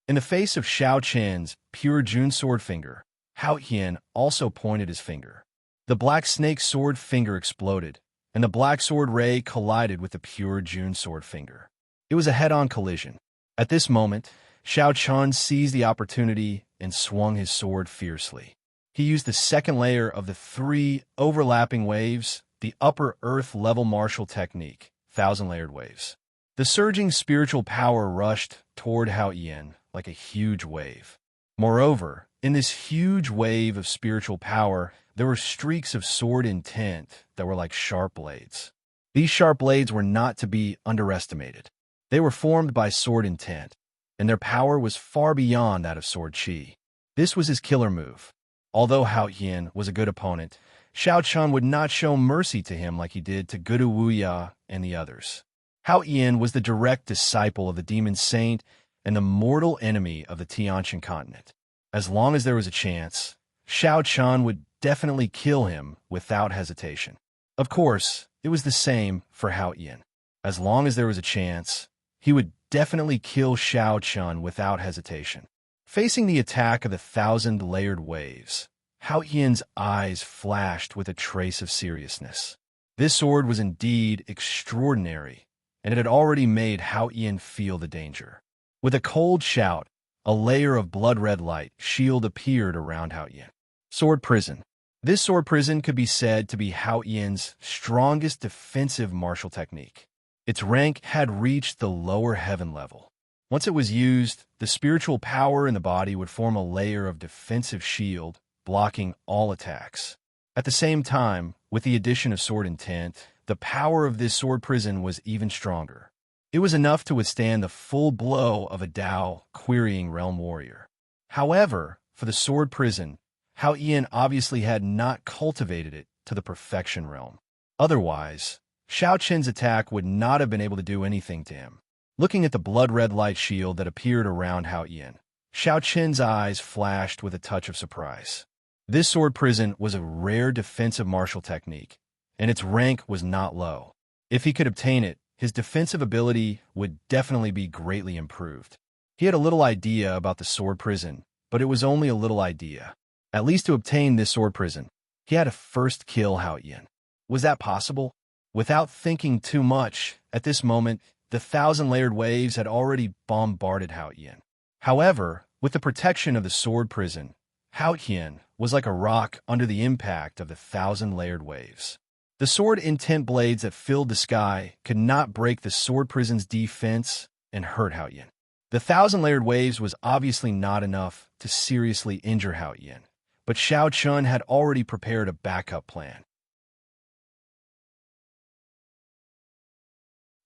In the face of Xiao Chun's pure June sword finger, Hao Yian also pointed his finger. The black snake sword finger exploded, and the black sword ray collided with the pure June sword finger. It was a head-on collision. At this moment, Xiao Chun seized the opportunity and swung his sword fiercely. He used the second layer of the 3 overlapping waves, the upper earth-level martial technique, 1,000-layered waves. The surging spiritual power rushed toward Hao Yian like a huge wave. Moreover, in this huge wave of spiritual power, there were streaks of sword intent that were like sharp blades. These sharp blades were not to be underestimated. They were formed by sword intent, and their power was far beyond that of sword chi. This was his killer move. Although Hao Yian was a good opponent, Xiao Chun would not show mercy to him like he did to Gudu Wuya and the others. Hao Yian was the direct disciple of the demon saint and the mortal enemy of the Tianqian continent. As long as there was a chance, Xiao Chun would definitely kill him without hesitation. Of course, it was the same for Hao Yian. As long as there was a chance, he would definitely kill Xiao Chun without hesitation. Facing the attack of the 1,000-layered waves, Hao Yian's eyes flashed with a trace of seriousness. This sword was indeed extraordinary, and it had already made Hao Yian feel the danger. With a cold shout, a layer of blood-red light shield appeared around Hao Yian. Sword Prison. This sword prison could be said to be Hao Yian's strongest defensive martial technique. Its rank had reached the lower heaven level. Once it was used, the spiritual power in the body would form a layer of defensive shield, blocking all attacks. At the same time, with the addition of sword intent, the power of this sword prison was even stronger. It was enough to withstand the full blow of a Dao querying realm warrior. However, for the sword prison, Hao Yian obviously had not cultivated it to the perfection realm. Otherwise, Xiao Chun's attack would not have been able to do anything to him. Looking at the blood-red light shield that appeared around Hao Yian, Xiao Chun's eyes flashed with a touch of surprise. This sword prison was a rare defensive martial technique, and its rank was not low. If he could obtain it, his defensive ability would definitely be greatly improved. He had a little idea about the sword prison, but it was only a little idea. At least to obtain this sword prison, he had to first kill Hao Yian. Was that possible? Without thinking too much, at this moment, the 1,000-layered waves had already bombarded Hao Yian. However, with the protection of the sword prison, Hao Yian was like a rock under the impact of the 1,000-layered waves. The sword intent blades that filled the sky could not break the sword prison's defense and hurt Hao Yian. The 1,000-layered waves was obviously not enough to seriously injure Hao Yian, but Xiao Chun had already prepared a backup plan.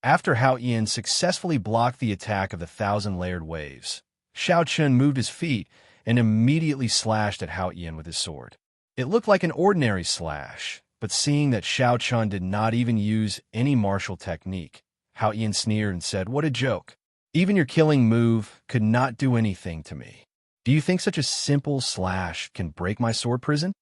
After Hao Yian successfully blocked the attack of the 1,000-layered waves, Xiao Chun moved his feet and immediately slashed at Hao Yian with his sword. It looked like an ordinary slash, but seeing that Xiao Chun did not even use any martial technique, Hao Yian sneered and said, "What a joke. Even your killing move could not do anything to me. Do you think such a simple slash can break my sword prison?"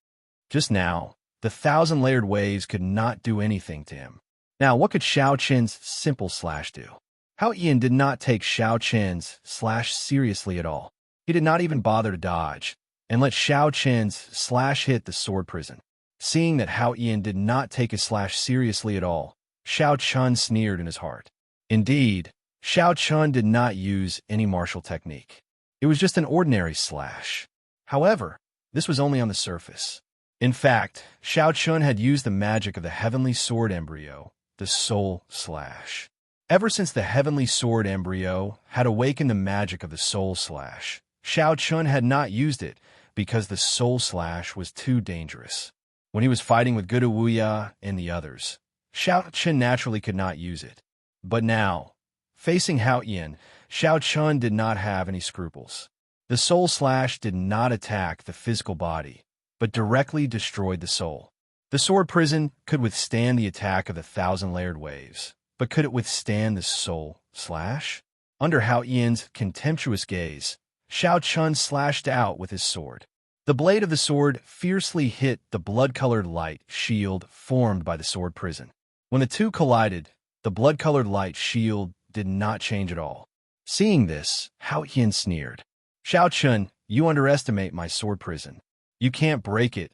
Just now, the thousand-layered waves could not do anything to him. Now, what could Xiao Qin's simple slash do? Hao Yian did not take Xiao Qin's slash seriously at all. He did not even bother to dodge, and let Xiao Qin's slash hit the sword prison. Seeing that Hao Yian did not take his slash seriously at all, Xiao Chun sneered in his heart. Indeed, Xiao Chun did not use any martial technique. It was just an ordinary slash. However, this was only on the surface. In fact, Xiao Chun had used the magic of the heavenly sword embryo, the soul slash. Ever since the heavenly sword embryo had awakened the magic of the soul slash, Xiao Chun had not used it because the soul slash was too dangerous. When he was fighting with Gudu Wuya and the others, Xiao Chun naturally could not use it. But now, facing Hao Yian, Xiao Chun did not have any scruples. The soul slash did not attack the physical body, but directly destroyed the soul. The sword prison could withstand the attack of the thousand-layered waves, but could it withstand the soul slash? Under Hao Yian's contemptuous gaze, Xiao Chun slashed out with his sword. The blade of the sword fiercely hit the blood-colored light shield formed by the sword prison. When the two collided, the blood-colored light shield did not change at all. Seeing this, Hao Yian sneered. Xiao Chun, you underestimate my sword prison. You can't break it.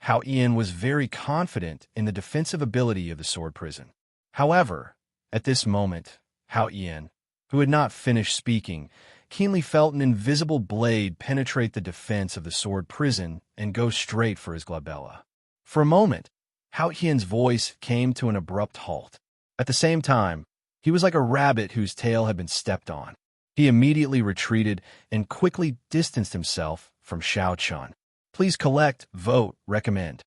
Hao Yian was very confident in the defensive ability of the sword prison. However, at this moment, Hao Yian, who had not finished speaking, keenly felt an invisible blade penetrate the defense of the sword prison and go straight for his glabella. For a moment, Hao Yian's voice came to an abrupt halt. At the same time, he was like a rabbit whose tail had been stepped on. He immediately retreated and quickly distanced himself from Xiao Chun. Please collect, vote, recommend.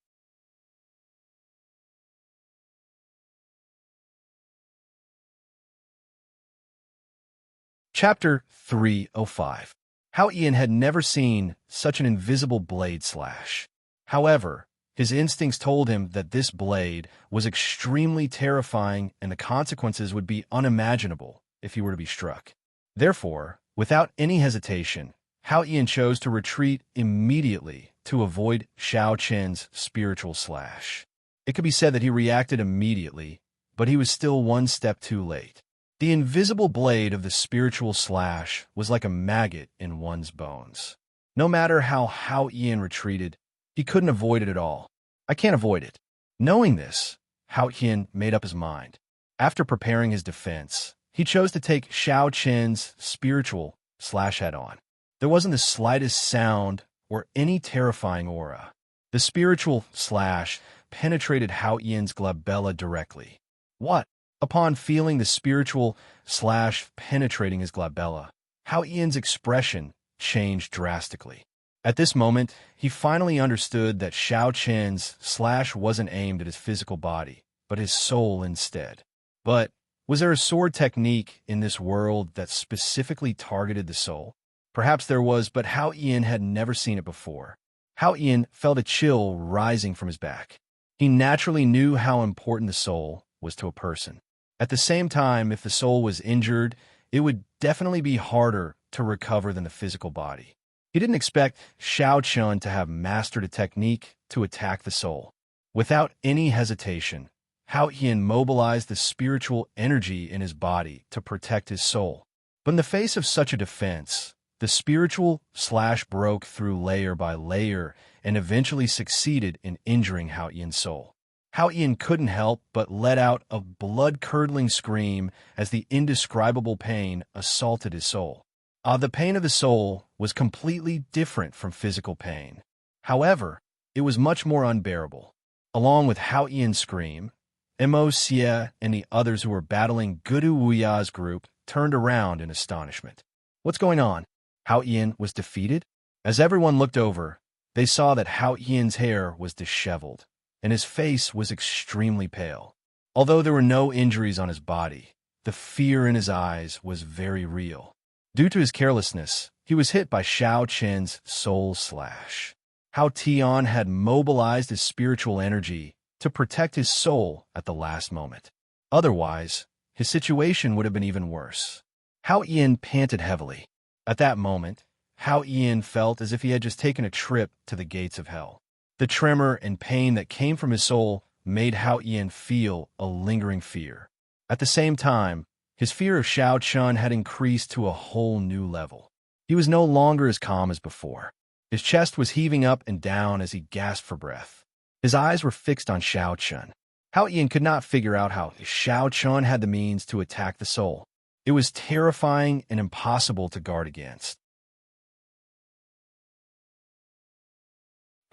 Chapter 305. Hao Yian had never seen such an invisible blade slash. However, his instincts told him that this blade was extremely terrifying and the consequences would be unimaginable if he were to be struck. Therefore, without any hesitation, Hao Yian chose to retreat immediately to avoid Xiao Qin's spiritual slash. It could be said that he reacted immediately, but he was still one step too late. The invisible blade of the spiritual slash was like a maggot in one's bones. No matter how Hao Yian retreated, he couldn't avoid it at all. I can't avoid it. Knowing this, Hao Yian made up his mind. After preparing his defense, he chose to take Xiao Qin's spiritual slash head-on. There wasn't the slightest sound or any terrifying aura. The spiritual slash penetrated Hao Yian's glabella directly. What? Upon feeling the spiritual slash penetrating his glabella, Hao Yian's expression changed drastically. At this moment, he finally understood that Xiao Qin's slash wasn't aimed at his physical body, but his soul instead. But was there a sword technique in this world that specifically targeted the soul? Perhaps there was, but Hao Yian had never seen it before. Hao Yian felt a chill rising from his back. He naturally knew how important the soul was to a person. At the same time, if the soul was injured, it would definitely be harder to recover than the physical body. He didn't expect Xiao Chun to have mastered a technique to attack the soul. Without any hesitation, Hao Yian mobilized the spiritual energy in his body to protect his soul. But in the face of such a defense, the spiritual slash broke through layer by layer and eventually succeeded in injuring Hao Yian's soul. Hao Yian couldn't help but let out a blood-curdling scream as the indescribable pain assaulted his soul. The pain of the soul was completely different from physical pain. However, it was much more unbearable. Along with Hao Yian's scream, Mo Xie and the others who were battling Gudu Wuya's group turned around in astonishment. What's going on? Hao Yian was defeated? As everyone looked over, they saw that Hao Yian's hair was disheveled, and his face was extremely pale. Although there were no injuries on his body, the fear in his eyes was very real. Due to his carelessness, he was hit by Xiao Qin's soul slash. Hao Tian had mobilized his spiritual energy to protect his soul at the last moment. Otherwise, his situation would have been even worse. Hao Yian panted heavily. At that moment, Hao Yian felt as if he had just taken a trip to the gates of hell. The tremor and pain that came from his soul made Hao Yin feel a lingering fear. At the same time, his fear of Shao Chun had increased to a whole new level. He was no longer as calm as before. His chest was heaving up and down as he gasped for breath. His eyes were fixed on Shao Chun. Hao Yin could not figure out how Shao Chun had the means to attack the soul. It was terrifying and impossible to guard against.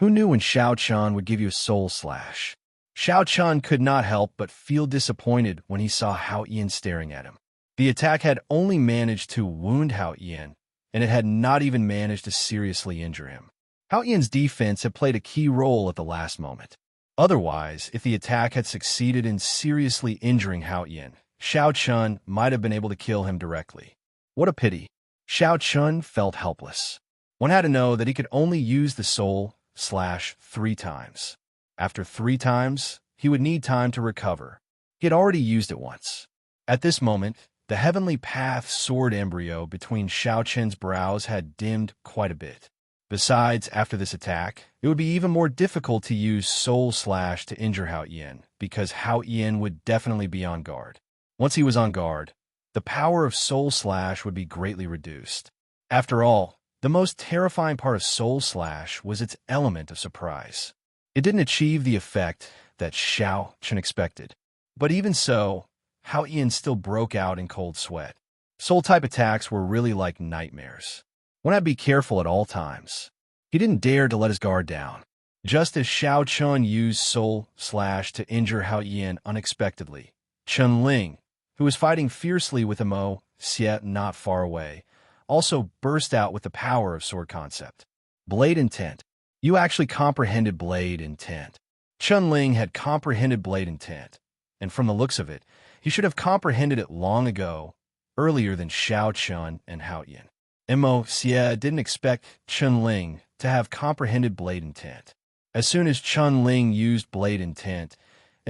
Who knew when Shao Chun would give you a soul slash? Shao Chun could not help but feel disappointed when he saw Hao Yin staring at him. The attack had only managed to wound Hao Yin, and it had not even managed to seriously injure him. Hao Yin's defense had played a key role at the last moment. Otherwise, if the attack had succeeded in seriously injuring Hao Yin, Shao Chun might have been able to kill him directly. What a pity. Shao Chun felt helpless. One had to know that he could only use the soul slash 3 times. After 3 times, he would need time to recover. He had already used it once. At this moment, the heavenly path sword embryo between Shao Chun's brows had dimmed quite a bit. Besides, after this attack, it would be even more difficult to use soul slash to injure Hao Yin, because Hao Yin would definitely be on guard. Once he was on guard, the power of soul slash would be greatly reduced. After all, the most terrifying part of soul slash was its element of surprise. It didn't achieve the effect that Shao Chun expected. But even so, Hao Yin still broke out in cold sweat. Soul-type attacks were really like nightmares. One had to be careful at all times. He didn't dare to let his guard down. Just as Shao Chun used soul slash to injure Hao Yin unexpectedly, Chun Ling, who was fighting fiercely with Mo Xie not far away, also burst out with the power of sword concept. Blade intent. You actually comprehended blade intent. Chun Ling had comprehended blade intent, and from the looks of it, he should have comprehended it long ago, earlier than Shao Chun and Hao Yin. Mo Xie didn't expect Chun Ling to have comprehended blade intent. As soon as Chun Ling used blade intent,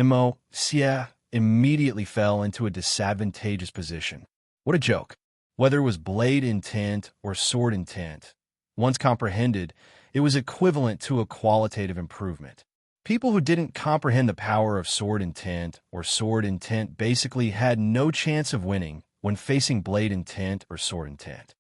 Mo Xie immediately fell into a disadvantageous position. What a joke. Whether it was blade intent or sword intent, once comprehended, it was equivalent to a qualitative improvement. People who didn't comprehend the power of sword intent or sword intent basically had no chance of winning when facing blade intent or sword intent.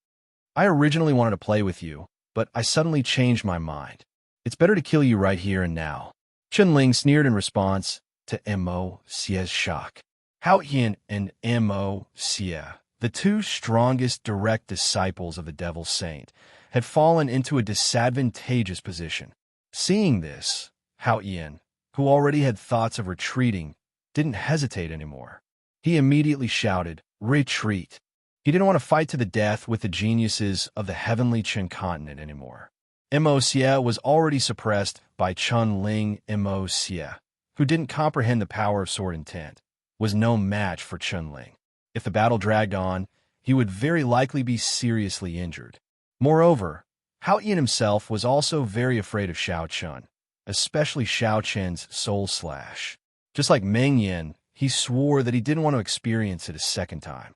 I originally wanted to play with you, but I suddenly changed my mind. It's better to kill you right here and now. Chun Ling sneered in response to Mo Xie's shock. Hao Yin and Mo Xie, the 2 strongest direct disciples of the Devil Saint, had fallen into a disadvantageous position. Seeing this, Hao Yin, who already had thoughts of retreating, didn't hesitate anymore. He immediately shouted, "Retreat!" He didn't want to fight to the death with the geniuses of the heavenly Qin continent anymore. Mo Xie was already suppressed by Chun Ling. Mo Xie, who didn't comprehend the power of sword intent, was no match for Chun Ling. If the battle dragged on, he would very likely be seriously injured. Moreover, Hao Yin himself was also very afraid of Shao Chun, especially Shao Chun's soul slash. Just like Meng Yin, he swore that he didn't want to experience it a second time.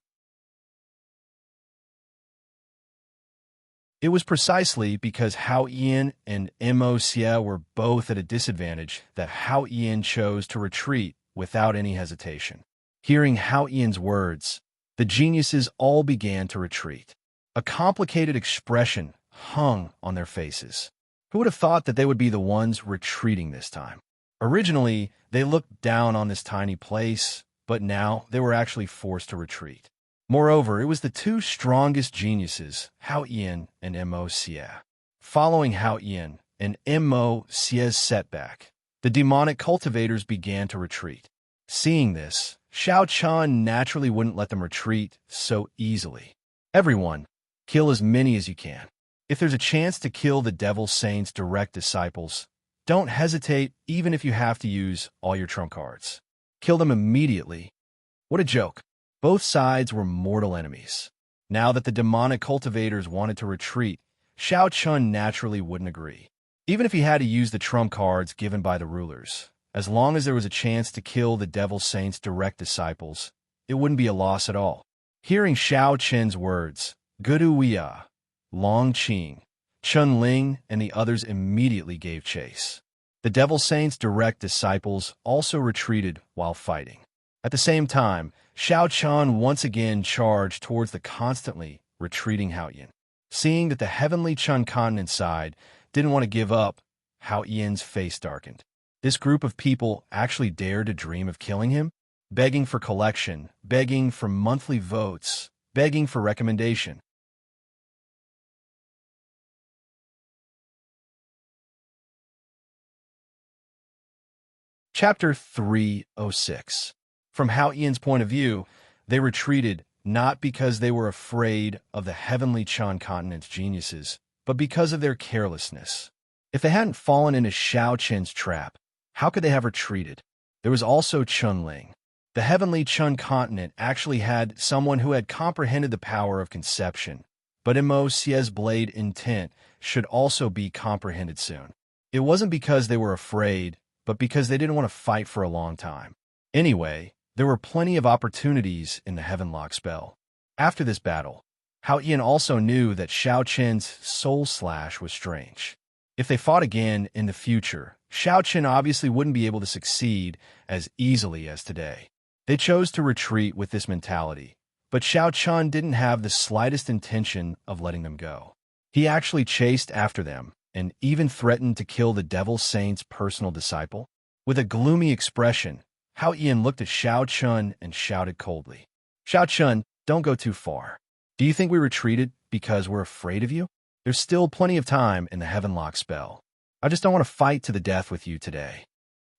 It was precisely because Hao Yin and Mo Xie were both at a disadvantage that Hao Yin chose to retreat without any hesitation. Hearing Hao Yin's words, the geniuses all began to retreat. A complicated expression hung on their faces. Who would have thought that they would be the ones retreating this time? Originally, they looked down on this tiny place, but now they were actually forced to retreat. Moreover, it was the 2 strongest geniuses, Hao Yin and Mo Xie. Following Hao Yin and Mo Xie's setback, the demonic cultivators began to retreat. Seeing this, Shao Chun naturally wouldn't let them retreat so easily. Everyone, kill as many as you can. If there's a chance to kill the Devil Saint's direct disciples, don't hesitate even if you have to use all your trump cards. Kill them immediately. What a joke. Both sides were mortal enemies. Now that the demonic cultivators wanted to retreat, Shao Chun naturally wouldn't agree. Even if he had to use the trump cards given by the rulers, as long as there was a chance to kill the Devil Saint's direct disciples, it wouldn't be a loss at all. Hearing Shao Chun's words, Gudu Wia, Long Qing, Chun Ling, and the others immediately gave chase. The Devil Saint's direct disciples also retreated while fighting. At the same time, Xiao Chun once again charged towards the constantly retreating Hao Yin. Seeing that the heavenly Chun continent side didn't want to give up, Hao Yin's face darkened. This group of people actually dared to dream of killing him, begging for collection, begging for monthly votes, begging for recommendation. Chapter 306. From Hao Yin's point of view, they retreated not because they were afraid of the heavenly Chan continent's geniuses, but because of their carelessness. If they hadn't fallen into Xiao Qin's trap, how could they have retreated? There was also Chun Ling. The heavenly Chun continent actually had someone who had comprehended the power of conception, but Mo Xie's blade intent should also be comprehended soon. It wasn't because they were afraid, but because they didn't want to fight for a long time. Anyway, there were plenty of opportunities in the Heavenlock spell. After this battle, Hao Yin also knew that Xiao Qin's soul slash was strange. If they fought again in the future, Xiao Qin obviously wouldn't be able to succeed as easily as today. They chose to retreat with this mentality, but Xiao Chun didn't have the slightest intention of letting them go. He actually chased after them and even threatened to kill the Devil Saint's personal disciple. With a gloomy expression, Hao Yin looked at Xiao Chun and shouted coldly, "Xiao Chun, don't go too far. Do you think we retreated because we're afraid of you? There's still plenty of time in the Heavenlock spell. I just don't want to fight to the death with you today."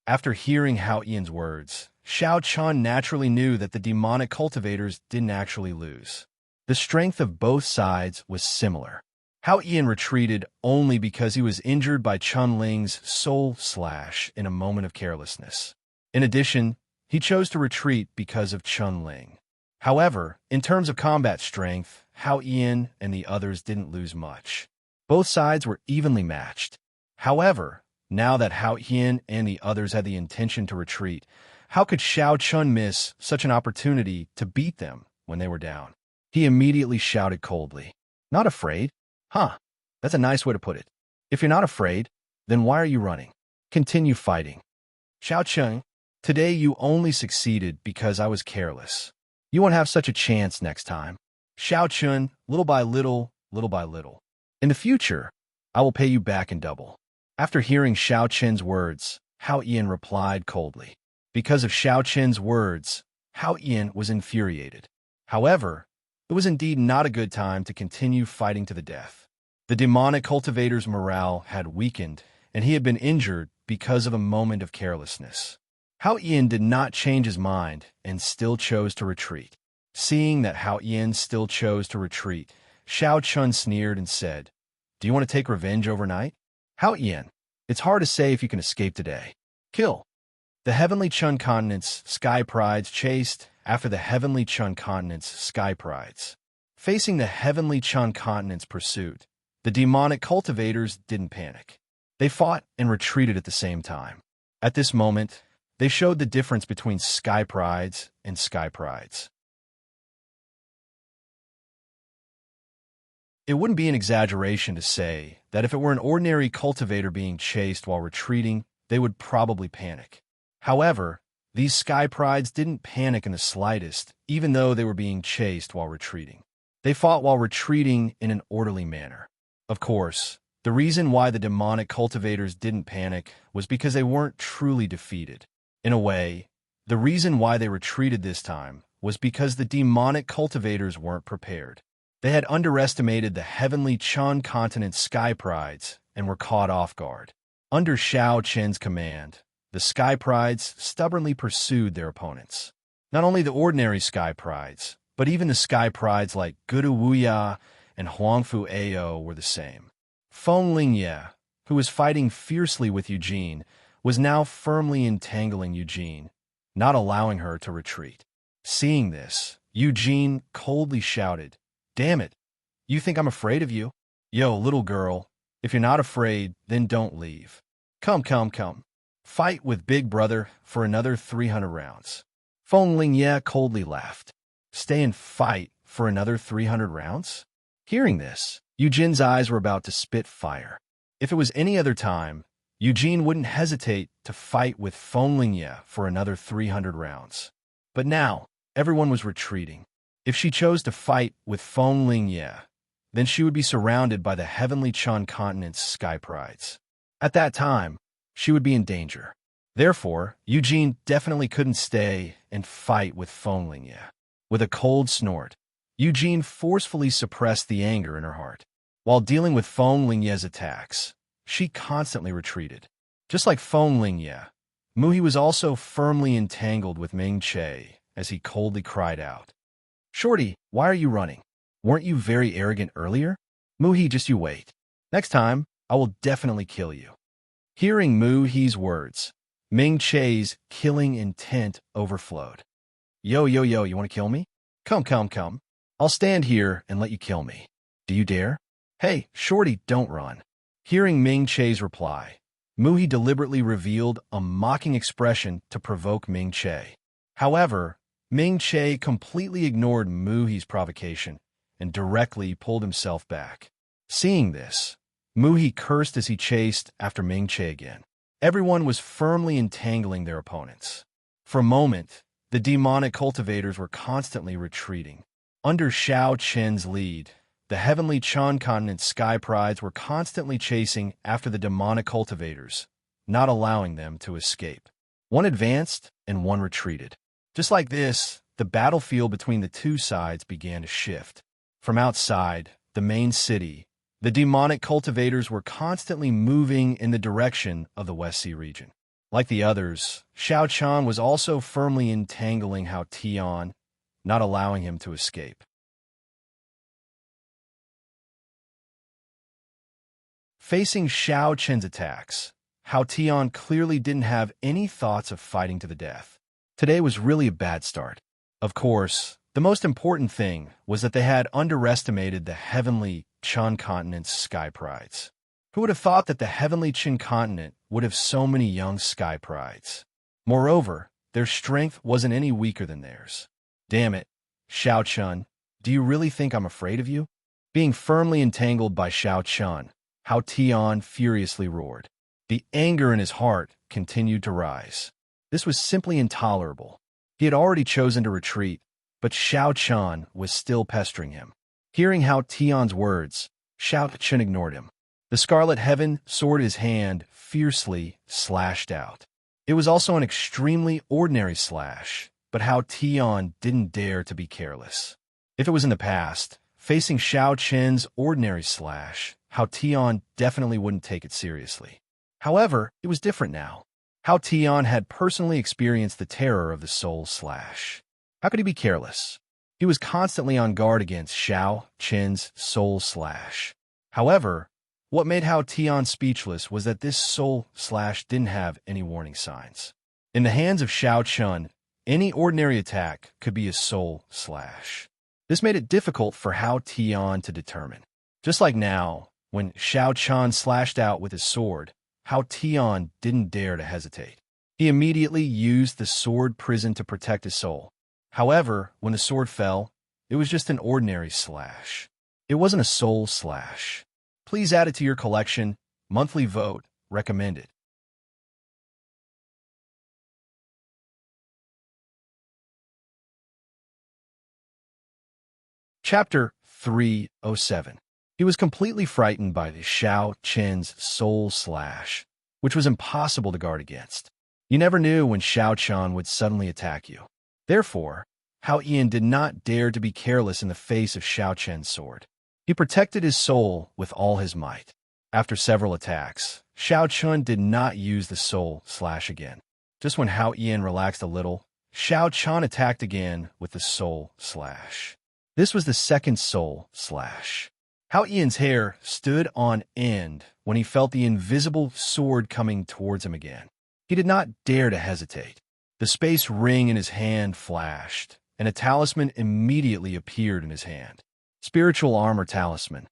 After hearing Hao Yin's words, Xiao Chun naturally knew that the demonic cultivators didn't actually lose. The strength of both sides was similar. Hao Yin retreated only because he was injured by Chun Ling's soul slash in a moment of carelessness. In addition, he chose to retreat because of Chun Ling. However, in terms of combat strength, Hao Yin and the others didn't lose much. Both sides were evenly matched. However, now that Hao Yin and the others had the intention to retreat, how could Xiao Chun miss such an opportunity to beat them when they were down? He immediately shouted coldly, "Not afraid? Huh, that's a nice way to put it. If you're not afraid, then why are you running? Continue fighting. Xiao Chun, today you only succeeded because I was careless. You won't have such a chance next time. Xiao Chun, little by little, little by little. In the future, I will pay you back in double." After hearing Xiao Qin's words, Hao Yin replied coldly. Because of Xiao Qin's words, Hao Yin was infuriated. However, it was indeed not a good time to continue fighting to the death. The demonic cultivator's morale had weakened, and he had been injured because of a moment of carelessness. Hao Yin did not change his mind and still chose to retreat. Seeing that Hao Yin still chose to retreat, Xiao Chun sneered and said, "Do you want to take revenge overnight? Hao Yin, it's hard to say if you can escape today. Kill." The Heavenly Chun Continent's Sky Prides chased after the Heavenly Chun Continent's Sky Prides. Facing the Heavenly Chun Continent's pursuit, the demonic cultivators didn't panic. They fought and retreated at the same time. At this moment, they showed the difference between Sky Prides and Sky Prides. It wouldn't be an exaggeration to say that if it were an ordinary cultivator being chased while retreating, they would probably panic. However, these Sky Prides didn't panic in the slightest, even though they were being chased while retreating. They fought while retreating in an orderly manner. Of course, the reason why the demonic cultivators didn't panic was because they weren't truly defeated. In a way, the reason why they retreated this time was because the demonic cultivators weren't prepared. They had underestimated the heavenly Chun continent Sky Prides and were caught off guard. Under Xiao Qin's command, the Sky Prides stubbornly pursued their opponents. Not only the ordinary Sky Prides, but even the Sky Prides like Gudu Wuya and Huangfu Ao were the same. Feng Lingye, who was fighting fiercely with Eugene, was now firmly entangling Eugene, not allowing her to retreat. Seeing this, Eugene coldly shouted, "Damn it, you think I'm afraid of you? Yo, little girl, if you're not afraid, then don't leave. Come. Fight with Big Brother for another 300 rounds. Feng Lingye coldly laughed. Stay and fight for another 300 rounds? Hearing this, Eugene's eyes were about to spit fire. If it was any other time, Eugene wouldn't hesitate to fight with Feng Lingye for another 300 rounds. But now, everyone was retreating. If she chose to fight with Feng Lingye, then she would be surrounded by the heavenly Chan continent's sky prides. At that time, she would be in danger. Therefore, Eugene definitely couldn't stay and fight with Feng Lingye. With a cold snort, Eugene forcefully suppressed the anger in her heart. While dealing with Feng Lingye's attacks, she constantly retreated. Just like Feng Lingye, Muhi was also firmly entangled with Ming Che as he coldly cried out, "Shorty, why are you running? Weren't you very arrogant earlier? Muhi, just you wait. Next time, I will definitely kill you." Hearing Muhi's words, Ming Che's killing intent overflowed. Yo, you want to kill me? Come. I'll stand here and let you kill me. Do you dare? Hey, Shorty, don't run. Hearing Ming Che's reply, Muhi deliberately revealed a mocking expression to provoke Ming Che. However, Ming Che completely ignored Muhi's provocation and directly pulled himself back. Seeing this, Muhi cursed as he chased after Ming Che again. Everyone was firmly entangling their opponents. For a moment, the demonic cultivators were constantly retreating. Under Xiao Qin's lead, the heavenly Chan continent sky prides were constantly chasing after the demonic cultivators, not allowing them to escape. One advanced and one retreated. Just like this, the battlefield between the two sides began to shift. From outside the main city, the demonic cultivators were constantly moving in the direction of the West Sea region. Like the others, Xiao Chan was also firmly entangling Hao Tian, not allowing him to escape. Facing Xiao Qin's attacks, Hao Tian clearly didn't have any thoughts of fighting to the death. Today was really a bad start. Of course, the most important thing was that they had underestimated the heavenly Chan continent's sky prides. Who would have thought that the heavenly Chan continent would have so many young sky prides? Moreover, their strength wasn't any weaker than theirs. Damn it, Xiao Chun, do you really think I'm afraid of you? Being firmly entangled by Xiao Chun, Hao Tian furiously roared. The anger in his heart continued to rise. This was simply intolerable. He had already chosen to retreat, but Xiao Chun was still pestering him. Hearing Hao Tian's words, Xiao Chun ignored him. The scarlet heaven sword in his hand fiercely slashed out. It was also an extremely ordinary slash, but Hao Tian didn't dare to be careless. If it was in the past, facing Xiao Qin's ordinary slash, Hao Tian definitely wouldn't take it seriously. However, it was different now. Hao Tian had personally experienced the terror of the soul slash. How could he be careless? He was constantly on guard against Xiao Qin's soul slash. However, what made Hao Tian speechless was that this soul slash didn't have any warning signs. In the hands of Xiao Qin, any ordinary attack could be a soul slash. This made it difficult for Hao Tian to determine. Just like now, when Xiao Qin slashed out with his sword, Hao Tian didn't dare to hesitate. He immediately used the sword prison to protect his soul. However, when the sword fell, it was just an ordinary slash. It wasn't a soul slash. Please add it to your collection. Monthly vote recommended. Chapter 307. He was completely frightened by the Xiao Qin's soul slash, which was impossible to guard against. You never knew when Xiao Qin would suddenly attack you. Therefore, Hao Ian did not dare to be careless in the face of Xiao Qin's sword. He protected his soul with all his might. After several attacks, Xiao Qin did not use the soul slash again. Just when Hao Ian relaxed a little, Xiao Qin attacked again with the soul slash. This was the second soul slash. Hao Ian's hair stood on end when he felt the invisible sword coming towards him again. He did not dare to hesitate. The space ring in his hand flashed, and a talisman immediately appeared in his hand. Spiritual armor talisman.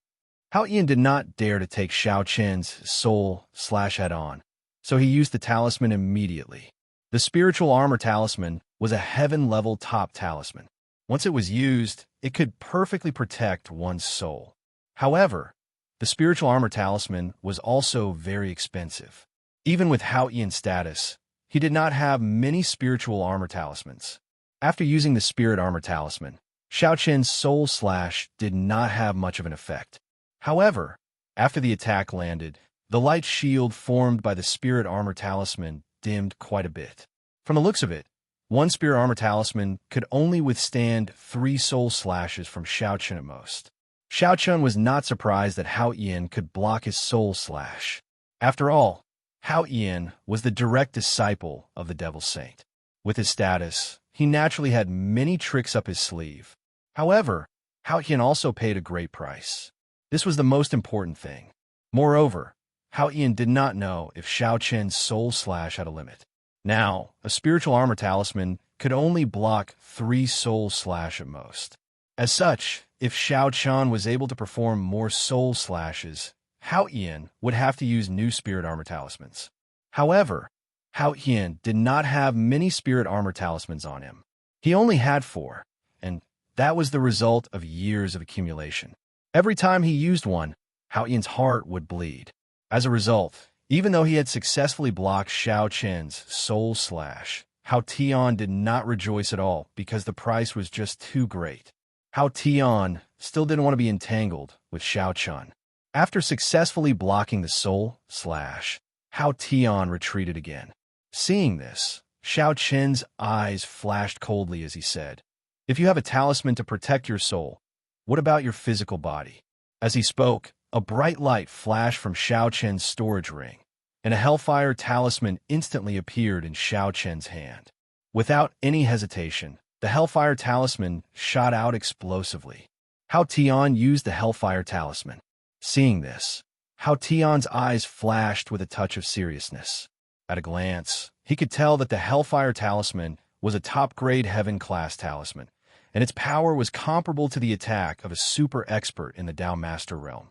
Hao Ian did not dare to take Xiao Qin's soul slash head-on, so he used the talisman immediately. The spiritual armor talisman was a heaven-level top talisman. Once it was used, it could perfectly protect one's soul. However, the spiritual armor talisman was also very expensive. Even with Hao Yian's status, he did not have many spiritual armor talismans. After using the spirit armor talisman, Xiao Qian's soul slash did not have much of an effect. However, after the attack landed, the light shield formed by the spirit armor talisman dimmed quite a bit. From the looks of it, one spirit armor talisman could only withstand 3 soul slashes from Xiao Qian at most. Xiao Qian was not surprised that Hao Yian could block his soul slash. After all, Hao Yian was the direct disciple of the Devil Saint. With his status, he naturally had many tricks up his sleeve. However, Hao Yian also paid a great price. This was the most important thing. Moreover, Hao Yian did not know if Xiao Qian's soul slash had a limit. Now, a spiritual armor talisman could only block 3 soul slash at most. As such, if Xiao Qian was able to perform more soul slashes, Hao Yian would have to use new spirit armor talismans. However, Hao Yian did not have many spirit armor talismans on him. He only had 4, and that was the result of years of accumulation. Every time he used one, Hao Yian's heart would bleed. As a result, even though he had successfully blocked Xiao Qian's soul slash, Hao Tian did not rejoice at all because the price was just too great. Hao Tian still didn't want to be entangled with Xiao Qian. After successfully blocking the soul slash, Hao Tian retreated again. Seeing this, Xiao Qian's eyes flashed coldly as he said, "If you have a talisman to protect your soul, what about your physical body?" As he spoke, a bright light flashed from Xiao Qian's storage ring, and a hellfire talisman instantly appeared in Xiao Qian's hand. Without any hesitation, the hellfire talisman shot out explosively. Hao Tian used the hellfire talisman. Seeing this, Hao Tian's eyes flashed with a touch of seriousness. At a glance, he could tell that the hellfire talisman was a top-grade heaven-class talisman, and its power was comparable to the attack of a super expert in the Dao Master realm.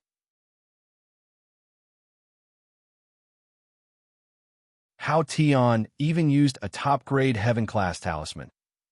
Hao Tian even used a top-grade heaven-class talisman,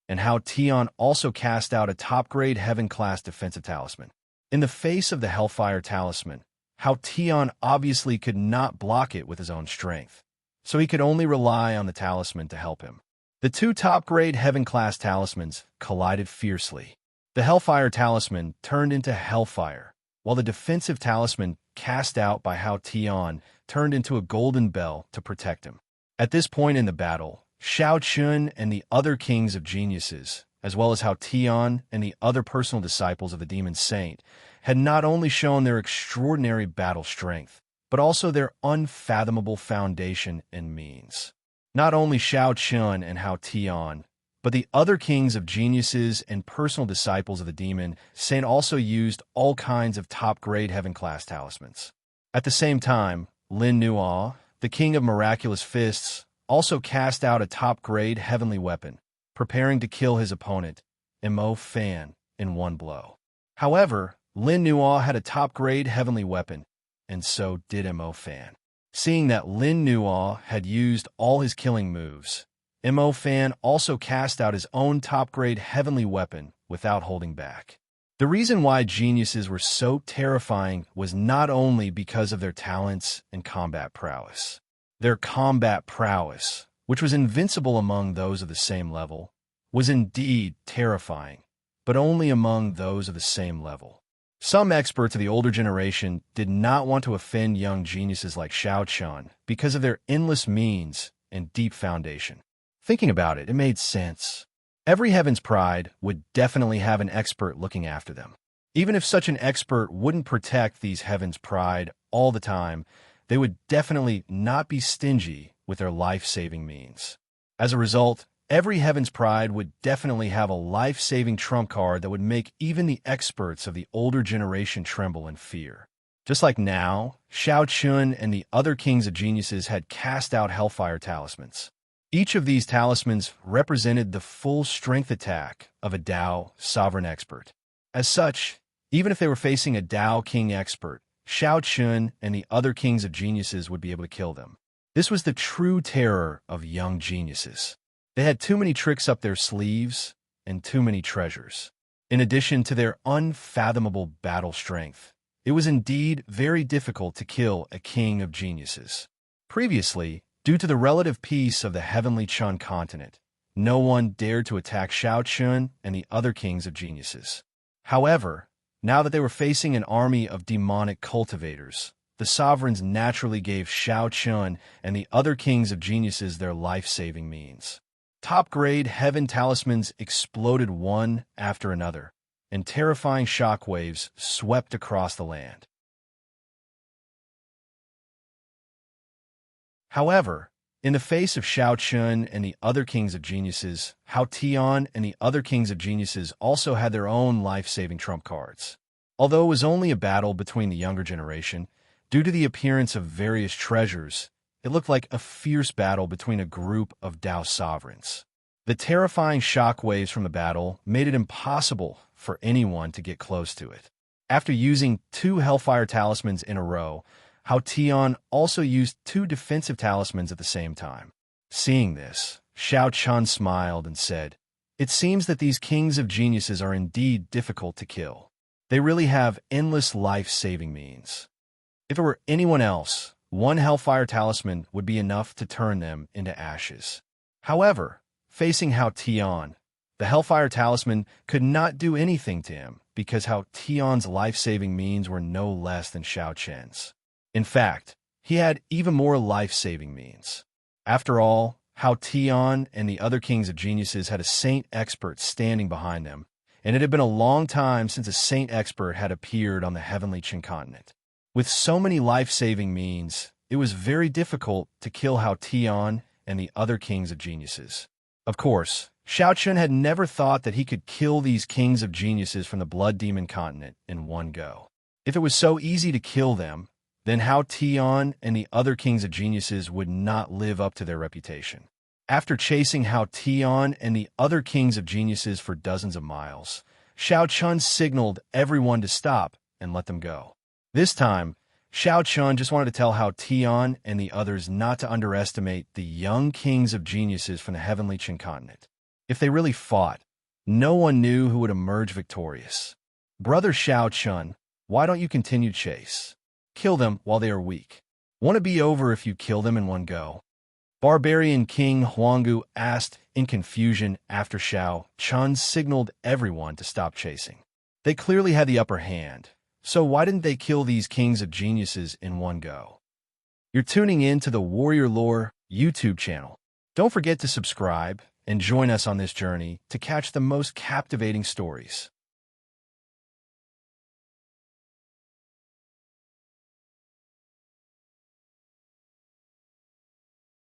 and Hao Tian also cast out a top-grade heaven-class defensive talisman. In the face of the hellfire talisman, Hao Tian obviously could not block it with his own strength, so he could only rely on the talisman to help him. The 2 top-grade heaven-class talismans collided fiercely. The hellfire talisman turned into hellfire, while the defensive talisman cast out by Hao Tian turned into a golden bell to protect him. At this point in the battle, Xiao Qian and the other kings of geniuses, as well as Hao Tian and the other personal disciples of the Demon Saint, had not only shown their extraordinary battle strength, but also their unfathomable foundation and means. Not only Xiao Qian and Hao Tian, but the other kings of geniuses and personal disciples of the Demon Saint also used all kinds of top-grade heaven-class talismans. At the same time, Lin Nuo, the king of miraculous fists, also cast out a top-grade heavenly weapon, preparing to kill his opponent, Mo Fan, in one blow. However, Lin Nuo had a top-grade heavenly weapon, and so did Mo Fan. Seeing that Lin Nuo had used all his killing moves, Mo Fan also cast out his own top-grade heavenly weapon without holding back. The reason why geniuses were so terrifying was not only because of their talents and combat prowess. Their combat prowess, which was invincible among those of the same level, was indeed terrifying, but only among those of the same level. Some experts of the older generation did not want to offend young geniuses like Xiao Qian because of their endless means and deep foundation. Thinking about it, it made sense. Every Heaven's Pride would definitely have an expert looking after them. Even if such an expert wouldn't protect these Heaven's Pride all the time, they would definitely not be stingy with their life-saving means. As a result, every Heaven's Pride would definitely have a life-saving trump card that would make even the experts of the older generation tremble in fear. Just like now, Xiao Qian and the other kings of geniuses had cast out hellfire talismans. Each of these talismans represented the full strength attack of a Dao sovereign expert. As such, even if they were facing a Dao king expert, Xiao Qian and the other kings of geniuses would be able to kill them. This was the true terror of young geniuses. They had too many tricks up their sleeves and too many treasures. In addition to their unfathomable battle strength, it was indeed very difficult to kill a king of geniuses. Previously, Due to the relative peace of the heavenly Chun continent, no one dared to attack Shao Chun and the other kings of geniuses. However, now that they were facing an army of demonic cultivators, the sovereigns naturally gave Shao Chun and the other kings of geniuses their life-saving means. Top-grade heaven talismans exploded one after another, and terrifying shockwaves swept across the land. However, in the face of Shao Chun and the other kings of geniuses, Hao Tian and the other kings of geniuses also had their own life-saving trump cards. Although it was only a battle between the younger generation, due to the appearance of various treasures, it looked like a fierce battle between a group of Dao sovereigns. The terrifying shockwaves from the battle made it impossible for anyone to get close to it. After using 2 Hellfire talismans in a row, Hao Tian also used 2 defensive talismans at the same time. Seeing this, Shao Chun smiled and said, "It seems that these kings of geniuses are indeed difficult to kill. They really have endless life-saving means. If it were anyone else, 1 Hellfire talisman would be enough to turn them into ashes." However, facing Hao Tian, the Hellfire talisman could not do anything to him because Hao Tian's life-saving means were no less than Shao Chun's. In fact, he had even more life-saving means. After all, Hao Tian and the other kings of geniuses had a saint expert standing behind them, and it had been a long time since a saint expert had appeared on the heavenly Qin continent. With so many life-saving means, it was very difficult to kill Hao Tian and the other kings of geniuses. Of course, Shao Chun had never thought that he could kill these kings of geniuses from the Blood Demon continent in one go. If it was so easy to kill them, then Hao Tian and the other kings of geniuses would not live up to their reputation. After chasing Hao Tian and the other kings of geniuses for dozens of miles, Shao Chun signaled everyone to stop and let them go. This time, Shao Chun just wanted to tell Hao Tian and the others not to underestimate the young kings of geniuses from the heavenly Qin continent. If they really fought, no one knew who would emerge victorious. Brother Shao Chun, why don't you continue chase? Kill them while they are weak. Won't it be over if you kill them in one go? Barbarian King Huanggu asked in confusion after Shao Chun signaled everyone to stop chasing. They clearly had the upper hand, so why didn't they kill these kings of geniuses in one go? You're tuning in to the Warrior Lore YouTube channel. Don't forget to subscribe and join us on this journey to catch the most captivating stories.